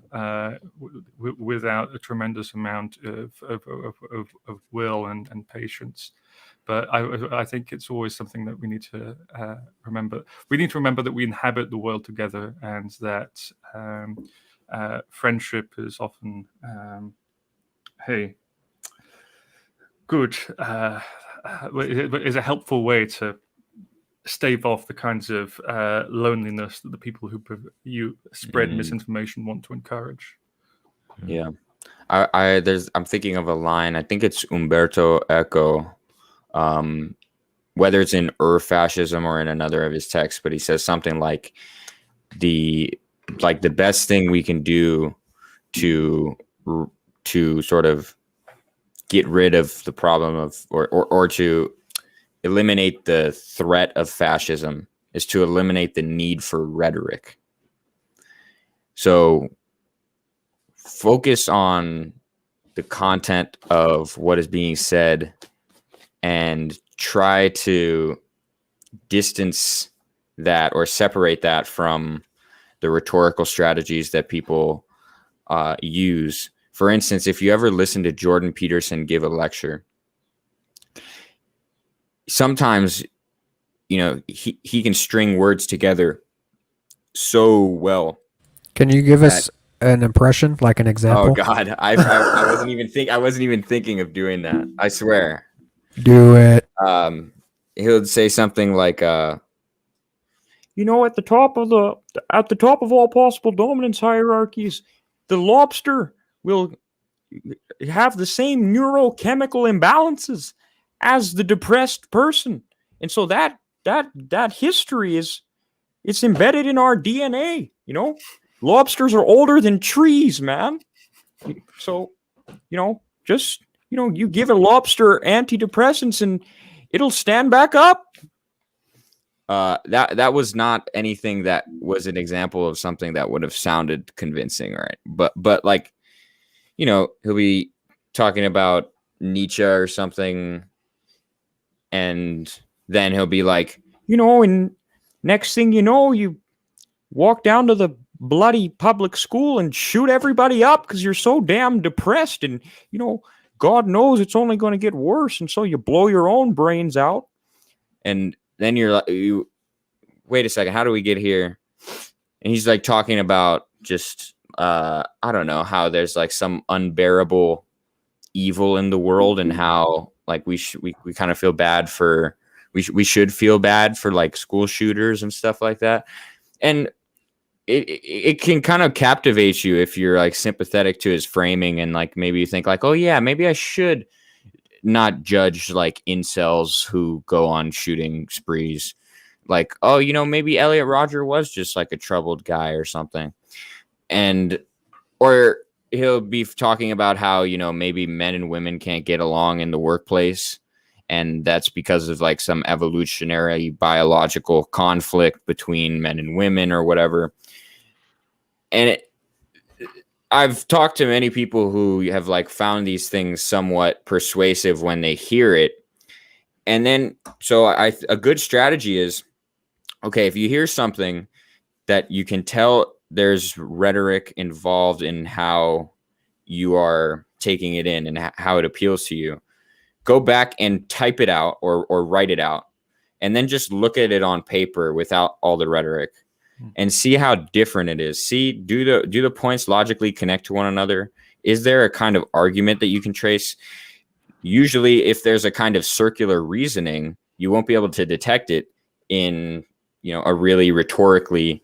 without a tremendous amount of will and patience. But I think it's always something that we need to remember. We need to remember that we inhabit the world together, and that friendship is often, good, is a helpful way to stave off the kinds of loneliness that the people who you spread misinformation want to encourage. Yeah, I'm thinking of a line. I think it's Umberto Eco, whether it's in Fascism or in another of his texts, but he says something like, the best thing we can do to sort of get rid of the problem of or to eliminate the threat of fascism is to eliminate the need for rhetoric. So focus on the content of what is being said and try to distance that or separate that from the rhetorical strategies that people use. For instance, if you ever listen to Jordan Peterson give a lecture, sometimes, you know, he can string words together so well. Can you give us an impression, like an example? Oh God, I wasn't even thinking of doing that. I swear. Do it. He'll say something like, you know, at the top of all possible dominance hierarchies, the lobster will have the same neurochemical imbalances as the depressed person, and so that history it's embedded in our DNA. You know, lobsters are older than trees, man. So, you know, just, you know, you give a lobster antidepressants and it'll stand back up. That was not anything that was an example of something that would have sounded convincing, right? But like, you know, he'll be talking about Nietzsche or something, and then he'll be like, you know, and next thing you know, you walk down to the bloody public school and shoot everybody up because you're so damn depressed, and, you know, God knows it's only going to get worse, and so you blow your own brains out. And then you're like, wait a second, how do we get here? And he's like talking about just, I don't know, how there's like some unbearable evil in the world, and how like we kind of feel bad for, we should feel bad for like school shooters and stuff like that. And it can kind of captivate you if you're like sympathetic to his framing, and like maybe you think like, oh yeah, maybe I should not judge like incels who go on shooting sprees. Like, oh, you know, maybe Elliot Rodger was just like a troubled guy or something. And, or he'll be talking about how, you know, maybe men and women can't get along in the workplace, and that's because of like some evolutionary biological conflict between men and women or whatever. And I've talked to many people who have like found these things somewhat persuasive when they hear it. And then, so a good strategy is, okay, if you hear something that you can tell there's rhetoric involved in how you are taking it in and how it appeals to you, go back and type it out or write it out, and then just look at it on paper without all the rhetoric and see how different it is. See, do the points logically connect to one another? Is there a kind of argument that you can trace? Usually, if there's a kind of circular reasoning, you won't be able to detect it in, you know, a really rhetorically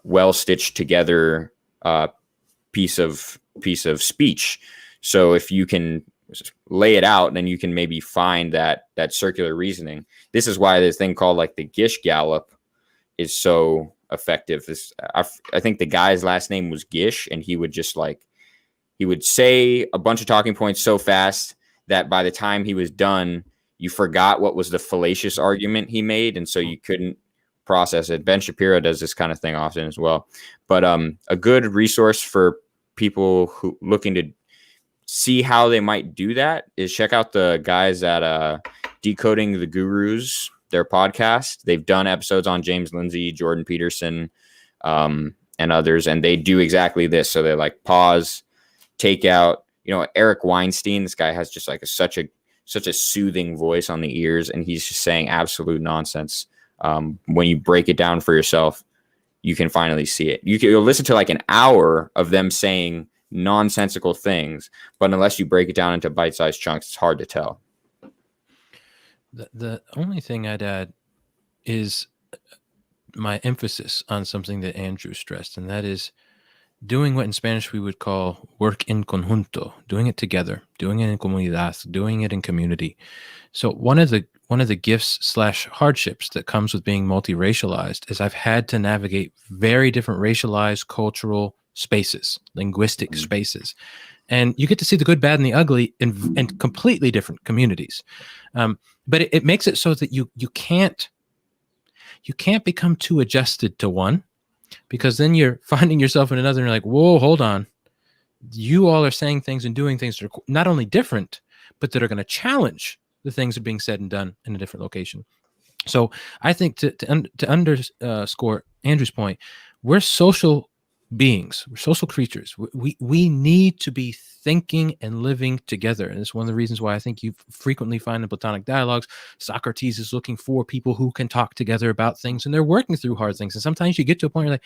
well stitched together piece of speech. So if you can lay it out, then you can maybe find that circular reasoning. This is why this thing called like the Gish Gallop is so effective. I think the guy's last name was Gish, and he would just like, he would say a bunch of talking points so fast that by the time he was done, you forgot what was the fallacious argument he made, and so you couldn't process it. Ben Shapiro does this kind of thing often as well. But a good resource for people who looking to see how they might do that is check out the guys at Decoding the Gurus, their podcast. They've done episodes on James Lindsay, Jordan Peterson, and others, and they do exactly this. So they like pause, take out, you know, Eric Weinstein. This guy has just like such a soothing voice on the ears, and he's just saying absolute nonsense. When you break it down for yourself, you can finally see it. You'll listen to like an hour of them saying nonsensical things, but unless you break it down into bite-sized chunks, it's hard to tell. The only thing I'd add is my emphasis on something that Andrew stressed, and that is doing what in Spanish we would call work in conjunto, doing it together, doing it in comunidad, doing it in community. So one of one of the gifts / hardships that comes with being multiracialized is I've had to navigate very different racialized cultural spaces, linguistic spaces. And you get to see the good, bad, and the ugly in completely different communities. But it makes it so that you can't become too adjusted to one, because then you're finding yourself in another and you're like, whoa, hold on. You all are saying things and doing things that are not only different, but that are going to challenge the things that are being said and done in a different location. So I think to underscore Andrew's point, we're social beings, we're social creatures. We need to be thinking and living together. And it's one of the reasons why I think you frequently find in Platonic dialogues, Socrates is looking for people who can talk together about things, and they're working through hard things. And sometimes you get to a point where you're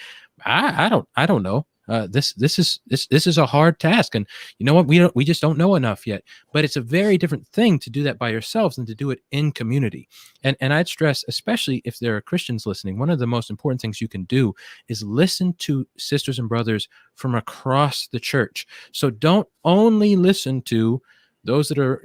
like, I don't know. This is a hard task, and you know what? We just don't know enough yet. But it's a very different thing to do that by yourself than to do it in community. And I'd stress, especially if there are Christians listening, one of the most important things you can do is listen to sisters and brothers from across the church. So don't only listen to those that are,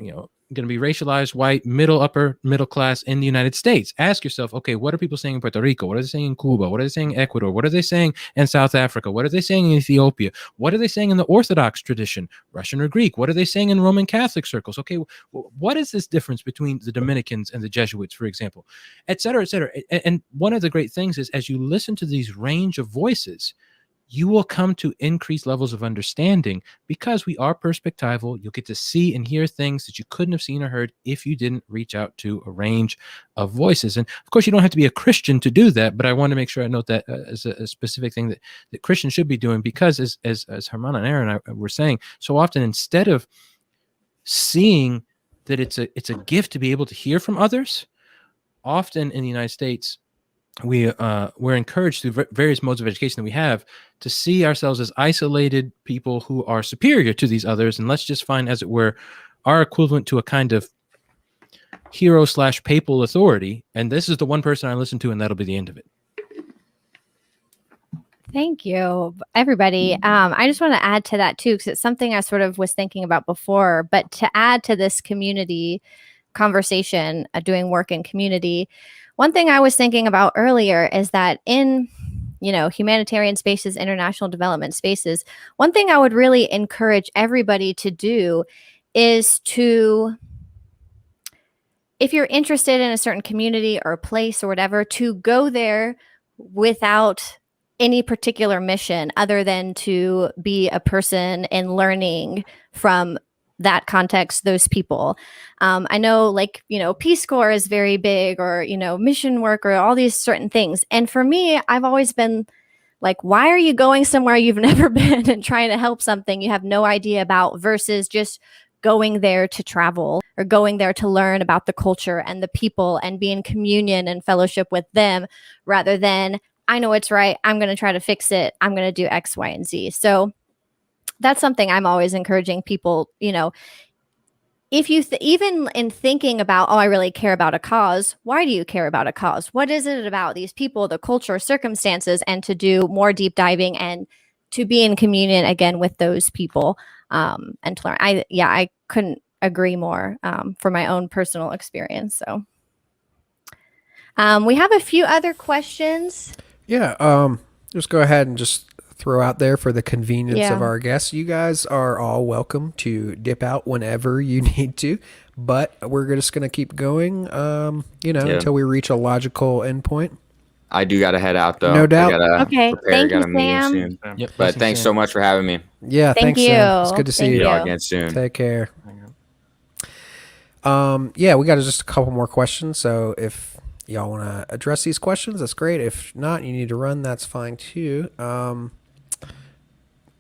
going to be racialized, white, upper middle class in the United States. Ask yourself, okay, what are people saying in Puerto Rico? What are they saying in Cuba? What are they saying in Ecuador? What are they saying in South Africa? What are they saying in Ethiopia? What are they saying in the Orthodox tradition, Russian or Greek? What are they saying in Roman Catholic circles? Okay, what is this difference between the Dominicans and the Jesuits, for example, et cetera, et cetera? And one of the great things is, as you listen to these range of voices, you will come to increased levels of understanding, because we are perspectival. You'll get to see and hear things that you couldn't have seen or heard if you didn't reach out to a range of voices. And of course, you don't have to be a Christian to do that, but I want to make sure I note that as a specific thing that Christians should be doing, because as Hermana and Aaron were saying, so often instead of seeing that it's a gift to be able to hear from others, often in the United States, we're encouraged through various modes of education that we have to see ourselves as isolated people who are superior to these others, and let's just find, as it were, our equivalent to a kind of hero / papal authority, and this is the one person I listen to, and that'll be the end of it. Thank you, everybody. I just want to add to that too, because it's something I sort of was thinking about before, but to add to this community conversation, doing work in community, one thing I was thinking about earlier is that in, humanitarian spaces, international development spaces, one thing I would really encourage everybody to do is to, if you're interested in a certain community or place or whatever, to go there without any particular mission other than to be a person and learning from that context, those people. I know, Peace Corps is very big, or, mission work, or all these certain things. And for me, I've always been like, why are you going somewhere you've never been and trying to help something you have no idea about, versus just going there to travel or going there to learn about the culture and the people and be in communion and fellowship with them, rather than, I know it's right, I'm going to try to fix it, I'm going to do X, Y, and Z. So that's something I'm always encouraging people, if you even in thinking about, I really care about a cause. Why do you care about a cause? What is it about these people, the culture, circumstances, and to do more deep diving and to be in communion again with those people, and to learn. I couldn't agree more, for my own personal experience. So we have a few other questions. Yeah. Just go ahead and just throw out there for the convenience of our guests. You guys are all welcome to dip out whenever you need to, but we're just going to keep going, until we reach a logical endpoint. I do got to head out though. No doubt. Okay. Thank you, Sam. Soon. Yep. But thanks so much for having me. Yeah. Thank thanks, you. Sam. It's good to see you. Y'all again soon. Take care. We got just a couple more questions. So if y'all want to address these questions, that's great. If not, you need to run, that's fine too.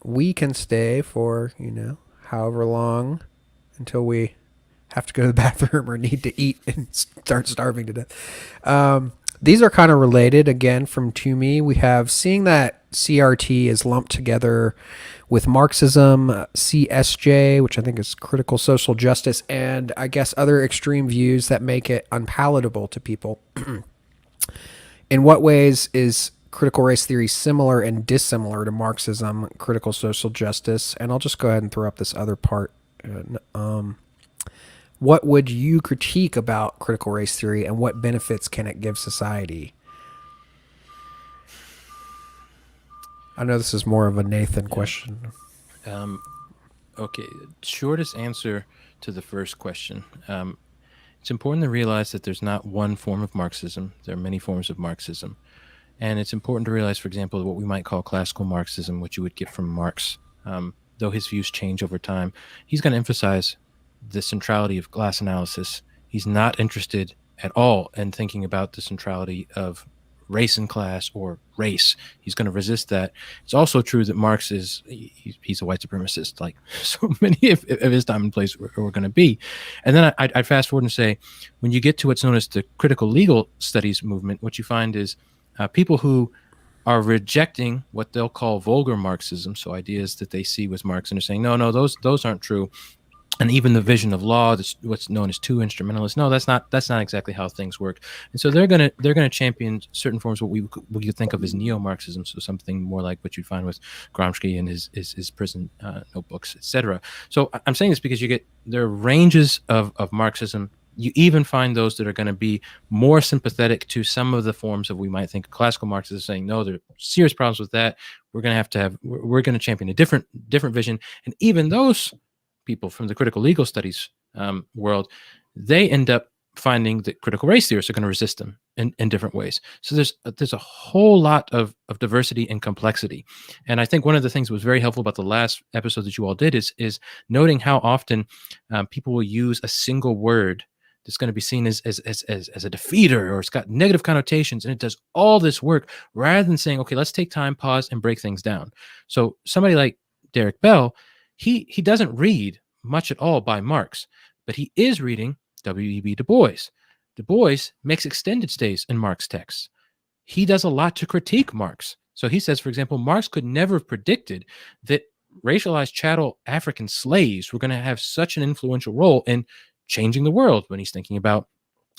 We can stay for, however long until we have to go to the bathroom or need to eat and start starving to death. These are kind of related, again, from Toomey. We have seeing that CRT is lumped together with Marxism, CSJ, which I think is critical social justice, and I guess other extreme views that make it unpalatable to people. In what ways is critical race theory similar and dissimilar to Marxism, critical social justice? And I'll just go ahead and throw up this other part. what would you critique about critical race theory, and what benefits can it give society? I know this is more of a Nathan question. Okay, shortest answer to the first question. It's important to realize that there's not one form of Marxism. There are many forms of Marxism. And it's important to realize, for example, what we might call classical Marxism, which you would get from Marx. Though his views change over time, he's going to emphasize the centrality of class analysis. He's not interested at all in thinking about the centrality of race and class or race. He's going to resist that. It's also true that Marx he's a white supremacist, like so many of his time and place were going to be. And then I'd fast forward and say, when you get to what's known as the critical legal studies movement, what you find is people who are rejecting what they'll call vulgar Marxism, so ideas that they see with Marx, and they're saying, no, those aren't true. And even the vision of law, that's what's known as two instrumentalist. No, that's not exactly how things work. And so they're gonna champion certain forms of what we could think of as neo-Marxism, so something more like what you'd find with Gramsci and his prison notebooks, etc. So I'm saying this because there are ranges of Marxism. You even find those that are going to be more sympathetic to some of the forms of we might think of classical Marxism, saying no, there are serious problems with that. We're going to champion a different vision, and even those people from the critical legal studies world, they end up finding that critical race theorists are going to resist them in different ways. So there's a whole lot of diversity and complexity. And I think one of the things that was very helpful about the last episode that you all did is noting how often people will use a single word that's going to be seen as a defeater, or it's got negative connotations, and it does all this work rather than saying, okay, let's take time, pause, and break things down. So somebody like Derek Bell, he doesn't read much at all by Marx, but he is reading W.E.B. Du Bois. Du Bois makes extended stays in Marx texts. He does a lot to critique Marx. So he says, for example, Marx could never have predicted that racialized chattel African slaves were going to have such an influential role in changing the world when he's thinking about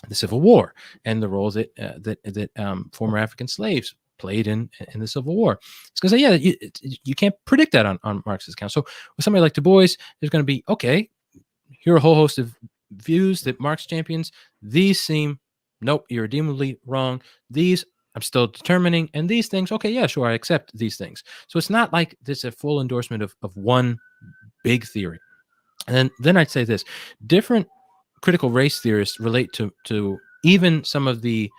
the Civil War and the role that former African slaves played in the Civil War. It's going to say, yeah, you can't predict that on Marx's account. So with somebody like Du Bois, there's going to be, okay, here are a whole host of views that Marx champions. These seem, nope, irredeemably wrong. These I'm still determining. And these things, okay, yeah, sure, I accept these things. So it's not like this a full endorsement of one big theory. And then I'd say this, different critical race theorists relate to even some of the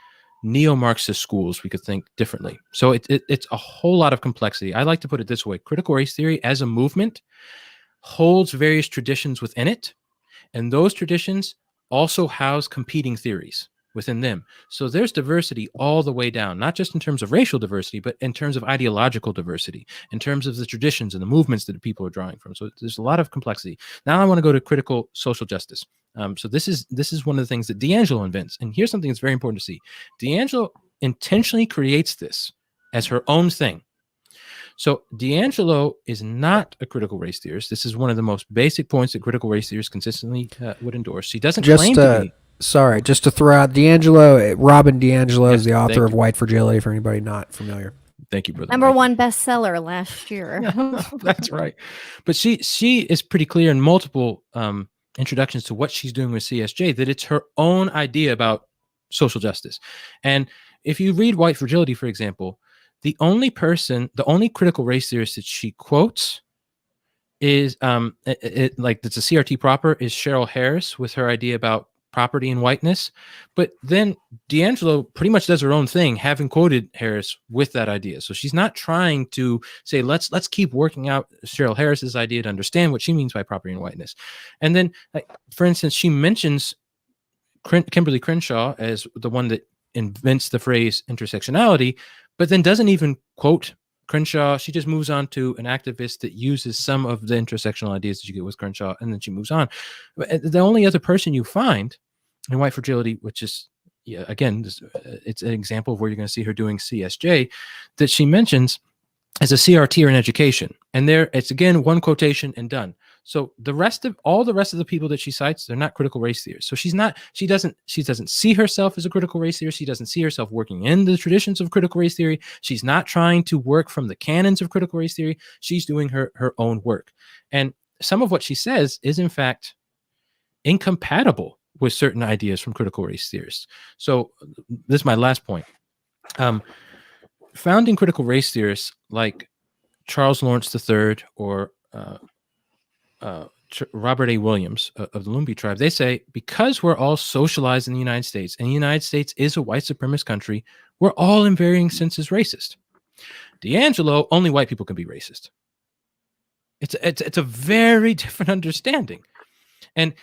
neo-Marxist schools. We could think differently. So it's a whole lot of complexity. I like to put it this way. Critical race theory as a movement holds various traditions within it. And those traditions also house competing theories within them. So there's diversity all the way down, not just in terms of racial diversity, but in terms of ideological diversity, in terms of the traditions and the movements that people are drawing from. So there's a lot of complexity. Now I want to go to critical social justice. So this is one of the things that D'Angelo invents. And here's something that's very important to see. D'Angelo intentionally creates this as her own thing. So D'Angelo is not a critical race theorist. This is one of the most basic points that critical race theorists consistently would endorse. She doesn't claim to be. Sorry, just to throw out D'Angelo, Robin D'Angelo is the author of White Fragility, for anybody not familiar. Thank you, brother. Number one bestseller last year. That's right. But she is pretty clear in multiple introductions to what she's doing with CSJ that it's her own idea about social justice. And if you read White Fragility, for example, the only critical race theorist that she quotes is like that's a CRT proper is Cheryl Harris with her idea about property and whiteness. But then D'Angelo pretty much does her own thing, having quoted Harris with that idea. So she's not trying to say, let's keep working out Cheryl Harris's idea to understand what she means by property and whiteness. And then, for instance, she mentions Kimberly Crenshaw as the one that invents the phrase intersectionality, but then doesn't even quote Crenshaw. She just moves on to an activist that uses some of the intersectional ideas that you get with Crenshaw, and then she moves on. The only other person you find in White Fragility, which is, again, it's an example of where you're going to see her doing CSJ, that she mentions as a CRT or an education. And there, it's again, one quotation and done. So all the rest of the people that she cites, they're not critical race theorists. So she doesn't see herself as a critical race theorist. She doesn't see herself working in the traditions of critical race theory. She's not trying to work from the canons of critical race theory. She's doing her own work. And some of what she says is, in fact, incompatible with certain ideas from critical race theorists. So this is my last point. Founding critical race theorists like Charles Lawrence III or Robert A. Williams of the Lumbee tribe, they say, because we're all socialized in the United States, and the United States is a white supremacist country, we're all in varying senses racist. D'Angelo, only white people can be racist. It's a very different understanding. And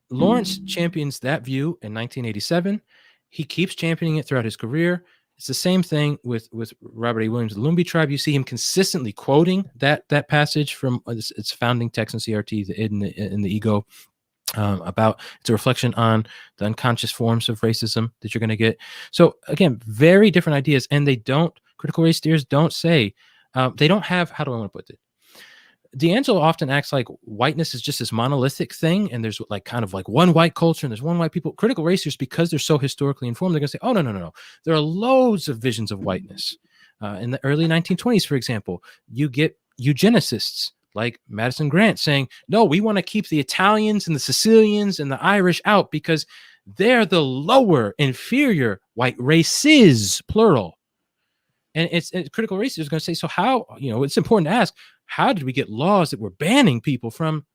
Lawrence champions that view in 1987. He keeps championing it throughout his career. It's the same thing with Robert A. Williams, the Lumbee tribe. You see him consistently quoting that passage from its founding text in CRT, the id and the ego, about it's a reflection on the unconscious forms of racism that you're going to get. So again, very different ideas, and critical race theorists don't say, they don't have, how do I want to put it? D'Angelo often acts like whiteness is just this monolithic thing, and there's like kind of like one white culture and there's one white people. Critical race theorists, because they're so historically informed, they're going to say, oh, no. There are loads of visions of whiteness. In the early 1920s, for example, you get eugenicists like Madison Grant saying, no, we want to keep the Italians and the Sicilians and the Irish out because they're the lower, inferior white races, plural. And it's critical race theorists going to say, so how, it's important to ask, how did we get laws that were banning people from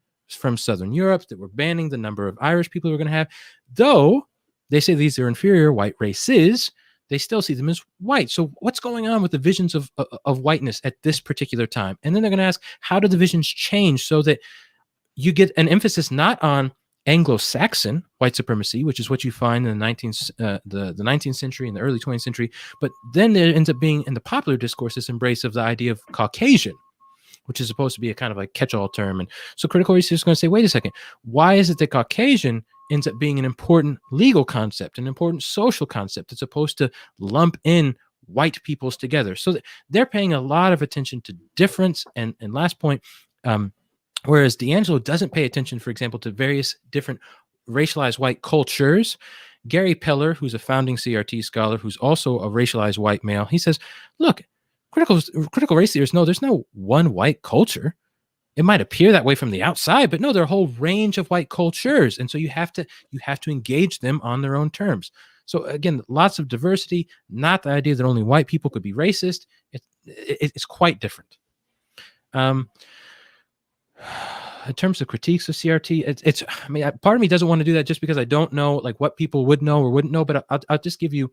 Southern Europe, that were banning the number of Irish people we're going to have? Though they say these are inferior white races, they still see them as white. So what's going on with the visions of whiteness at this particular time? And then they're going to ask, how did the visions change so that you get an emphasis not on Anglo-Saxon white supremacy, which is what you find in the 19th century and the early 20th century, but then there ends up being in the popular discourse this embrace of the idea of Caucasian, which is supposed to be a kind of like catch-all term. And so critical race is going to say, wait a second, why is it that Caucasian ends up being an important legal concept, an important social concept that's supposed to lump in white peoples together? So they're paying a lot of attention to difference. And last point, whereas D'Angelo doesn't pay attention, for example, to various different racialized white cultures, Gary Peller, who's a founding CRT scholar, who's also a racialized white male, he says, look, critical race theorists know there's no one white culture. It might appear that way from the outside, but no, there are a whole range of white cultures. And so you have to engage them on their own terms. So again, lots of diversity, not the idea that only white people could be racist. It's quite different. In terms of critiques of CRT, part of me doesn't want to do that just because I don't know like what people would know or wouldn't know, but I'll give you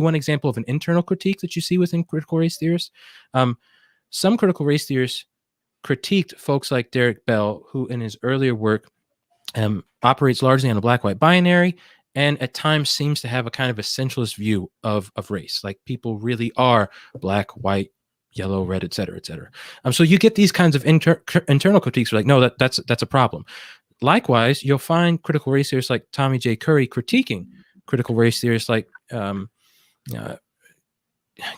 one example of an internal critique that you see within critical race theorists. Some critical race theorists critiqued folks like Derek Bell, who in his earlier work operates largely on a black-white binary and at times seems to have a kind of essentialist view of race, like people really are black, white, yellow, red, et cetera, et cetera. So you get these kinds of internal critiques like, no, that's a problem. Likewise, you'll find critical race theorists like Tommy J. Curry critiquing critical race theorists like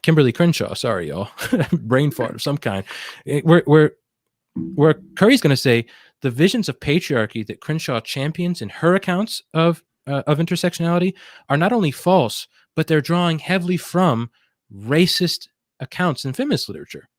Kimberly Crenshaw. Sorry, y'all, brain fart of some kind. Where Curry's going to say the visions of patriarchy that Crenshaw champions in her accounts of intersectionality are not only false, but they're drawing heavily from racist accounts in feminist literature.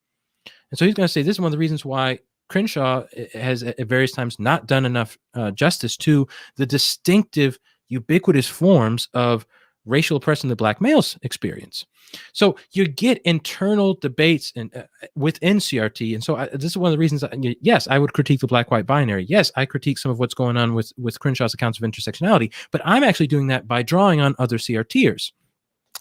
And so he's going to say this is one of the reasons why Crenshaw has at various times not done enough justice to the distinctive, ubiquitous forms of racial oppression that black males experience. So you get internal debates within CRT. And so this is one of the reasons, yes, I would critique the black-white binary. Yes, I critique some of what's going on with Crenshaw's accounts of intersectionality, but I'm actually doing that by drawing on other CRTers.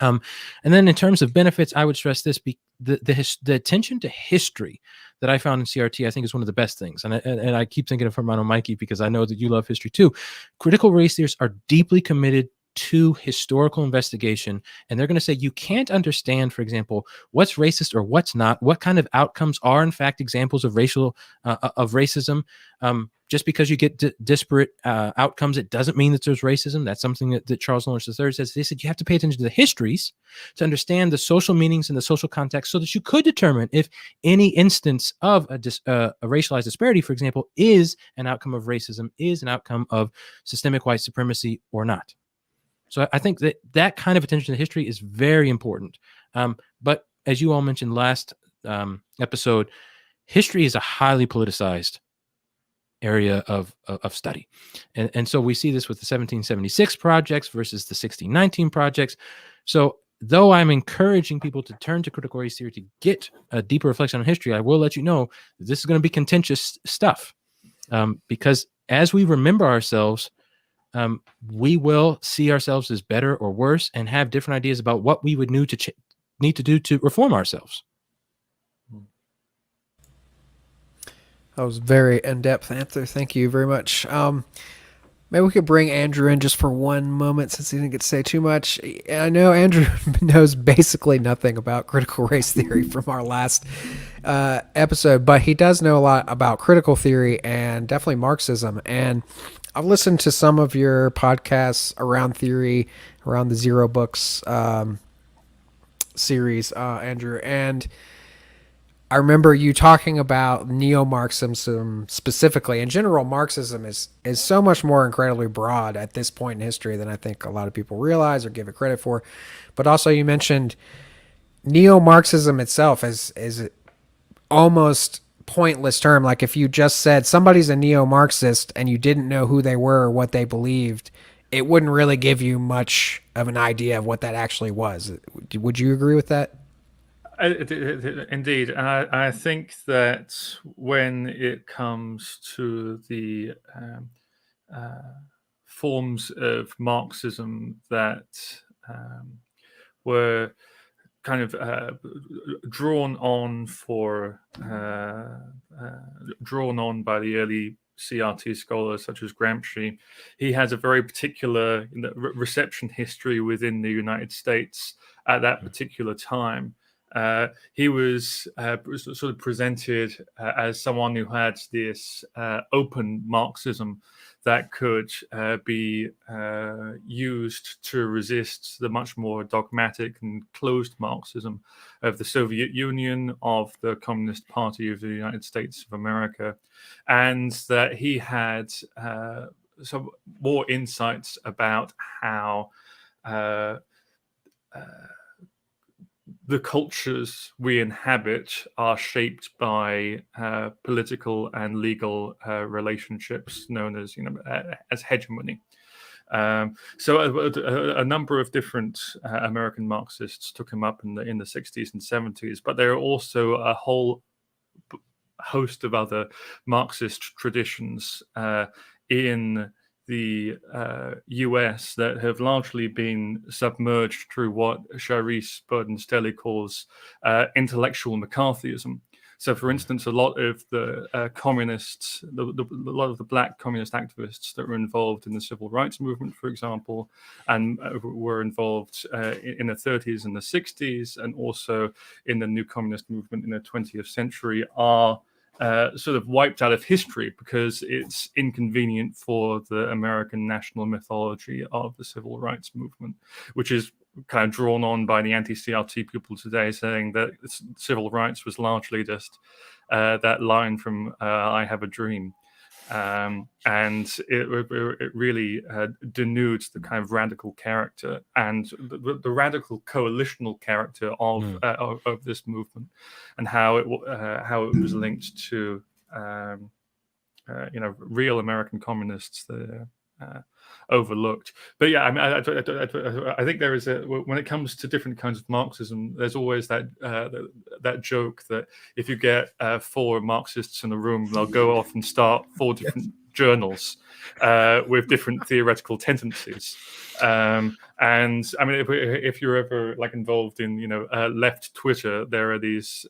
And then in terms of benefits, I would stress this: the attention to history that I found in CRT, I think, is one of the best things. And I keep thinking of Hermano Mikey because I know that you love history too. Critical race theorists are deeply committed to historical investigation, and they're going to say you can't understand, for example, what's racist or what's not, what kind of outcomes are in fact examples of racism. Just because you get disparate outcomes, it doesn't mean that there's racism. That's something that Charles Lawrence III says. They said you have to pay attention to the histories to understand the social meanings and the social context so that you could determine if any instance of a racialized disparity, for example, is an outcome of racism, is an outcome of systemic white supremacy or not. So I think that kind of attention to history is very important. But as you all mentioned last episode, history is a highly politicized area of study. And so we see this with the 1776 projects versus the 1619 projects. So though I'm encouraging people to turn to critical race theory to get a deeper reflection on history, I will let you know that this is going to be contentious stuff, because as we remember ourselves, we will see ourselves as better or worse and have different ideas about what we would need to do to reform ourselves. That was a very in-depth answer. Thank you very much. Maybe we could bring Andrew in just for one moment since he didn't get to say too much. I know Andrew knows basically nothing about critical race theory from our last episode, but he does know a lot about critical theory and definitely Marxism. And I've listened to some of your podcasts around theory, around the Zero Books series, Andrew, and I remember you talking about neo-Marxism specifically. In general, Marxism is so much more incredibly broad at this point in history than I think a lot of people realize or give it credit for. But also you mentioned neo-Marxism itself is almost pointless term. Like if you just said somebody's a neo-Marxist and you didn't know who they were or what they believed, it wouldn't really give you much of an idea of what that actually was. Would you agree with that? Indeed, and I think that when it comes to the forms of Marxism that were kind of drawn on by the early CRT scholars such as Gramsci, he has a very particular reception history within the United States at that particular time. He was sort of presented as someone who had this open Marxism that could be used to resist the much more dogmatic and closed Marxism of the Soviet Union, of the Communist Party of the United States of America, and that he had some more insights about how the cultures we inhabit are shaped by political and legal relationships known as hegemony. So a number of different American Marxists took him up in the 60s and 70s, but there are also a whole host of other Marxist traditions in the US that have largely been submerged through what Charisse Burden-Stelly calls intellectual McCarthyism. So, for instance, a lot of the communists, a lot of the black communist activists that were involved in the civil rights movement, for example, and were involved in the 30s and the 60s, and also in the new communist movement in the 20th century, are sort of wiped out of history because it's inconvenient for the American national mythology of the civil rights movement, which is kind of drawn on by the anti-CRT people today, saying that civil rights was largely just that line from I Have a Dream. And it really denudes the kind of radical character and the radical coalitional character of this movement, and how it was linked to real American communists that overlooked. But yeah, I mean, I think there is when it comes to different kinds of Marxism, there's always that joke that if you get 4 Marxists in a room, they'll go off and start 4 different journals with different theoretical tendencies. And I mean, if you're ever involved in left Twitter, there are these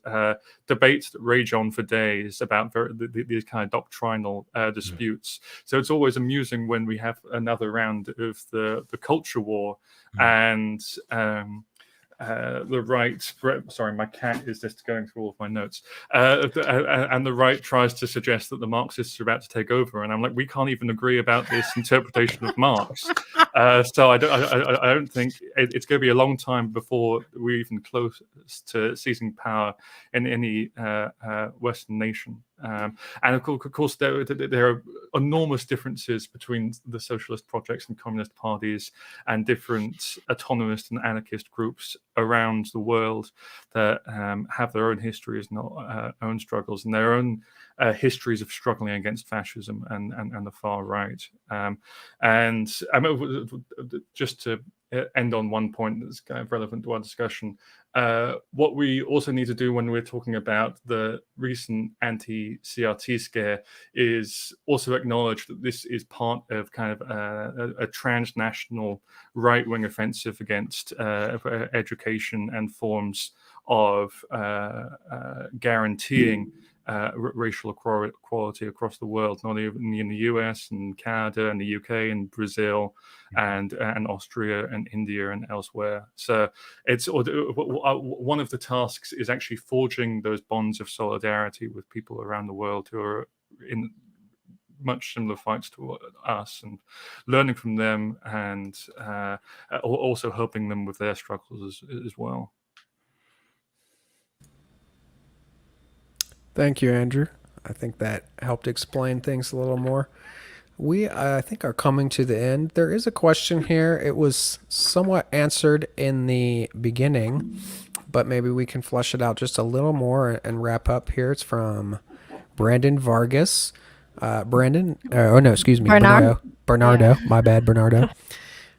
debates that rage on for days about these kind of doctrinal disputes. So it's always amusing when we have another round of the culture war and the right. Sorry, my cat is just going through all of my notes. And the right tries to suggest that the Marxists are about to take over, and I'm like, we can't even agree about this interpretation of Marx. So I don't think it's going to be a long time before we're even close to seizing power in any Western nation. And of course, there are enormous differences between the socialist projects and communist parties and different autonomous and anarchist groups around the world that have their own histories and own struggles and their own histories of struggling against fascism and the far right. And just to end on one point that's kind of relevant to our discussion, what we also need to do when we're talking about the recent anti-CRT scare is also acknowledge that this is part of kind of a transnational right-wing offensive against education and forms of guaranteeing racial equality across the world, not even in the US and Canada and the UK and Brazil and Austria and India and elsewhere. So it's one of the tasks is actually forging those bonds of solidarity with people around the world who are in much similar fights to us, and learning from them, and also helping them with their struggles as well. Thank you, Andrew. I think that helped explain things a little more. We, I think, are coming to the end. There is a question here. It was somewhat answered in the beginning, but maybe we can flesh it out just a little more and wrap up here. It's from Brandon Vargas. Bernardo. Bernardo. Bernardo. My bad, Bernardo.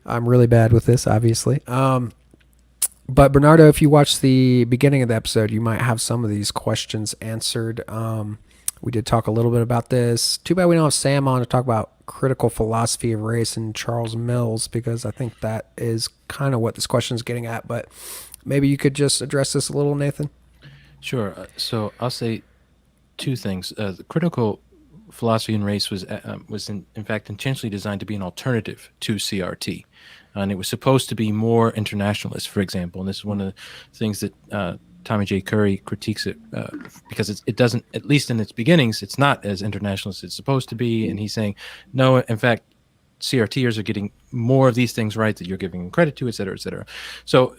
I'm really bad with this, obviously. But Bernardo, if you watch the beginning of the episode, you might have some of these questions answered. We did talk a little bit about this. Too bad we don't have Sam on to talk about critical philosophy of race and Charles Mills, because I think that is kind of what this question is getting at. But maybe you could just address this a little, Nathan. Sure. So I'll say two things. The critical philosophy and race was in fact intentionally designed to be an alternative to CRT. And it was supposed to be more internationalist, for example. And this is one of the things that Tommy J. Curry critiques it because it doesn't, at least in its beginnings, it's not as internationalist as it's supposed to be. And he's saying, no, in fact, CRTers are getting more of these things right that you're giving them credit to, et cetera, et cetera. So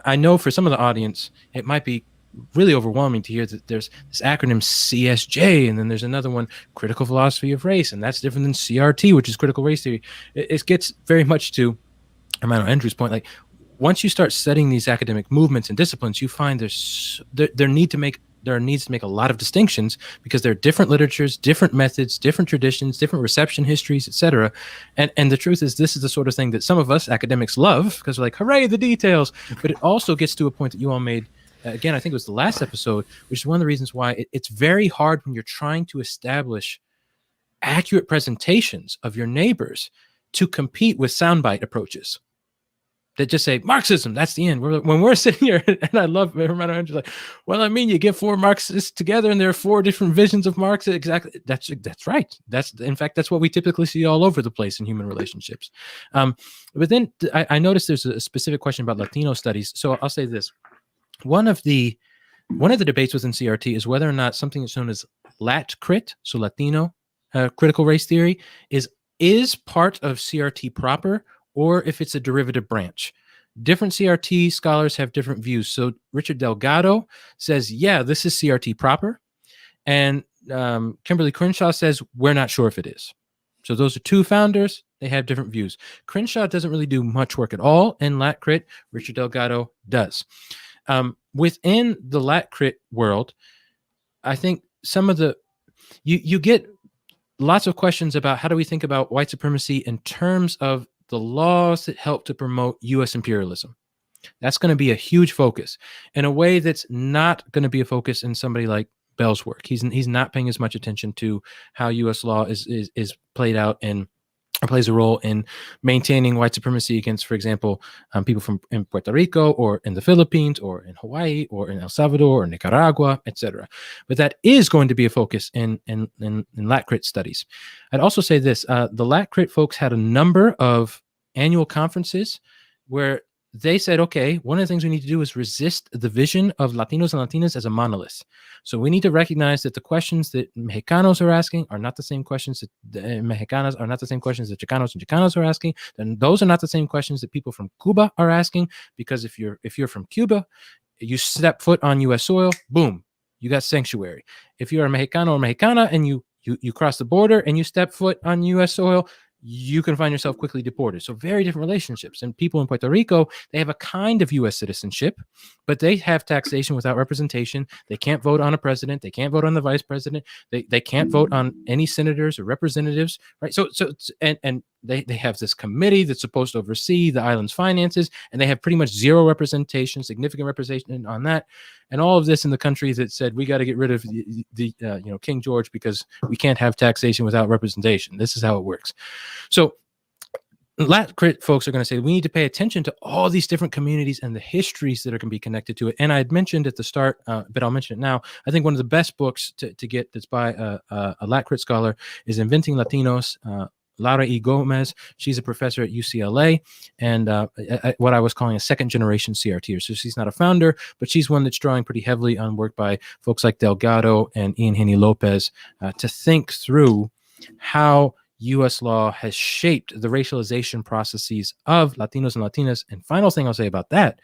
I know for some of the audience, it might be really overwhelming to hear that there's this acronym CSJ, and then there's another one, critical philosophy of race, and that's different than CRT, which is critical race theory. It gets very much to Armando Andrew's point, like once you start studying these academic movements and disciplines, you find there needs to make a lot of distinctions, because there are different literatures, different methods, different traditions, different reception histories, etc. And the truth is, this is the sort of thing that some of us academics love, because we're like, hooray, the details. But it also gets to a point that you all made, again, I think it was the last episode, which is one of the reasons why it's very hard when you're trying to establish accurate presentations of your neighbors to compete with soundbite approaches that just say Marxism, that's the end. When we're sitting here, and I love Hermano Andrew's like, well, I mean, you get four Marxists together and there are four different visions of Marx. Exactly. That's right. In fact, that's what we typically see all over the place in human relationships. But then I noticed there's a specific question about Latino studies. So I'll say this. One of the debates within CRT is whether or not something that's known as Lat-Crit, so Latino critical race theory, is part of CRT proper, or if it's a derivative branch. Different CRT scholars have different views. So Richard Delgado says, yeah, this is CRT proper. And Kimberly Crenshaw says, we're not sure if it is. So those are two founders. They have different views. Crenshaw doesn't really do much work at all in Lat-Crit. Richard Delgado does. Within the Lat-Crit world, I think some of the, you get lots of questions about how do we think about white supremacy in terms of the laws that help to promote U.S. imperialism. That's going to be a huge focus in a way that's not going to be a focus in somebody like Bell's work. He's not paying as much attention to how U.S. law is played out and plays a role in maintaining white supremacy against, for example, people in Puerto Rico or in the Philippines or in Hawaii or in El Salvador or Nicaragua, etc. But that is going to be a focus in Lat-Crit studies. I'd also say this, the Lat-Crit folks had a number of annual conferences where they said, okay, one of the things we need to do is resist the vision of Latinos and Latinas as a monolith. So we need to recognize that the questions that Mexicanos are asking are not the same questions that Mexicanas are not the same questions that Chicanos and Chicanos are asking. Then those are not the same questions that people from Cuba are asking, because if you're from Cuba, you step foot on U.S. soil, boom, you got sanctuary. If you're a Mexicano or Mexicana and you cross the border and you step foot on U.S. soil, you can find yourself quickly deported. So very different relationships. And people in Puerto Rico, they have a kind of U.S. citizenship, but they have taxation without representation. They can't vote on a president. They can't vote on the vice president. They can't vote on any senators or representatives, right? So and they have this committee that's supposed to oversee the island's finances, and they have pretty much zero representation, significant representation on that. And all of this in the country that said we got to get rid of the King George because we can't have taxation without representation. This is how it works. So Lat-Crit folks are going to say we need to pay attention to all these different communities and the histories that are going to be connected to it. And I had mentioned at the start, but I'll mention it now. I think one of the best books to get that's by a Lat-Crit scholar is Inventing Latinos. Laura E. Gomez, she's a professor at UCLA, and what I was calling a second-generation CRTer. So she's not a founder, but she's one that's drawing pretty heavily on work by folks like Delgado and Ian Haney Lopez to think through how U.S. law has shaped the racialization processes of Latinos and Latinas. And final thing I'll say about that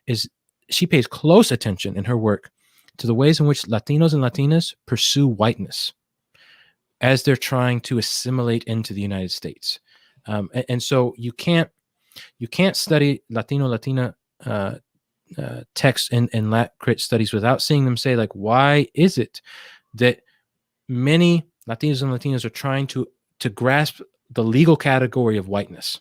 is she pays close attention in her work to the ways in which Latinos and Latinas pursue whiteness as they're trying to assimilate into the United States. And so you can't study Latina texts in Lat-Crit studies without seeing them say, like, why is it that many Latinos and Latinas are trying to grasp the legal category of whiteness?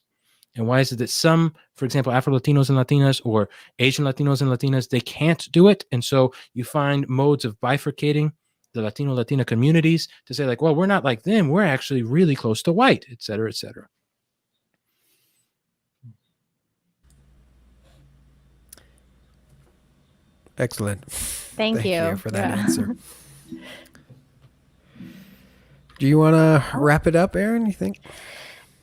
And why is it that some, for example, Afro-Latinos and Latinas or Asian Latinos and Latinas, they can't do it? And so you find modes of bifurcating the Latina communities to say, like, well, we're not like them. We're actually really close to white, et cetera, et cetera. Excellent. Thank you for that answer. Do you want to wrap it up, Aaron, you think?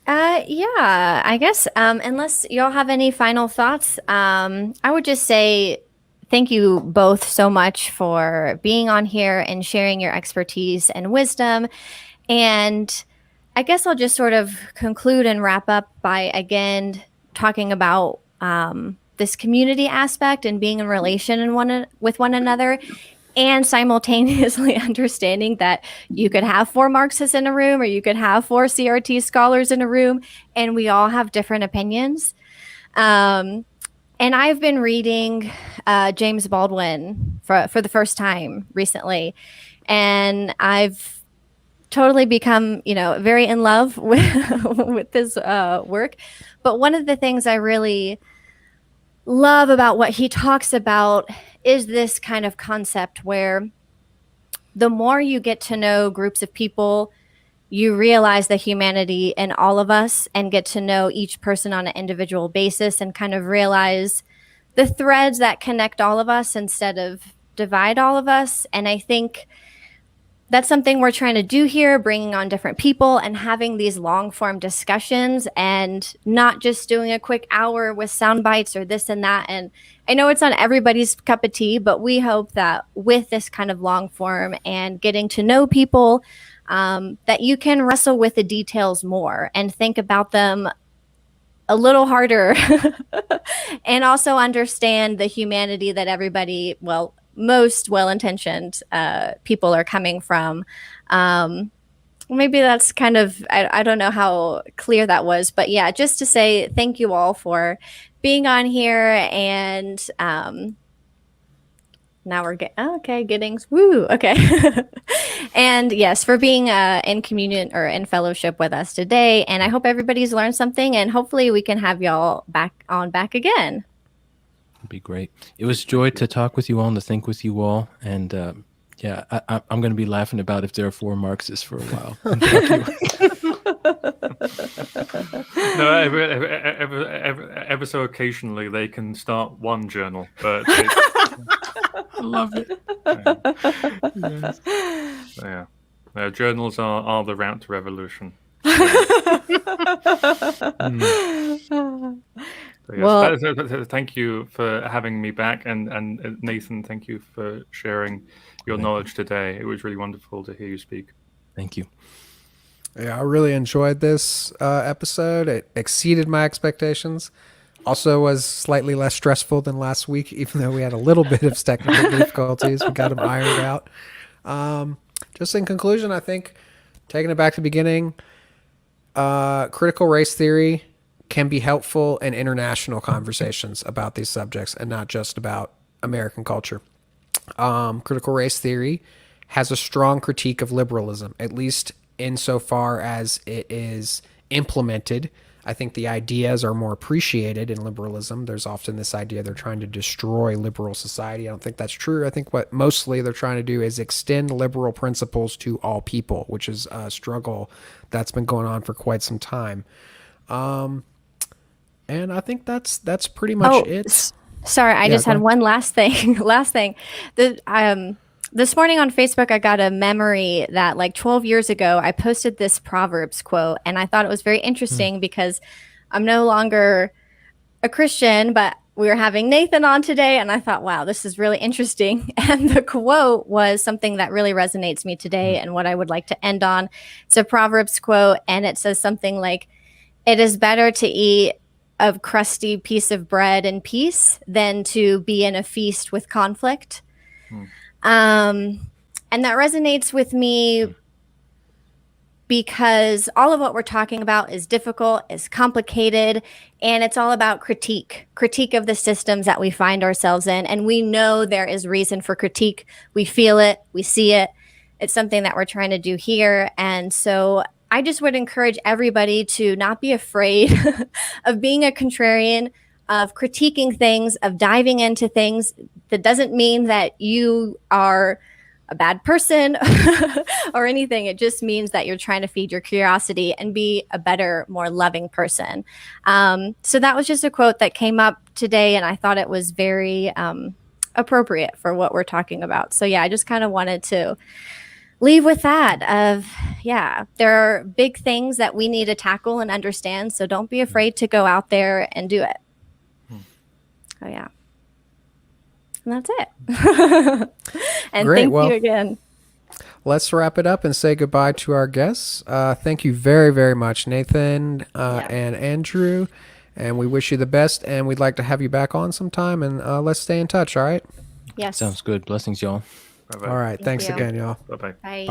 Yeah, I guess, unless y'all have any final thoughts, I would just say thank you both so much for being on here and sharing your expertise and wisdom. And I guess I'll just sort of conclude and wrap up by, again, talking about this community aspect and being in relation with one another, and simultaneously understanding that you could have 4 Marxists in a room or you could have 4 CRT scholars in a room, and we all have different opinions. And I've been reading James Baldwin for the first time recently, and I've totally become, very in love with this work. But one of the things I really love about what he talks about is this kind of concept where the more you get to know groups of people, you realize the humanity in all of us and get to know each person on an individual basis and kind of realize the threads that connect all of us instead of divide all of us. And I think that's something we're trying to do here, bringing on different people and having these long form discussions and not just doing a quick hour with sound bites or this and that. And I know it's not everybody's cup of tea, but we hope that with this kind of long form and getting to know people, that you can wrestle with the details more and think about them a little harder and also understand the humanity that everybody, most well-intentioned people are coming from. Maybe that's kind of, I don't know how clear that was, but yeah, just to say thank you all for being on here. And now we're getting woo. Okay. And yes, for being in communion or in fellowship with us today. And I hope everybody's learned something, and hopefully we can have y'all back again. It'd be great. It was joy to talk with you all and to think with you all. And I'm going to be laughing about if there are 4 Marxists for a while. No, ever so occasionally they can start one journal, but I love it. Yes. Yeah. Journals are the route to revolution. So yes, thank you for having me back, and Nathan, thank you for sharing your knowledge today. It was really wonderful to hear you speak. Thank you. Yeah, I really enjoyed this episode. It exceeded my expectations. Also was slightly less stressful than last week, even though we had a little bit of technical difficulties. We got them ironed out. Just in conclusion, I think, taking it back to the beginning, critical race theory can be helpful in international conversations about these subjects and not just about American culture. Critical race theory has a strong critique of liberalism, at least insofar as it is implemented. I think the ideas are more appreciated in liberalism. There's often this idea they're trying to destroy liberal society. I don't think that's true. I think what mostly they're trying to do is extend liberal principles to all people, which is a struggle that's been going on for quite some time. And I think that's pretty much it. Sorry, I just had one last thing. This morning on Facebook, I got a memory that like 12 years ago, I posted this Proverbs quote, and I thought it was very interesting because I'm no longer a Christian, but we were having Nathan on today, and I thought, wow, this is really interesting. And the quote was something that really resonates with me today and what I would like to end on. It's a Proverbs quote, and it says something like, "It is better to eat a crusty piece of bread in peace than to be in a feast with conflict." And that resonates with me because all of what we're talking about is difficult, is complicated, and it's all about critique of the systems that we find ourselves in. And we know there is reason for critique. We feel it, we see it. It's something that we're trying to do here. And so I just would encourage everybody to not be afraid of being a contrarian, of critiquing things, of diving into things. That doesn't mean that you are a bad person or anything. It just means that you're trying to feed your curiosity and be a better, more loving person. So that was just a quote that came up today, and I thought it was very appropriate for what we're talking about. So yeah, I just kind of wanted to leave with that of, there are big things that we need to tackle and understand. So don't be afraid to go out there and do it. Oh yeah. And that's it. And Great. thank you again. Let's wrap it up and say goodbye to our guests. Thank you very, very much, Nathan and Andrew. And we wish you the best. And we'd like to have you back on sometime. And let's stay in touch. All right. Yes. Sounds good. Blessings, y'all. Bye-bye. All right. Thanks you. again, y'all. Bye-bye. Bye.